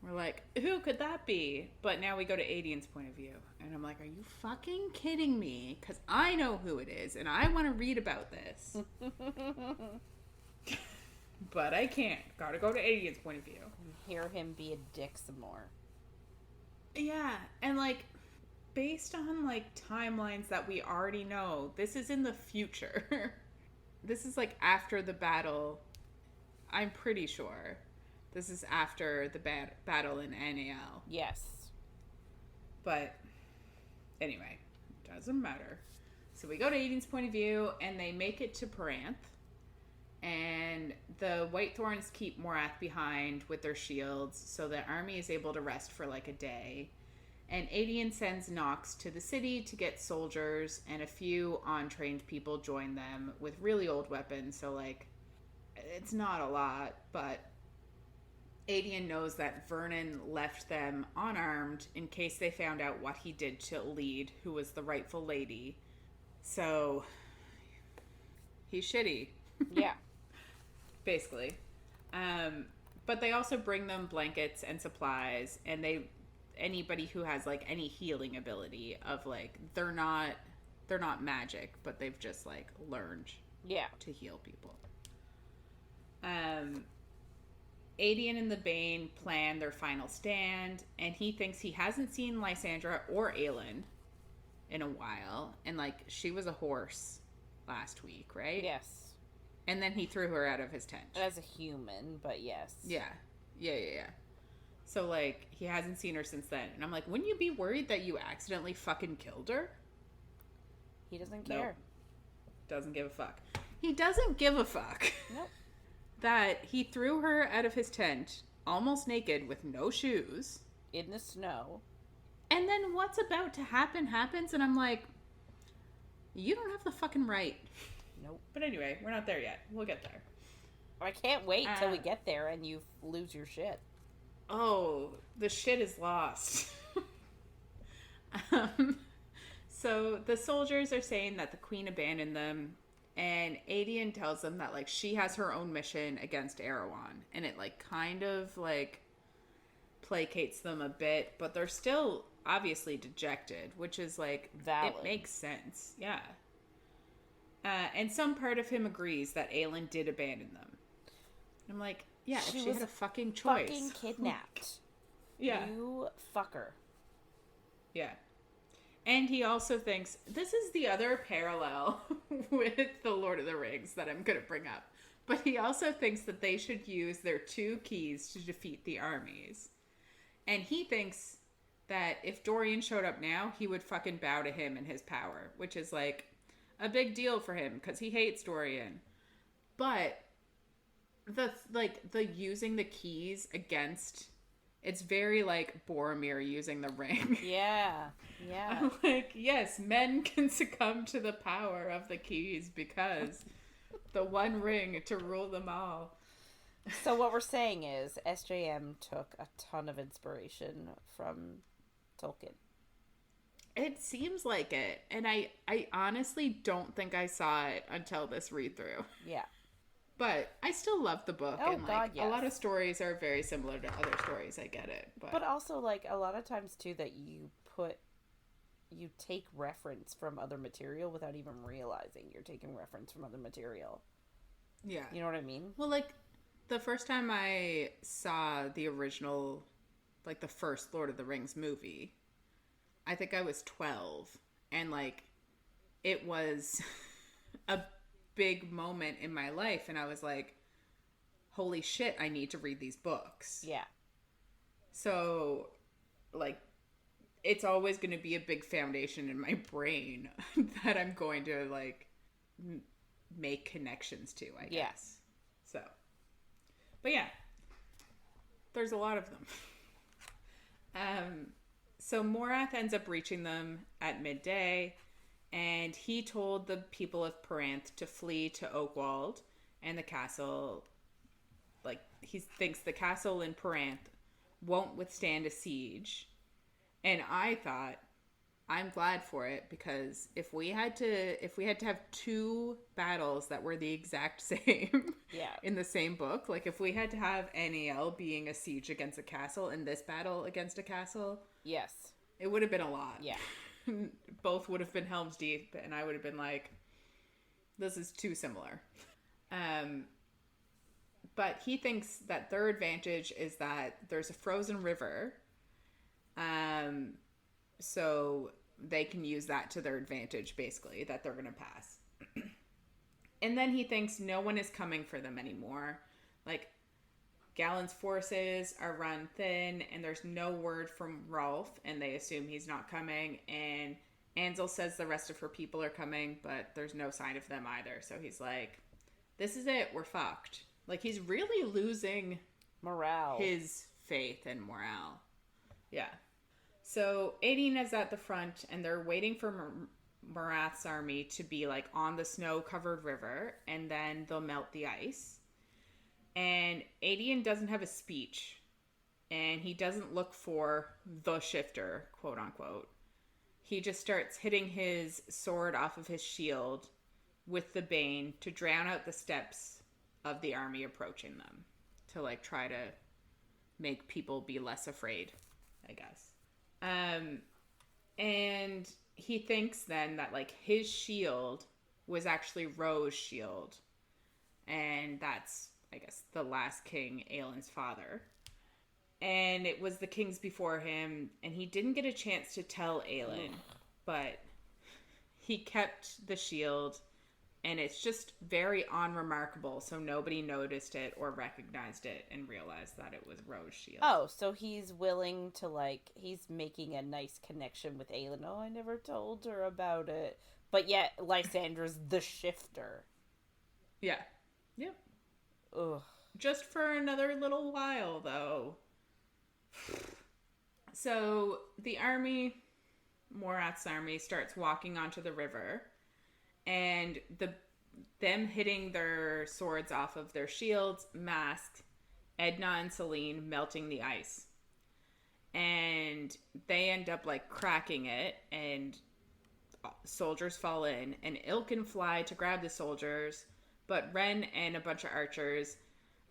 We're like, who could that be? But now we go to Aedion's point of view. And I'm like, are you fucking kidding me? Because I know who it is, and I want to read about this. But I can't. Gotta go to Aedion's point of view. And hear him be a dick some more. Yeah, and like, based on like timelines that we already know, this is in the future. This is like after the battle. I'm pretty sure. This is after the battle in Annielle. Yes. But anyway, doesn't matter. So we go to Aedion's point of view, and they make it to Paranth. And the Whitethorns keep Morath behind with their shields, so the army is able to rest for like a day. And Aedion sends Nox to the city to get soldiers, and a few untrained people join them with really old weapons, so like, it's not a lot, but Aedion knows that Vernon left them unarmed in case they found out what he did to Lead, who was the rightful lady. So, he's shitty. Yeah. Basically. But they also bring them blankets and supplies, and anybody who has like any healing ability of like they're not magic, but they've just like learned to heal people. Aedion and the Bane plan their final stand, and he thinks he hasn't seen Lysandra or Aelin in a while, and like she was a horse last week, right? Yes. And then he threw her out of his tent. As a human, but yes. Yeah. So, like, he hasn't seen her since then. And I'm like, wouldn't you be worried that you accidentally fucking killed her? He doesn't care. Nope. Doesn't give a fuck. He doesn't give a fuck. Nope. That he threw her out of his tent, almost naked, with no shoes. In the snow. And then what's about to happen happens, and I'm like, you don't have the fucking right. Nope. But anyway, we're not there yet. We'll get there. I can't wait till we get there and you lose your shit. Oh, the shit is lost. So the soldiers are saying that the queen abandoned them, and Aedion tells them that like she has her own mission against Erewhon, and it like kind of like placates them a bit, but they're still obviously dejected, which is like valid. It makes sense. Yeah. And some part of him agrees that Aelin did abandon them. I'm like, yeah, if she had a fucking choice. Fucking kidnapped. Yeah. You fucker. Yeah. And he also thinks, this is the other parallel with the Lord of the Rings that I'm going to bring up. But he also thinks that they should use their 2 keys to defeat the armies. And he thinks that if Dorian showed up now, he would fucking bow to him and his power, which is like a big deal for him because he hates Dorian. But the using the keys against, it's very like Boromir using the ring. Yeah. I'm like, yes, men can succumb to the power of the keys because the one ring to rule them all. So what we're saying is SJM took a ton of inspiration from Tolkien. It seems like it. And I honestly don't think I saw it until this read-through. Yeah. But I still love the book. Oh, and like God, yes. a lot of stories are very similar to other stories. I get it. But also like a lot of times too that you take reference from other material without even realizing you're taking reference from other material. Yeah. You know what I mean? Well, like the first time I saw the original, like the first Lord of the Rings movie, I think I was 12, and like it was a big moment in my life, and I was like, holy shit, I need to read these books. Yeah. So like it's always going to be a big foundation in my brain that I'm going to like make connections to, I guess. Yes. So, but yeah, there's a lot of them. So Morath ends up reaching them at midday, and he told the people of Peranth to flee to Oakwald and the castle. Like, he thinks the castle in Peranth won't withstand a siege. And I thought, I'm glad for it, because if we had to have 2 battles that were the exact same in the same book, like if we had to have Annielle being a siege against a castle and this battle against a castle, yes, it would have been a lot. Yeah. Both would have been Helm's Deep, and I would have been like, this is too similar. But he thinks that their advantage is that there's a frozen river, so they can use that to their advantage, basically, that they're going to pass. And then he thinks no one is coming for them anymore. Like, Galen's forces are run thin, and there's no word from Rolf, and they assume he's not coming. And Ansel says the rest of her people are coming, but there's no sign of them either. So he's like, this is it, we're fucked. Like, he's really losing morale, his faith and morale. Yeah. So Aedion is at the front, and they're waiting for Morath's army to be like on the snow-covered river, and then they'll melt the ice. And Aedion doesn't have a speech, and he doesn't look for the shifter, quote unquote. He just starts hitting his sword off of his shield with the bane to drown out the steps of the army approaching them, to like try to make people be less afraid, I guess. And he thinks then that, like, his shield was actually Ro's shield. And that's, I guess, the last king, Aelin's father. And it was the kings before him, and he didn't get a chance to tell Aelin, but he kept the shield, and it's just very unremarkable, so nobody noticed it or recognized it and realized that it was Ro's shield. Oh, so he's willing to, like, he's making a nice connection with Aelin. Oh, I never told her about it. But yet, Lysandra's the shifter. Yeah. Yep. Ugh. Just for another little while, though. So the army, Morath's army, starts walking onto the river, and them hitting their swords off of their shields masked Edna and Selene melting the ice, and they end up like cracking it, and soldiers fall in, and Ilk fly to grab the soldiers, but Ren and a bunch of archers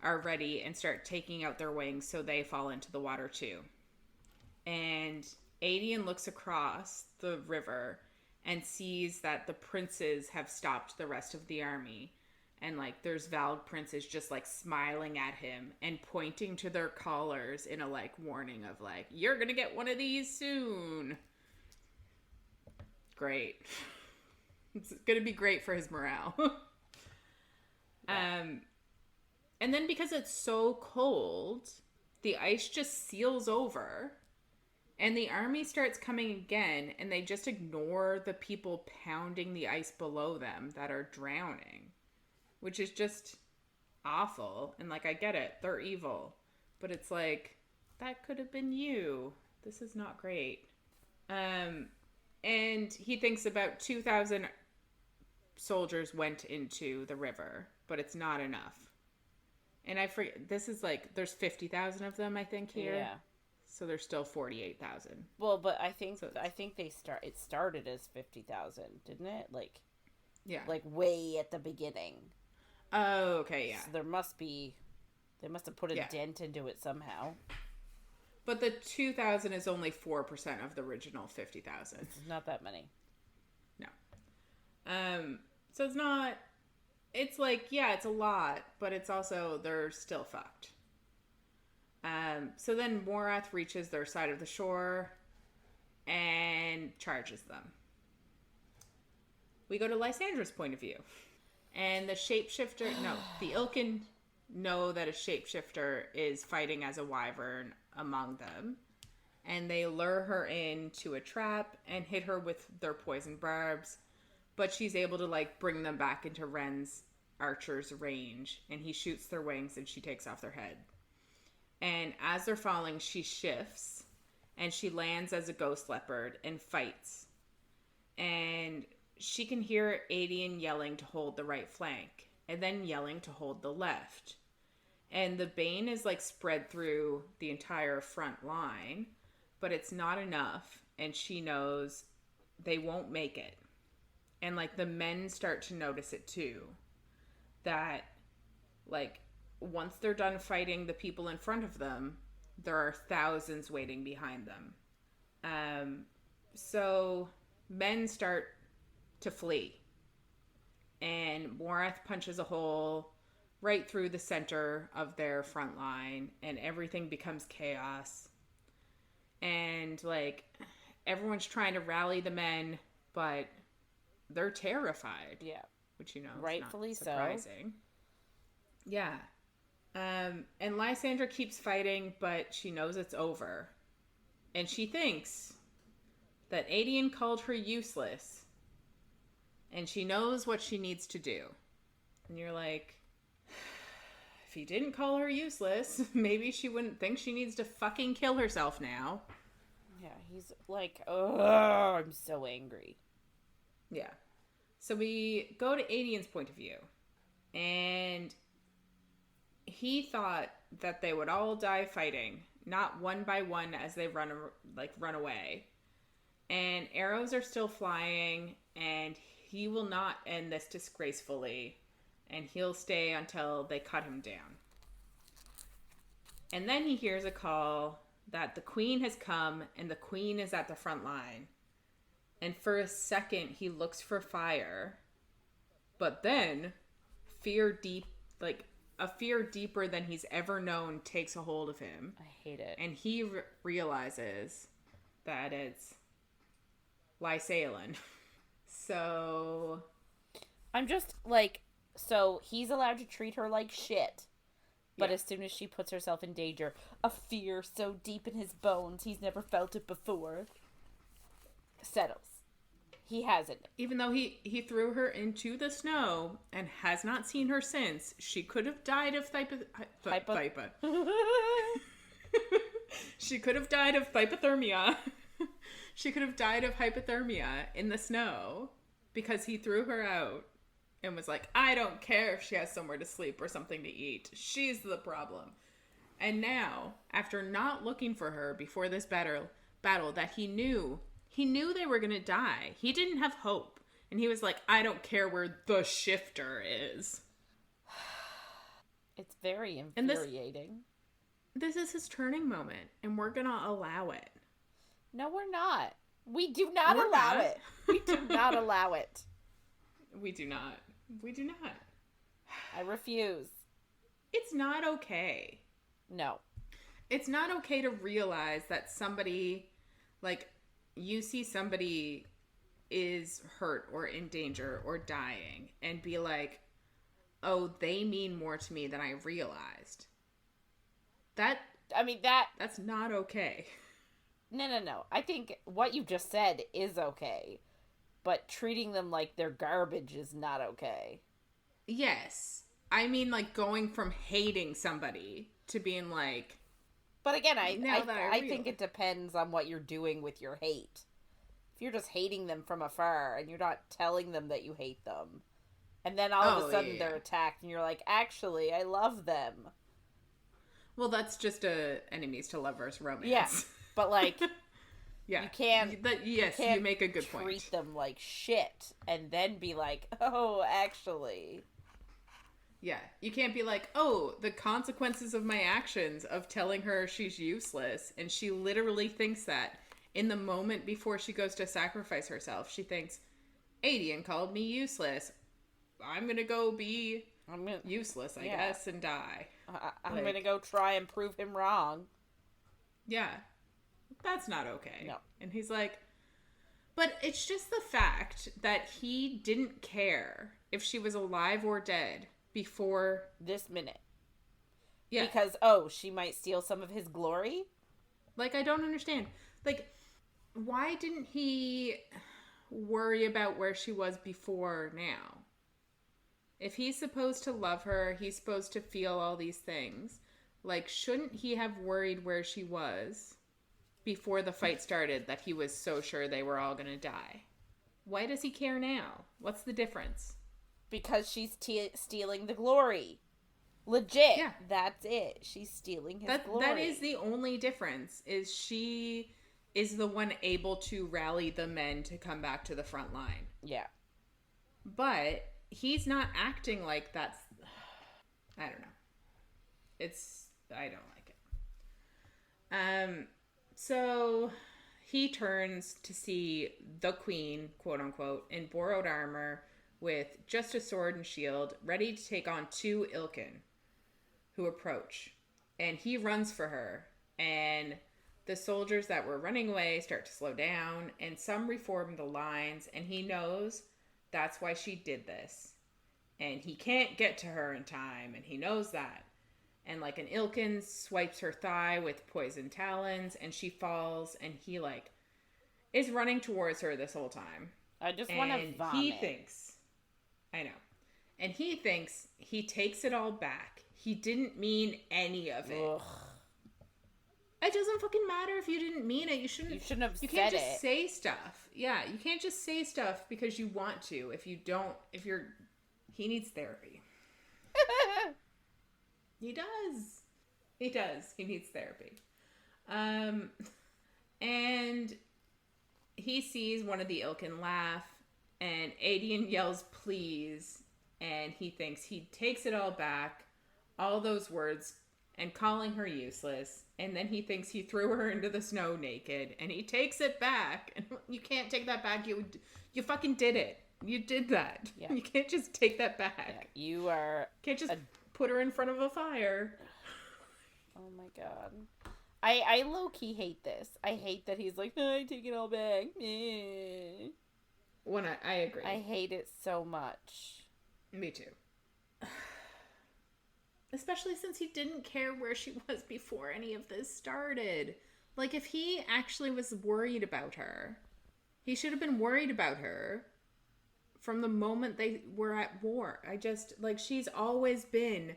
are ready and start taking out their wings, so they fall into the water too. And Aedion looks across the river and sees that the princes have stopped the rest of the army. And, like, there's Valg princes just, like, smiling at him and pointing to their collars in a, like, warning of, like, you're gonna get one of these soon. Great. It's gonna be great for his morale. Yeah. And then because it's so cold, the ice just seals over, and the army starts coming again, and they just ignore the people pounding the ice below them that are drowning, which is just awful. And, like, I get it, they're evil, but it's like, that could have been you. This is not great. And he thinks about 2,000 soldiers went into the river, but it's not enough. And I forget, this is like, there's 50,000 of them, I think, here. Yeah. So there's still 48,000. Well, but I think it started as 50,000, didn't it? Like, yeah, like way at the beginning. Oh, okay, yeah. So they must have put a dent into it somehow. But the 2,000 is only 4% of the original 50,000. It's not that many. No. So it's not. It's like, yeah, it's a lot, but it's also, they're still fucked. So then Morath reaches their side of the shore and charges them. We go to Lysandra's point of view. And the Ilkin know that a shapeshifter is fighting as a wyvern among them. And they lure her into a trap and hit her with their poison barbs. But she's able to, like, bring them back into Ren's archer's range. And he shoots their wings and she takes off their head. And as they're falling, she shifts. And she lands as a ghost leopard and fights. And she can hear Aedion yelling to hold the right flank. And then yelling to hold the left. And the bane is, like, spread through the entire front line. But it's not enough. And she knows they won't make it. And, like, the men start to notice it, too. That, like, once they're done fighting the people in front of them, there are thousands waiting behind them. So men start to flee. And Morath punches a hole right through the center of their front line. And everything becomes chaos. And, like, everyone's trying to rally the men, but they're terrified. Yeah. Which, you know, rightfully is not surprising. So. Yeah. And Lysandra keeps fighting, but she knows it's over. And she thinks that Aedion called her useless. And she knows what she needs to do. And you're like, if he didn't call her useless, maybe she wouldn't think she needs to fucking kill herself now. Yeah, he's like, oh, I'm so angry. Yeah. So we go to Aedion's point of view. And he thought that they would all die fighting, not one by one as they run away. And arrows are still flying, and he will not end this disgracefully, and he'll stay until they cut him down. And then he hears a call that the queen has come and the queen is at the front line. And for a second, he looks for fire. But then, a fear deeper than he's ever known takes a hold of him. I hate it. And he realizes that it's Lysandra. So... I'm just, like... So, he's allowed to treat her like shit. But as soon as she puts herself in danger, a fear so deep in his bones he's never felt it before settles. He has it. Even though he threw her into the snow and has not seen her since, she could have died of She could have died of hypothermia. She could have died of hypothermia in the snow because he threw her out and was like, I don't care if she has somewhere to sleep or something to eat. She's the problem. And now, after not looking for her before this battle that he knew they were going to die. He didn't have hope. And he was like, I don't care where the shifter is. It's very infuriating. This is his turning moment, and we're going to allow it. No, we're not. We do not allow it. We do not allow it. We do not. We do not. I refuse. It's not okay. No. It's not okay to realize that somebody, like, you see somebody is hurt or in danger or dying and be like, oh, they mean more to me than I realized. That's not okay. No. I think what you just said is okay. But treating them like they're garbage is not okay. Yes. I mean, like, going from hating somebody to being like... But again, I think it depends on what you're doing with your hate. If you're just hating them from afar and you're not telling them that you hate them, and then all of a sudden they're attacked and you're like, actually, I love them. Well, that's just a enemies to lovers romance. Yeah, but like... Yeah. You can't you make a good point. Treat them like shit and then be like, oh, actually. Yeah. You can't be like, oh, the consequences of my actions of telling her she's useless. And she literally thinks that in the moment before she goes to sacrifice herself. She thinks, Aedion called me useless. I'm going to go be useless, I guess, and die. I'm going to go try and prove him wrong. Yeah. That's not okay. No. And he's like, but it's just the fact that he didn't care if she was alive or dead before this minute. Yeah. Because, she might steal some of his glory? Like, I don't understand. Like, why didn't he worry about where she was before now? If he's supposed to love her, he's supposed to feel all these things. Like, shouldn't he have worried where she was before the fight started, that he was so sure they were all going to die? Why does he care now? What's the difference? Because she's stealing the glory. Legit. Yeah. That's it. She's stealing his glory. That is the only difference, is she is the one able to rally the men to come back to the front line. Yeah. But he's not acting like that's... I don't know. I don't like it. So he turns to see the queen, quote unquote, in borrowed armor with just a sword and shield, ready to take on two Ilkin who approach. And he runs for her. And the soldiers that were running away start to slow down, and some reform the lines, and he knows that's why she did this. And he can't get to her in time, and he knows that. And, like, an Ilkin swipes her thigh with poison talons, and she falls, and he, like, is running towards her this whole time. I just want to vomit. He thinks, I know, and he thinks he takes it all back. He didn't mean any of it. Ugh. It doesn't fucking matter if you didn't mean it. You shouldn't have said it. You can't just say stuff. Yeah, you can't just say stuff because you want to. He needs therapy. He does. He needs therapy. And he sees one of the Ilkin laugh, and Aedion yells, please. And he thinks he takes it all back. All those words and calling her useless, and then he thinks he threw her into the snow naked, and he takes it back. And you can't take that back. You fucking did it. You did that. Yeah. You can't just take that back. Yeah, you are... Can't just put her in front of a fire. Oh my god. I low-key hate this. I hate that he's like, no, I take it all back. When I agree. I hate it so much. Me too. Especially since he didn't care where she was before any of this started. Like, if he actually was worried about her, he should have been worried about her from the moment they were at war. She's always been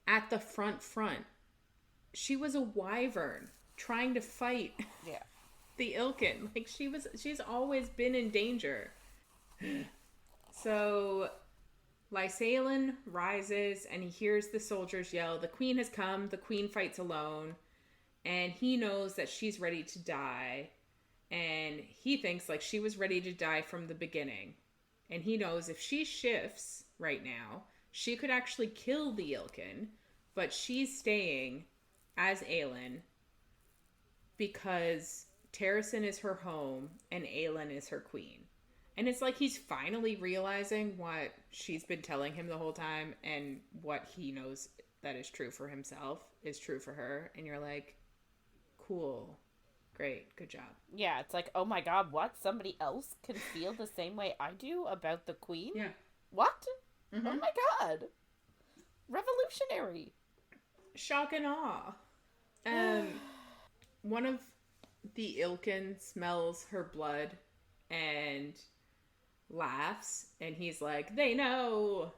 at the front. She was a wyvern trying to fight the Ilkin. Like, she's always been in danger. So Lysandra rises and he hears the soldiers yell, "The queen has come." The queen fights alone, and he knows that she's ready to die, and he thinks like she was ready to die from the beginning, and he knows if she shifts right now, she could actually kill the Ilkin, but she's staying as Aelin because Terrassen is her home and Aelin is her queen. And it's like he's finally realizing what she's been telling him the whole time, and what he knows that is true for himself is true for her. And you're like, cool, great, good job. Yeah, it's like, oh my god, what? Somebody else can feel the same way I do about the queen? Yeah. What? Mm-hmm. Oh my god. Revolutionary. Shock and awe. One of the Ilkin smells her blood and laughs, and he's like, they know,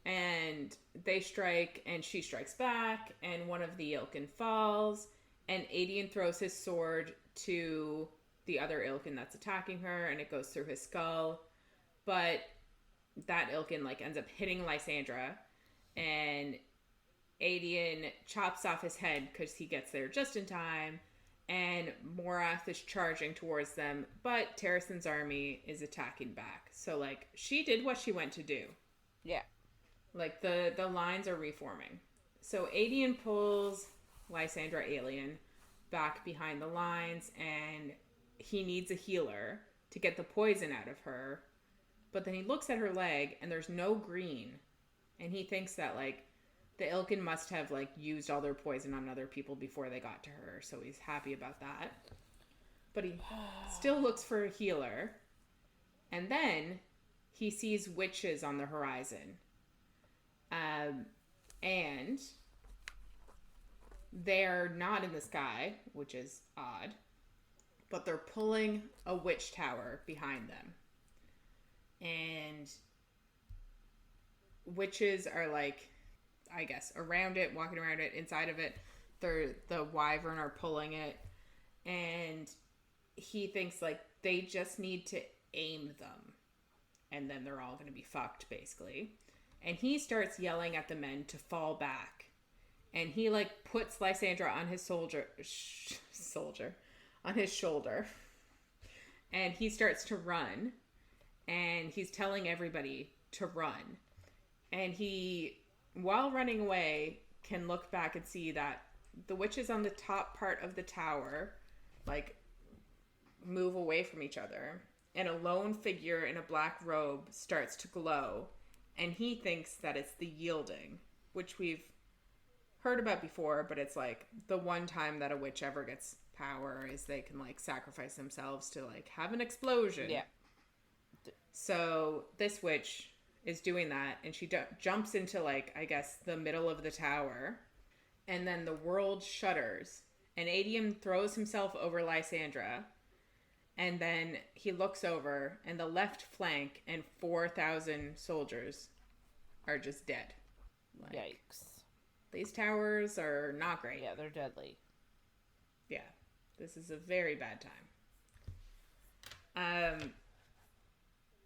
and they strike, and she strikes back, and one of the Ilkin falls, and Aedion throws his sword to the other Ilkin that's attacking her, and it goes through his skull, but that Ilkin like ends up hitting Lysandra, and Aedion chops off his head because he gets there just in time, and Morath is charging towards them, but Terrassen's army is attacking back. So, like, she did what she went to do. Yeah. Like, the lines are reforming. So, Aedion pulls Lysandra Aelin back behind the lines, and he needs a healer to get the poison out of her. But then he looks at her leg, and there's no green. And he thinks that, like, the Ilkin must have, like, used all their poison on other people before they got to her, so he's happy about that. But he still looks for a healer. And then he sees witches on the horizon. And they're not in the sky, which is odd, but they're pulling a witch tower behind them. And witches are, like, I guess, around it, walking around it, inside of it. The wyvern are pulling it. And he thinks, like, they just need to aim them. And then they're all going to be fucked, basically. And he starts yelling at the men to fall back. And he, like, puts Lysandra on his on his shoulder. And he starts to run. And he's telling everybody to run. And he, while running away, can look back and see that the witches on the top part of the tower, like, move away from each other. And a lone figure in a black robe starts to glow. And he thinks that it's the Yielding, which we've heard about before, but it's, like, the one time that a witch ever gets power is they can, like, sacrifice themselves to, like, have an explosion. Yeah. So this witch is doing that, and she jumps into, like, I guess the middle of the tower, and then the world shudders, and Aedion throws himself over Lysandra, and then he looks over, and the left flank and 4,000 soldiers are just dead. Like, yikes. These towers are not great. Yeah, they're deadly. Yeah, this is a very bad time.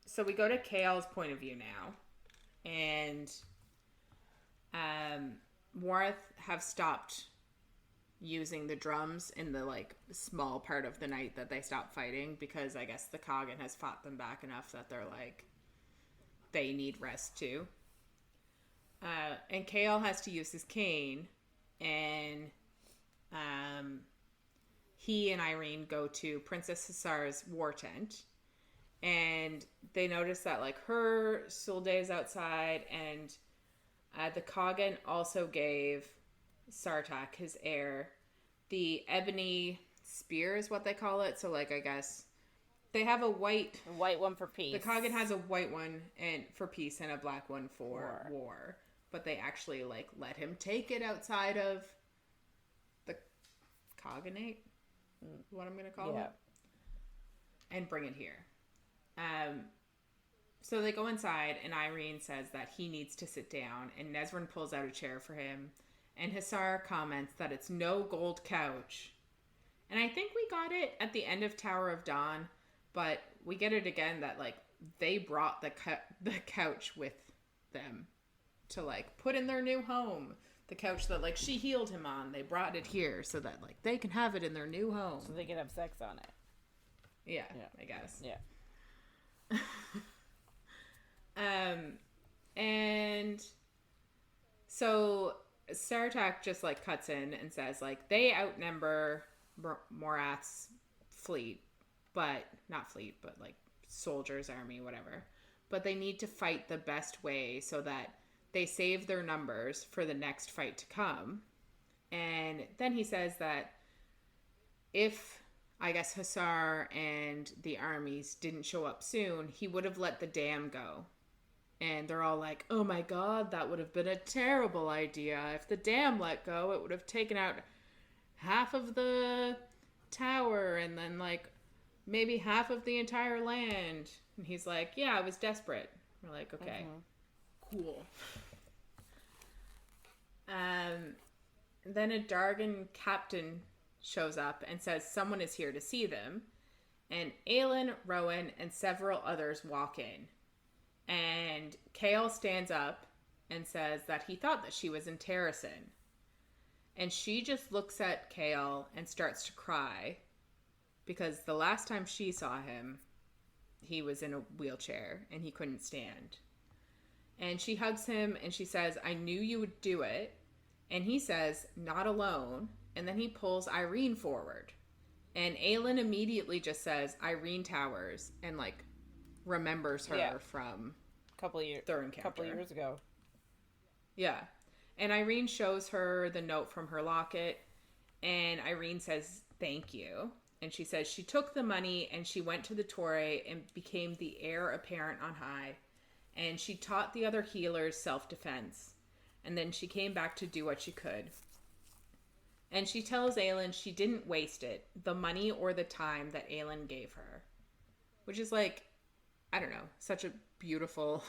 So we go to Chaol's point of view now, and Morath have stopped using the drums in the, like, small part of the night that they stopped fighting, because I guess the Coggin has fought them back enough that they're like, they need rest too. And Chaol has to use his cane, and he and Yrene go to Princess Hussar's war tent, and they notice that, like, her Sulde is outside, and the Coggin also gave Sartak, his heir, the ebony spear is what they call it. So, like, I guess they have a white one for peace. The Coggin has a white one and for peace and a black one for war. But they actually, like, let him take it outside of the Cogginate, what I'm going to call it, and bring it here. So they go inside, and Yrene says that he needs to sit down, and Nesryn pulls out a chair for him, and Hussar comments that it's no gold couch. And I think we got it at the end of Tower of Dawn, but we get it again that, like, they brought the couch with them to, like, put in their new home. The couch that, like, she healed him on, they brought it here so that, like, they can have it in their new home. So they can have sex on it. Yeah. I guess. Yeah. And so Sartak just, like, cuts in and says, like, they outnumber Morath's fleet, but not fleet, but, like, soldiers, army, whatever. But they need to fight the best way so that they save their numbers for the next fight to come. And then he says that if, I guess, Hussar and the armies didn't show up soon, he would have let the dam go. And they're all like, oh my god, that would have been a terrible idea. If the dam let go, it would have taken out half of the tower and then, like, maybe half of the entire land. And he's like, yeah, I was desperate. We're like, okay, cool. Then a Dargan captain shows up and says someone is here to see them. And Aelin, Rowan, and several others walk in. And Chaol stands up and says that he thought that she was in Terrassen. And she just looks at Chaol and starts to cry because the last time she saw him, he was in a wheelchair and he couldn't stand. And she hugs him and she says, I knew you would do it. And he says, not alone. And then he pulls Yrene forward. And Aelin immediately just says, Yrene Towers, and, like, remembers her from their encounter. Couple years ago. Yeah. And Yrene shows her the note from her locket, and Yrene says, thank you. And she says she took the money and she went to the Torre and became the heir apparent on high. And she taught the other healers self-defense. And then she came back to do what she could. And she tells Aelin she didn't waste it, the money or the time that Aelin gave her. Which is, like, I don't know, such a beautiful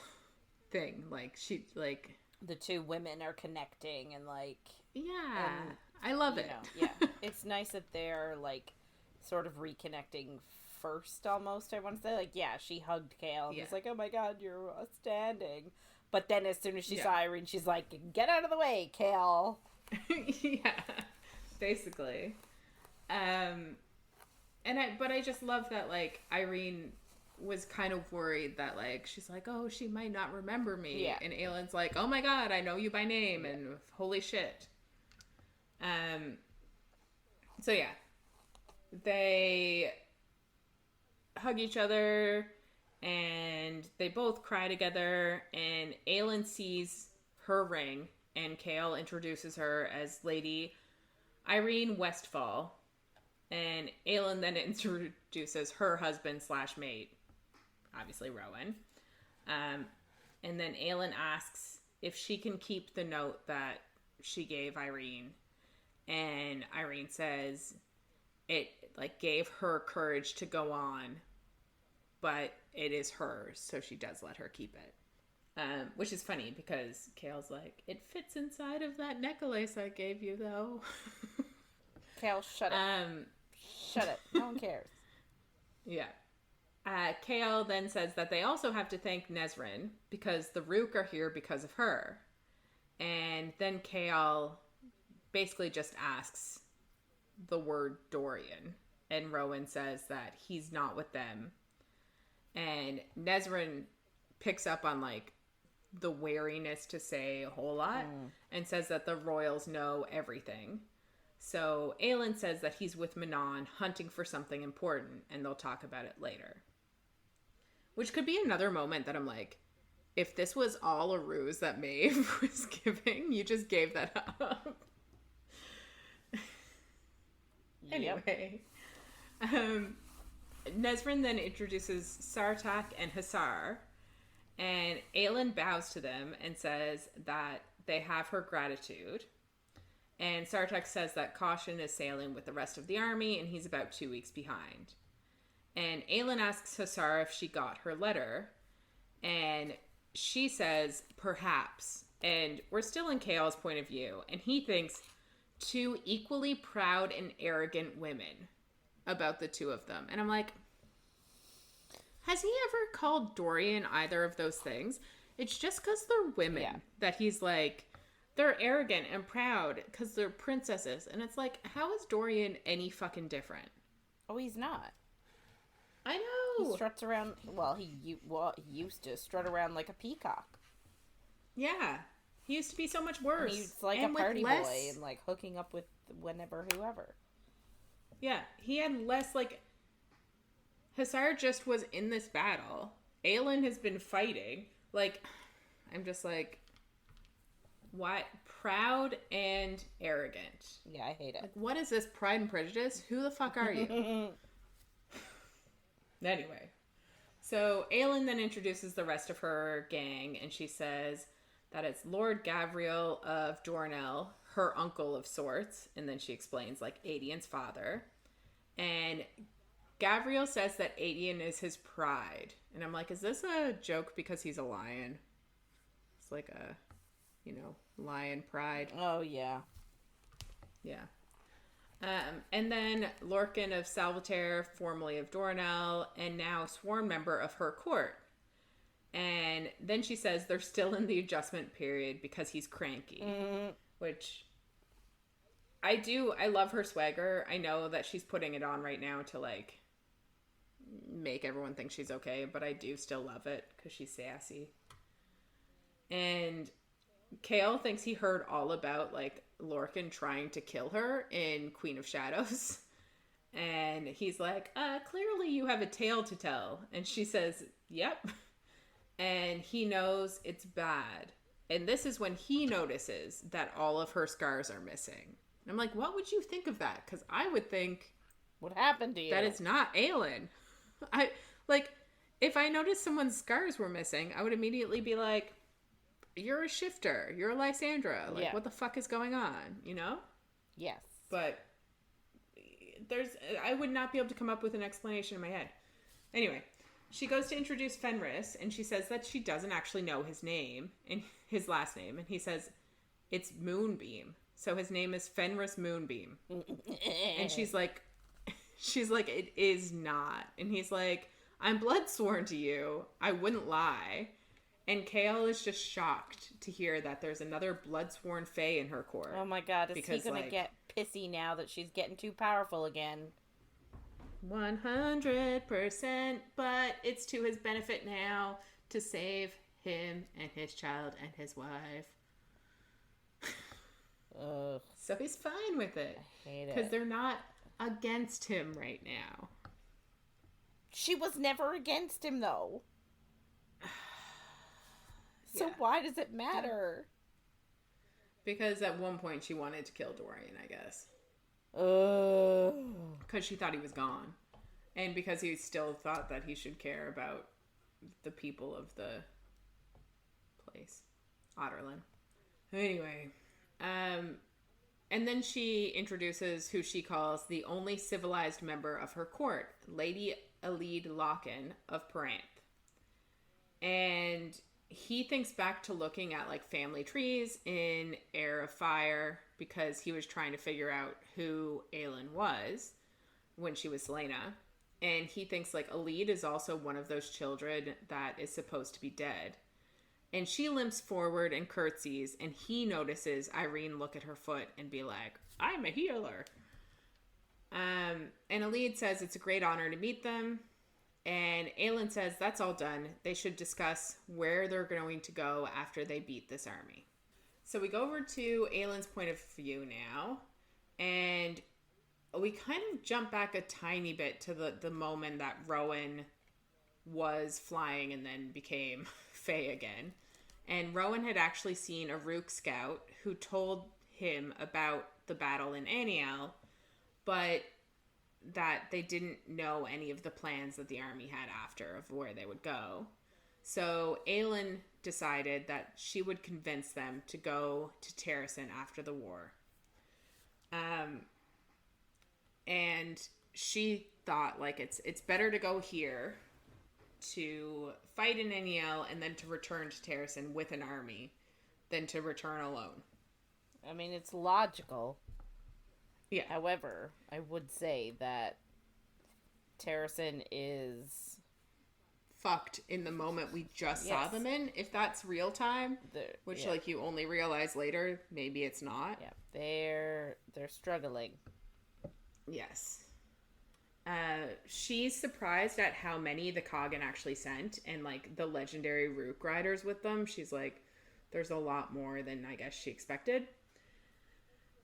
thing. Like, she, like... The two women are connecting and, like... Yeah, I love it. Yeah, it's nice that they're, like, sort of reconnecting first, almost, I want to say. Like, yeah, she hugged Chaol and was like, oh my god, you're outstanding. But then as soon as she saw Yrene, she's like, get out of the way, Chaol. Yeah, basically. But I just love that, like, Yrene was kind of worried that, like, she's like, oh, she might not remember me. Yeah. And Aelin's like, oh my god, I know you by name, and holy shit. So yeah. They hug each other, and they both cry together, and Aelin sees her ring, and Chaol introduces her as Lady Yrene Westfall, and Aelin then introduces her husband/mate, obviously Rowan, and then Aelin asks if she can keep the note that she gave Yrene, and Yrene says it, like, gave her courage to go on, but it is hers, so she does let her keep it. Which is funny because Chaol's like, it fits inside of that necklace I gave you, though. Chaol, shut it. Shut it. No one cares. Yeah. Chaol then says that they also have to thank Nesryn because the Rook are here because of her. And then Chaol basically just asks the word Dorian. And Rowan says that he's not with them. And Nesryn picks up on, like, the wariness to say a whole lot and says that the royals know everything. So Aelin says that he's with Manon hunting for something important and they'll talk about it later. Which could be another moment that I'm like, if this was all a ruse that Maeve was giving, you just gave that up. Anyway. Nesrin then introduces Sartak and Hussar, and Aelin bows to them and says that they have her gratitude. And Sartak says that Caution is sailing with the rest of the army, and he's about 2 weeks behind. And Aelin asks Hussar if she got her letter, and she says, perhaps. And we're still in Chaol's point of view, and he thinks two equally proud and arrogant women about the two of them. And I'm like, has he ever called Dorian either of those things? It's just because they're women that he's like, they're arrogant and proud because they're princesses. And it's like, how is Dorian any fucking different? Oh, he's not. I know. He struts around, he used to strut around like a peacock. Yeah. He used to be so much worse. And he's like and a party boy and like hooking up with whoever. Yeah, he had less, like, Hussar just was in this battle. Aelin has been fighting. Like, I'm just like, what? Proud and arrogant. Yeah, I hate it. Like, what is this, Pride and Prejudice? Who the fuck are you? Anyway. So, Aelin then introduces the rest of her gang, and she says that it's Lord Gavriel of Dornell, her uncle of sorts, and then she explains, like, Aedion's father. And Gavriel says that Aedion is his pride. And I'm like, is this a joke because he's a lion? It's like a, lion pride. Oh, yeah. Yeah. And then Lorcan of Salvaterre, formerly of Dornell, and now sworn member of her court. And then she says they're still in the adjustment period because he's cranky. Which I love her swagger. I know that she's putting it on right now to, like, make everyone think she's okay, but I do still love it because she's sassy. And Chaol thinks he heard all about, like, Lorcan trying to kill her in Queen of Shadows. And he's like, clearly you have a tale to tell. And she says, yep. And he knows it's bad. And this is when he notices that all of her scars are missing. And I'm like, what would you think of that? Because I would think, what happened to you? That it's not Aelin. If I noticed someone's scars were missing, I would immediately be like, you're a shifter. You're a Lysandra. Like, what the fuck is going on? You know? Yes. But I would not be able to come up with an explanation in my head. Anyway, she goes to introduce Fenris, and she says that she doesn't actually know his name, and his last name, and he says it's Moonbeam. So his name is Fenris Moonbeam. And she's like, it is not. And he's like, I'm blood sworn to you. I wouldn't lie. And Chaol is just shocked to hear that there's another blood sworn fae in her court. Oh my god, is he gonna get pissy now that she's getting too powerful again? 100%, but it's to his benefit now to save him and his child and his wife. Ugh. So he's fine with it. I hate it. Because they're not against him right now. She was never against him, though. So why does it matter? Because at one point she wanted to kill Dorian, I guess. Because she thought he was gone. And because he still thought that he should care about the people of the place. Otterlin. Anyway. And then she introduces who she calls the only civilized member of her court, Lady Elide Lochan of Peranth. And he thinks back to looking at, like, family trees in Heir of Fire because he was trying to figure out who Aelin was when she was Selena. And he thinks, like, Elide is also one of those children that is supposed to be dead. And she limps forward and curtsies, and he notices Yrene look at her foot and be like, I'm a healer. And Elide says it's a great honor to meet them. And Aelin says that's all done. They should discuss where they're going to go after they beat this army. So we go over to Aelin's point of view now. And we kind of jump back a tiny bit to the moment that Rowan was flying and then became Fae again. And Rowan had actually seen a Rook scout who told him about the battle in Annielle, but that they didn't know any of the plans that the army had after of where they would go. So Aelin decided that she would convince them to go to Terrassen after the war. And she thought, like, it's better to go here to fight in Annielle and then to return to Terrassen with an army than to return alone. I mean, it's logical. Yeah. However, I would say that Terrassen is fucked in the moment we just saw them in. If that's real time, which like you only realize later, maybe it's not. Yeah, they're struggling. Yes. She's surprised at how many the Coggin actually sent, and like the legendary Rook riders with them. She's like, there's a lot more than I guess she expected.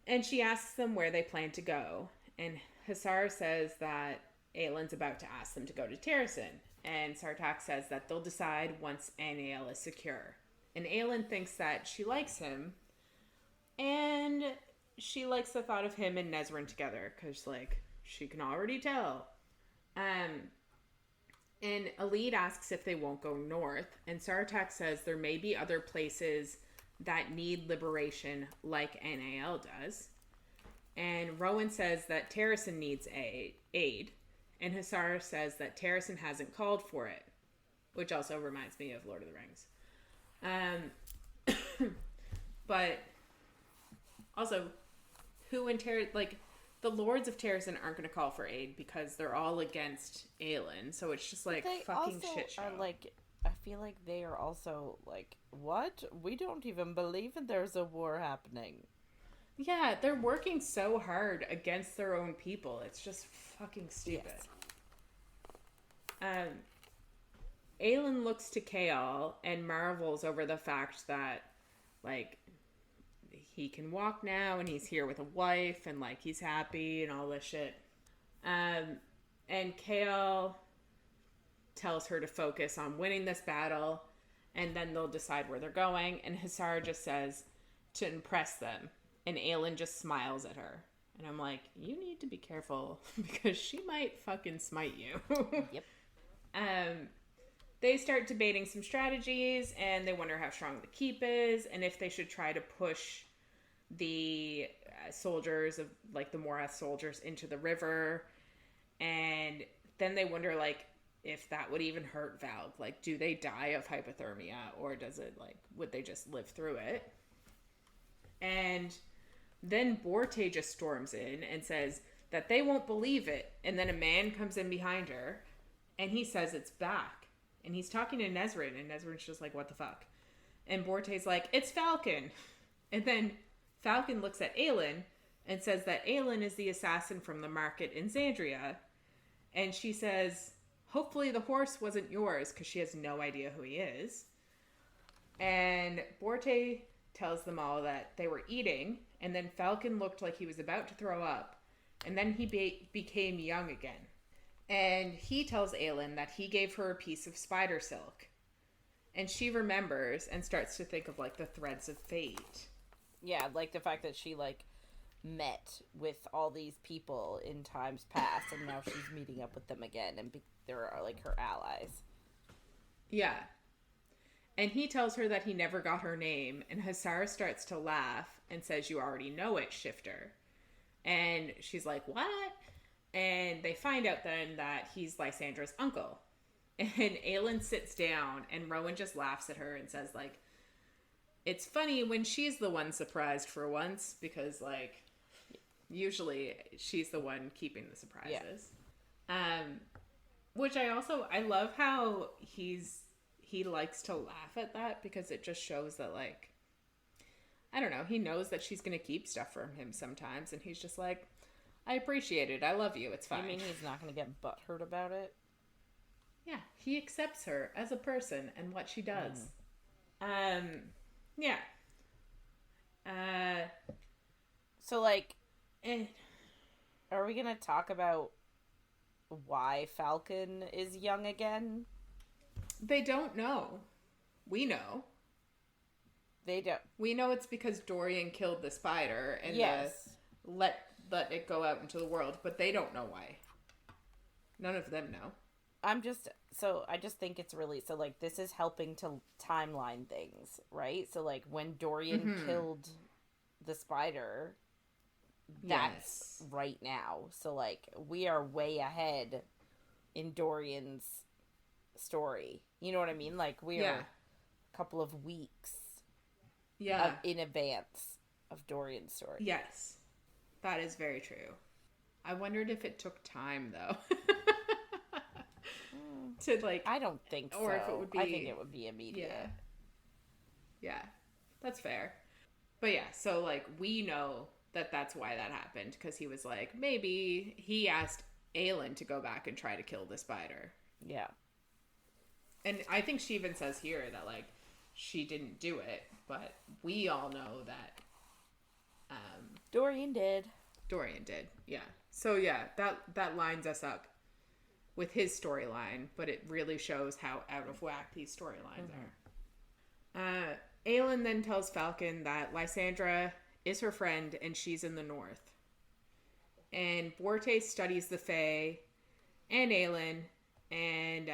And she asks them where they plan to go. And Hussar says that Aelin's about to ask them to go to Terrassen. And Sartaq says that they'll decide once Annielle is secure. And Aelin thinks that she likes him. And she likes the thought of him and Nesryn together. Because, like, she can already tell. And Elide asks if they won't go north. And Sartaq says there may be other places that need liberation like Annielle does. And Rowan says that Terrassen needs aid. And Hussar says that Terrassen hasn't called for it. Which also reminds me of Lord of the Rings. But also, who in like, the lords of Terrassen aren't going to call for aid because they're all against Aelin. So it's just like fucking shit show. Like, I feel like they are also like, what? We don't even believe there's a war happening. Yeah, they're working so hard against their own people. It's just fucking stupid. Yes. Aelin looks to Chaol and marvels over the fact that, like, he can walk now and he's here with a wife and, like, he's happy and all this shit. And Chaol tells her to focus on winning this battle and then they'll decide where they're going. And Hussar just says to impress them. And Aelin just smiles at her. And I'm like, you need to be careful because she might fucking smite you. Yep. They start debating some strategies and they wonder how strong the keep is and if they should try to push the soldiers of, like, the Morath soldiers into the river. And then they wonder, like, if that would even hurt Valg. Like, do they die of hypothermia or does it, like, would they just live through it? And then Borte just storms in and says that they won't believe it. And then a man comes in behind her and he says it's back. And he's talking to Nesryn and Nesryn's just like, what the fuck? And Borte's like, it's Falcon. And then Falcon looks at Aelin and says that Aelin is the assassin from the market in Xandria. And she says, hopefully the horse wasn't yours, because she has no idea who he is. And Borte tells them all that they were eating, and then Falcon looked like he was about to throw up, and then he became young again. And he tells Aelin that he gave her a piece of spider silk. And she remembers and starts to think of, like, the threads of fate. Yeah, like the fact that she, like, met with all these people in times past, and now she's meeting up with them again, and they're, like, her allies. Yeah. And he tells her that he never got her name, and Hussar starts to laugh and says, you already know it, Shifter. And she's like, what? And they find out then that he's Lysandra's uncle. And Aelin sits down, and Rowan just laughs at her and says, like, it's funny when she's the one surprised for once, because, like, usually she's the one keeping the surprises. Yeah. Which I love how he likes to laugh at that, because it just shows that, like, I don't know, he knows that she's going to keep stuff from him sometimes, and he's just like, I appreciate it. I love you. It's fine. You mean he's not going to get butthurt about it? yeah, he accepts her as a person and what she does. Yeah. So, like, are we gonna talk about why Falcon is young again? They don't know. We know. They don't. We know it's because Dorian killed the spider and Yes. let it go out into the world, but they don't know why. None of them know. I just think it's really, so, like, this is helping to timeline things, right? So, like, when Dorian killed the spider, that's right now. So, like, we are way ahead in Dorian's story. You know what I mean? Like, we are a couple of weeks in advance of Dorian's story. Yes. That is very true. I wondered if it took time, though. To, like... I don't think so. Or if it would be... I think it would be immediate. Yeah. That's fair. But yeah, so, like, we know that that's why that happened. Because he was like, maybe he asked Aelin to go back and try to kill the spider. Yeah. And I think she even says here that, like, she didn't do it. But we all know that... Dorian did. Dorian did, yeah. So, yeah, that lines us up with his storyline, but it really shows how out of whack these storylines are. Aelin then tells Falcon that Lysandra is her friend and she's in the north. And Borte studies the Fae and Aelin, and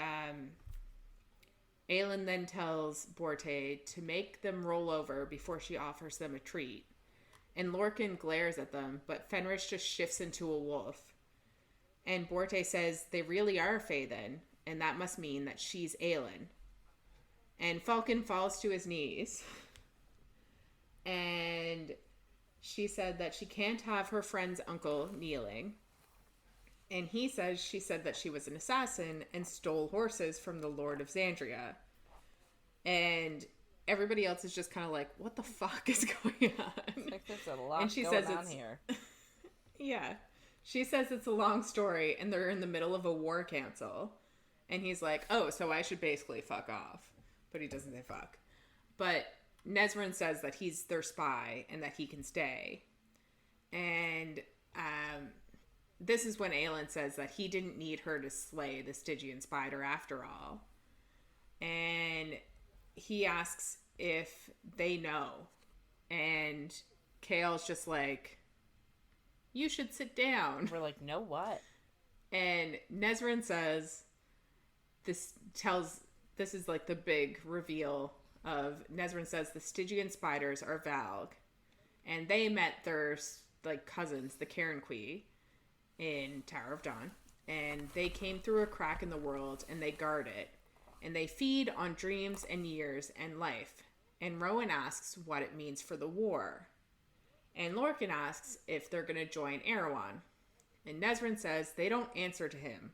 Aelin then tells Borte to make them roll over before she offers them a treat. And Lorcan glares at them, but Fenris just shifts into a wolf. And Borte says they really are Fae then, and that must mean that she's Aelin. And Falcon falls to his knees. And she said that she can't have her friend's uncle kneeling. And he says she said that she was an assassin and stole horses from the Lord of Xandria. And everybody else is just kind of like, what the fuck is going on? Like, there's a lot and she going says on here. Yeah. She says it's a long story and they're in the middle of a war council. And he's like, oh, so I should basically fuck off. But he doesn't say fuck. But Nesrin says that he's their spy and that he can stay. And this is when Aelin says that he didn't need her to slay the Stygian spider after all. And he asks if they know. And Chaol's just like, you should sit down. We're like, no what? And Nesrin says, this is like the big reveal of, Nesrin says the Stygian spiders are Valg. And they met their, like, cousins, the Cairnquii, in Tower of Dawn. And they came through a crack in the world and they guard it. And they feed on dreams and years and life. And Rowan asks what it means for the war. And Lorcan asks if they're going to join Erewhon. And Nesrin says they don't answer to him.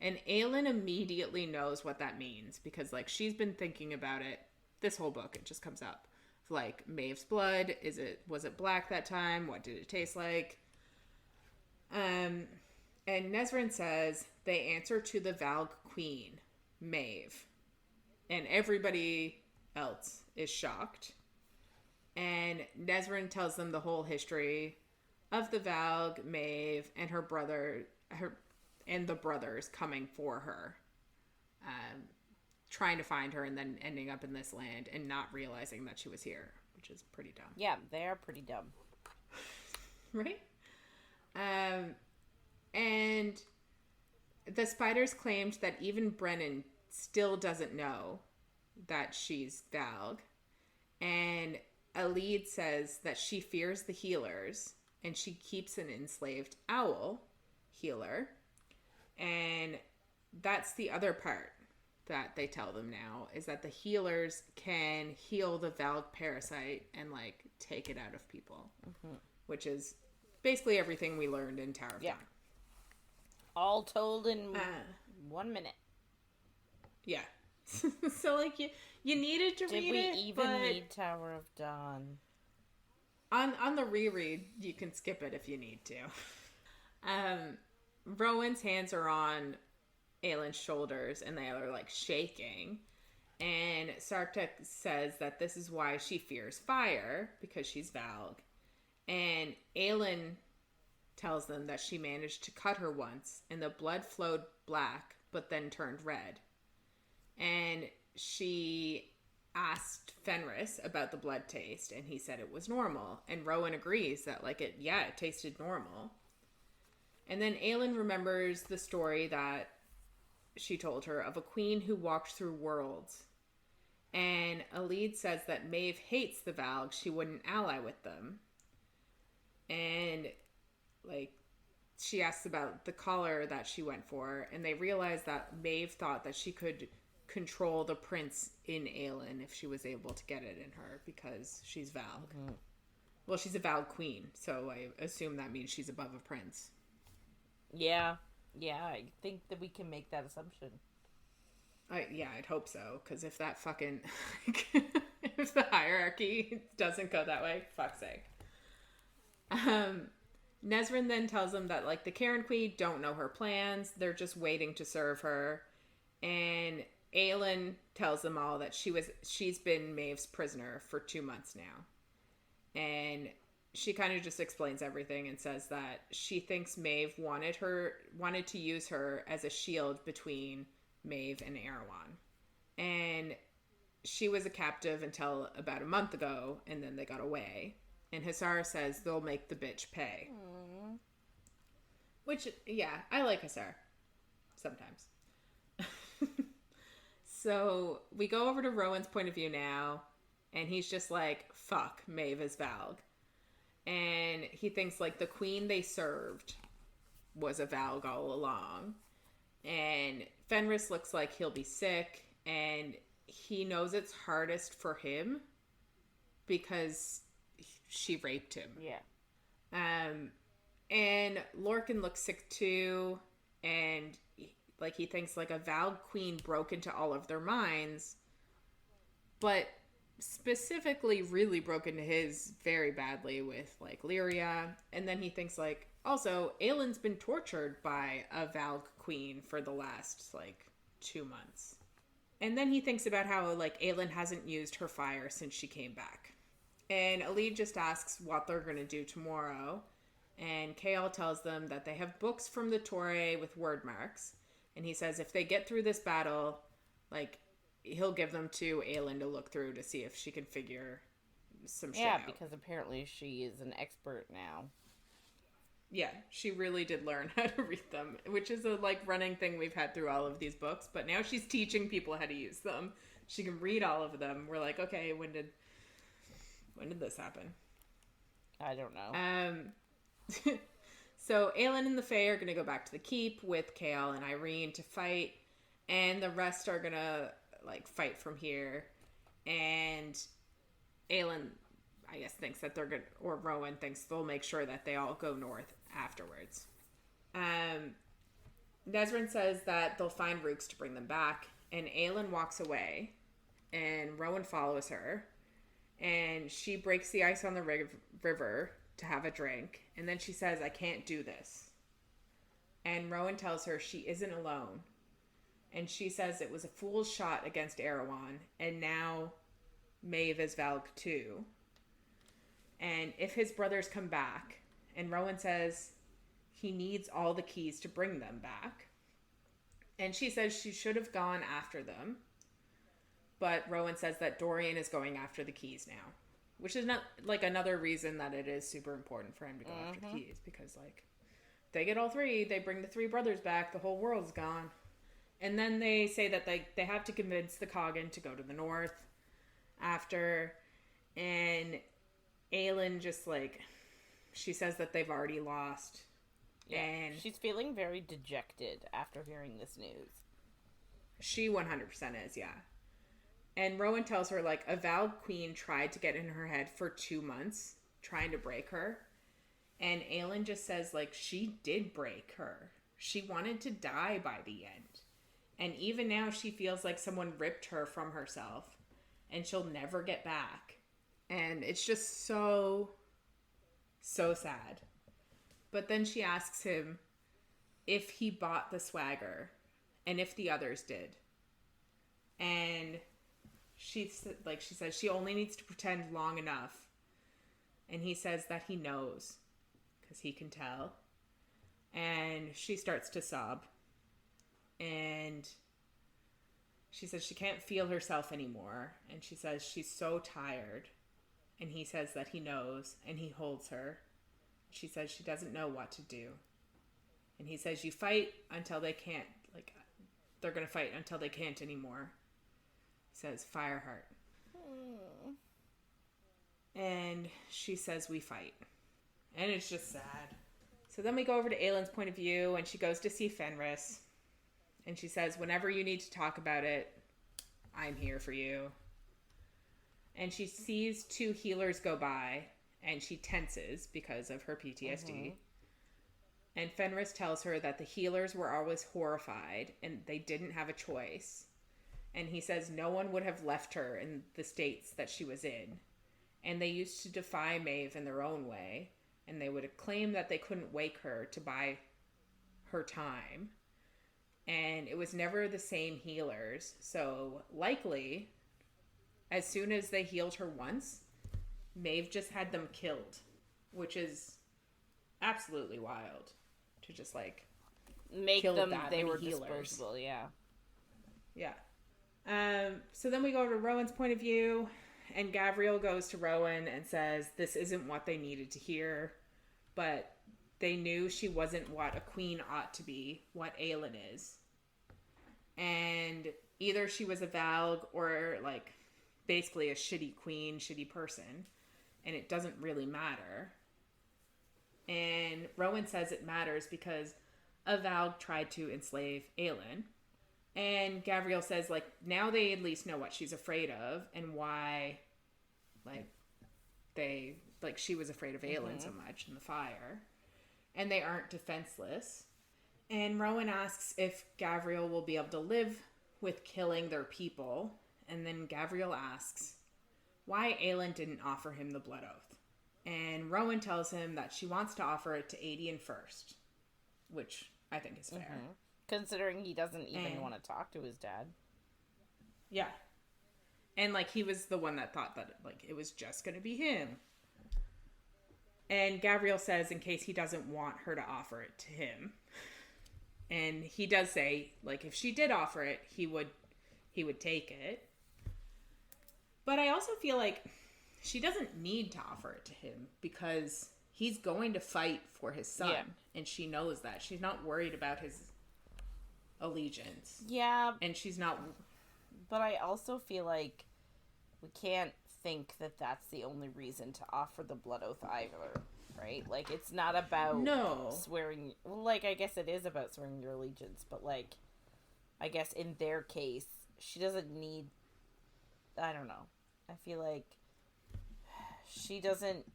And Aelin immediately knows what that means. Because, like, she's been thinking about it. This whole book, it just comes up. Like, Maeve's blood. Was it black that time? What did it taste like? And Nesrin says they answer to the Valg Queen, Maeve. And everybody else is shocked. And Nesrin tells them the whole history of the Valg, Maeve, and her brother, and the brothers coming for her. Trying to find her and then ending up in this land and not realizing that she was here, which is pretty dumb. Yeah, they are pretty dumb. Right? And the spiders claimed that even Brennan still doesn't know that she's Valg. And Alid says that she fears the healers and she keeps an enslaved owl healer. And that's the other part that they tell them now, is that the healers can heal the Valg parasite and, like, take it out of people. Mm-hmm. Which is basically everything we learned in Tower of Dawn. All told in 1 minute. Yeah. So, like, you needed to read it. Did we even need Tower of Dawn? On the reread, you can skip it if you need to. Rowan's hands are on Aelin's shoulders, and they are like shaking. And Sartek says that this is why she fears fire, because she's Valg. And Aelin tells them that she managed to cut her once, and the blood flowed black, but then turned red. And she asked Fenris about the blood taste, and he said it was normal. And Rowan agrees that, like, it tasted normal. And then Aelin remembers the story that she told her of a queen who walked through worlds. And Alid says that Maeve hates the Valg. She wouldn't ally with them. And, like, she asks about the collar that she went for, and they realize that Maeve thought that she could control the prince in Aelin if she was able to get it in her, because she's Valg. Mm-hmm. Well, she's a Valg queen, so I assume that means she's above a prince. Yeah, I think that we can make that assumption. I'd hope so, because if that fucking... if the hierarchy doesn't go that way, fuck's sake. Nesrin then tells them that, like, the Karen Queen don't know her plans. They're just waiting to serve her. And Aelin tells them all that she's been Maeve's prisoner for 2 months now. And she kind of just explains everything and says that she thinks Maeve wanted to use her as a shield between Maeve and Erewhon. And she was a captive until about a month ago, and then they got away. And Hussar says they'll make the bitch pay. Aww. Which, yeah, I like Hussar. Sometimes. So we go over to Rowan's point of view now, and he's just like, fuck, Maeve is Valg. And he thinks, like, the queen they served was a Valg all along. And Fenris looks like he'll be sick, and he knows it's hardest for him because she raped him. Yeah. And Lorcan looks sick too, and like he thinks like a Valg queen broke into all of their minds, but specifically really broke into his very badly with like Lyria. And then he thinks like, also, Aelin's been tortured by a Valg queen for the last like 2 months. And then he thinks about how like Aelin hasn't used her fire since she came back. And Alid just asks what they're going to do tomorrow. And Chaol tells them that they have books from the Torre with word marks. And he says if they get through this battle, like, he'll give them to Aelin to look through to see if she can figure some shit out. Yeah, because apparently she is an expert now. Yeah, she really did learn how to read them, which is a, like, running thing we've had through all of these books. But now she's teaching people how to use them. She can read all of them. We're like, okay, when did this happen? I don't know. So Aelin and the Fae are going to go back to the keep with Chaol and Yrene to fight, and the rest are going to like fight from here. And Aelin, I guess, thinks that they're good, or Rowan thinks they'll make sure that they all go north afterwards. Nesrin says that they'll find Rooks to bring them back, and Aelin walks away, and Rowan follows her, and she breaks the ice on the river to have a drink, and then she says, I can't do this. And Rowan tells her she isn't alone, and she says it was a fool's shot against Erewhon, and now Maeve is Valg too. And if his brothers come back, and Rowan says he needs all the keys to bring them back, and she says she should have gone after them, but Rowan says that Dorian is going after the keys now. Which is not, like, another reason that it is super important for him to go after the keys. Because, like, they get all three, they bring the three brothers back, the whole world's gone. And then they say that they have to convince the Coggin to go to the north after. And Aelin just, like, she says that they've already lost. Yeah, and she's feeling very dejected after hearing this news. She 100% is, yeah. And Rowan tells her, like, a Valg queen tried to get in her head for 2 months, trying to break her. And Aelin just says, like, she did break her. She wanted to die by the end. And even now she feels like someone ripped her from herself. And she'll never get back. And it's just so sad. But then she asks him if he bought the swagger. and if the others did. And she says she only needs to pretend long enough. And he says that he knows, because he can tell. And she starts to sob. And she says she can't feel herself anymore. And she says she's so tired. And he says that he knows, and he holds her. She says she doesn't know what to do. And he says, you fight until they can't, like, they're going to fight until they can't anymore. He says, Fireheart. And she says, we fight. And it's just sad. So then we go over to Aelin's point of view, and she goes to see Fenris. And she says, whenever you need to talk about it, I'm here for you. And she sees 2 healers go by, and she tenses because of her PTSD. And Fenris tells her that the healers were always horrified, and they didn't have a choice. And he says no one would have left her in the states that she was in. And they used to defy Maeve in their own way, and they would claim that they couldn't wake her to buy her time. And it was never the same healers, so likely, as soon as they healed her once, Maeve just had them killed, which is absolutely wild to just, like, make kill them, that they many were healers. disposable, yeah. Yeah. So then we go to Rowan's point of view, and Gavriel goes to Rowan and says this isn't what they needed to hear, but they knew she wasn't what a queen ought to be, what Aelin is. And either she was a Valg or, like, basically a shitty queen, shitty person, and it doesn't really matter. And Rowan says it matters because a Valg tried to enslave Aelin. And Gavriel says, like, now they at least know what she's afraid of and why, like, she was afraid of Aelin so much in the fire. And they aren't defenseless. And Rowan asks if Gavriel will be able to live with killing their people. And then Gavriel asks why Aelin didn't offer him the blood oath. And Rowan tells him that she wants to offer it to Aedion first, which I think is fair. Considering he doesn't even want to talk to his dad. Yeah. And, like, he was the one that thought that, like, it was just going to be him. And Gavriel says in case he doesn't want her to offer it to him. And he does say, like, if she did offer it, he would take it. But I also feel like she doesn't need to offer it to him because he's going to fight for his son. Yeah. And she knows that. She's not worried about his allegiance. Yeah. And she's not... But I also feel like we can't think that that's the only reason to offer the blood oath either, right? Like, it's not about swearing... Well, like, I guess it is about swearing your allegiance, but, like, I guess in their case, she doesn't need... I don't know. I feel like she doesn't...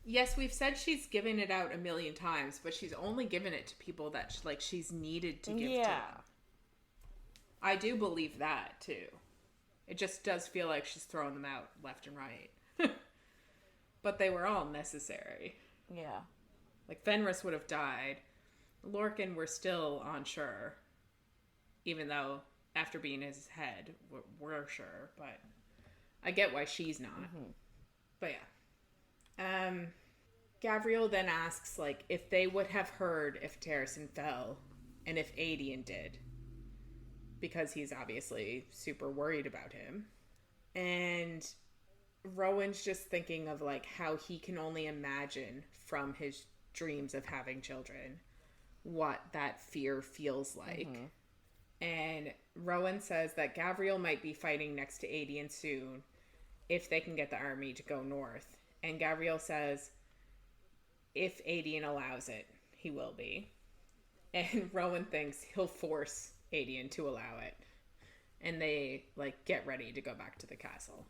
Yes, we've said she's given it out a million times, but she's only given it to people that, like, she's needed to give to them. I do believe that, too. It just does feel like she's throwing them out left and right. But they were all necessary. Yeah. Like, Fenris would have died. Lorcan we're still unsure. Even though, after being his head, we're sure. But I get why she's not. But yeah. Gavriel then asks, like, if they would have heard if Terrassen fell, and if Aedion did. Because he's obviously super worried about him. And Rowan's just thinking of, like, how he can only imagine from his dreams of having children what that fear feels like. And Rowan says that Gavriel might be fighting next to Aedion soon if they can get the army to go north. And Gavriel says if Aedion allows it, he will be. And Rowan thinks he'll force Aedion to allow it. And they, like, get ready to go back to the castle.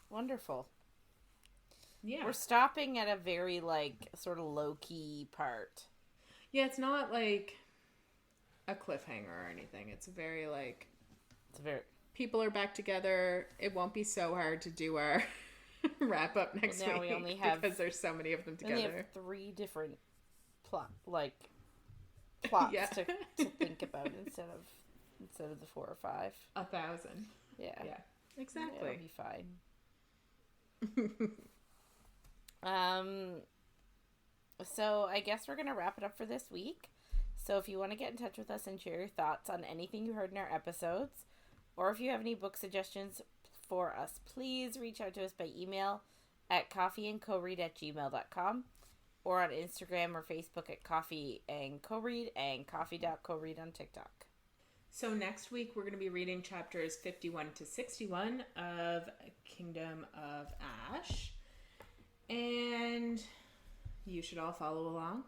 Wonderful. Yeah. We're stopping at a very, like, sort of low-key part. Yeah, it's not, like, a cliffhanger or anything. It's very, like... It's very... People are back together. It won't be so hard to do our wrap-up next week. We only have... Because there's so many of them together. We only have 3 different plots Yeah. to think about instead of the 4 or 5. 1,000. Yeah. Yeah. Exactly. It'll be fine. So I guess we're gonna wrap it up for this week. So if you want to get in touch with us and share your thoughts on anything you heard in our episodes, or if you have any book suggestions for us, please reach out to us by email at coffeeandcoread@gmail.com or on Instagram or Facebook at Coffee and Co-Read and coffee.coread on TikTok. So next week we're going to be reading chapters 51 to 61 of Kingdom of Ash. And you should all follow along.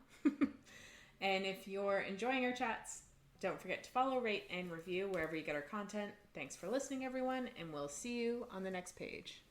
And if you're enjoying our chats, don't forget to follow, rate, and review wherever you get our content. Thanks for listening, everyone, and we'll see you on the next page.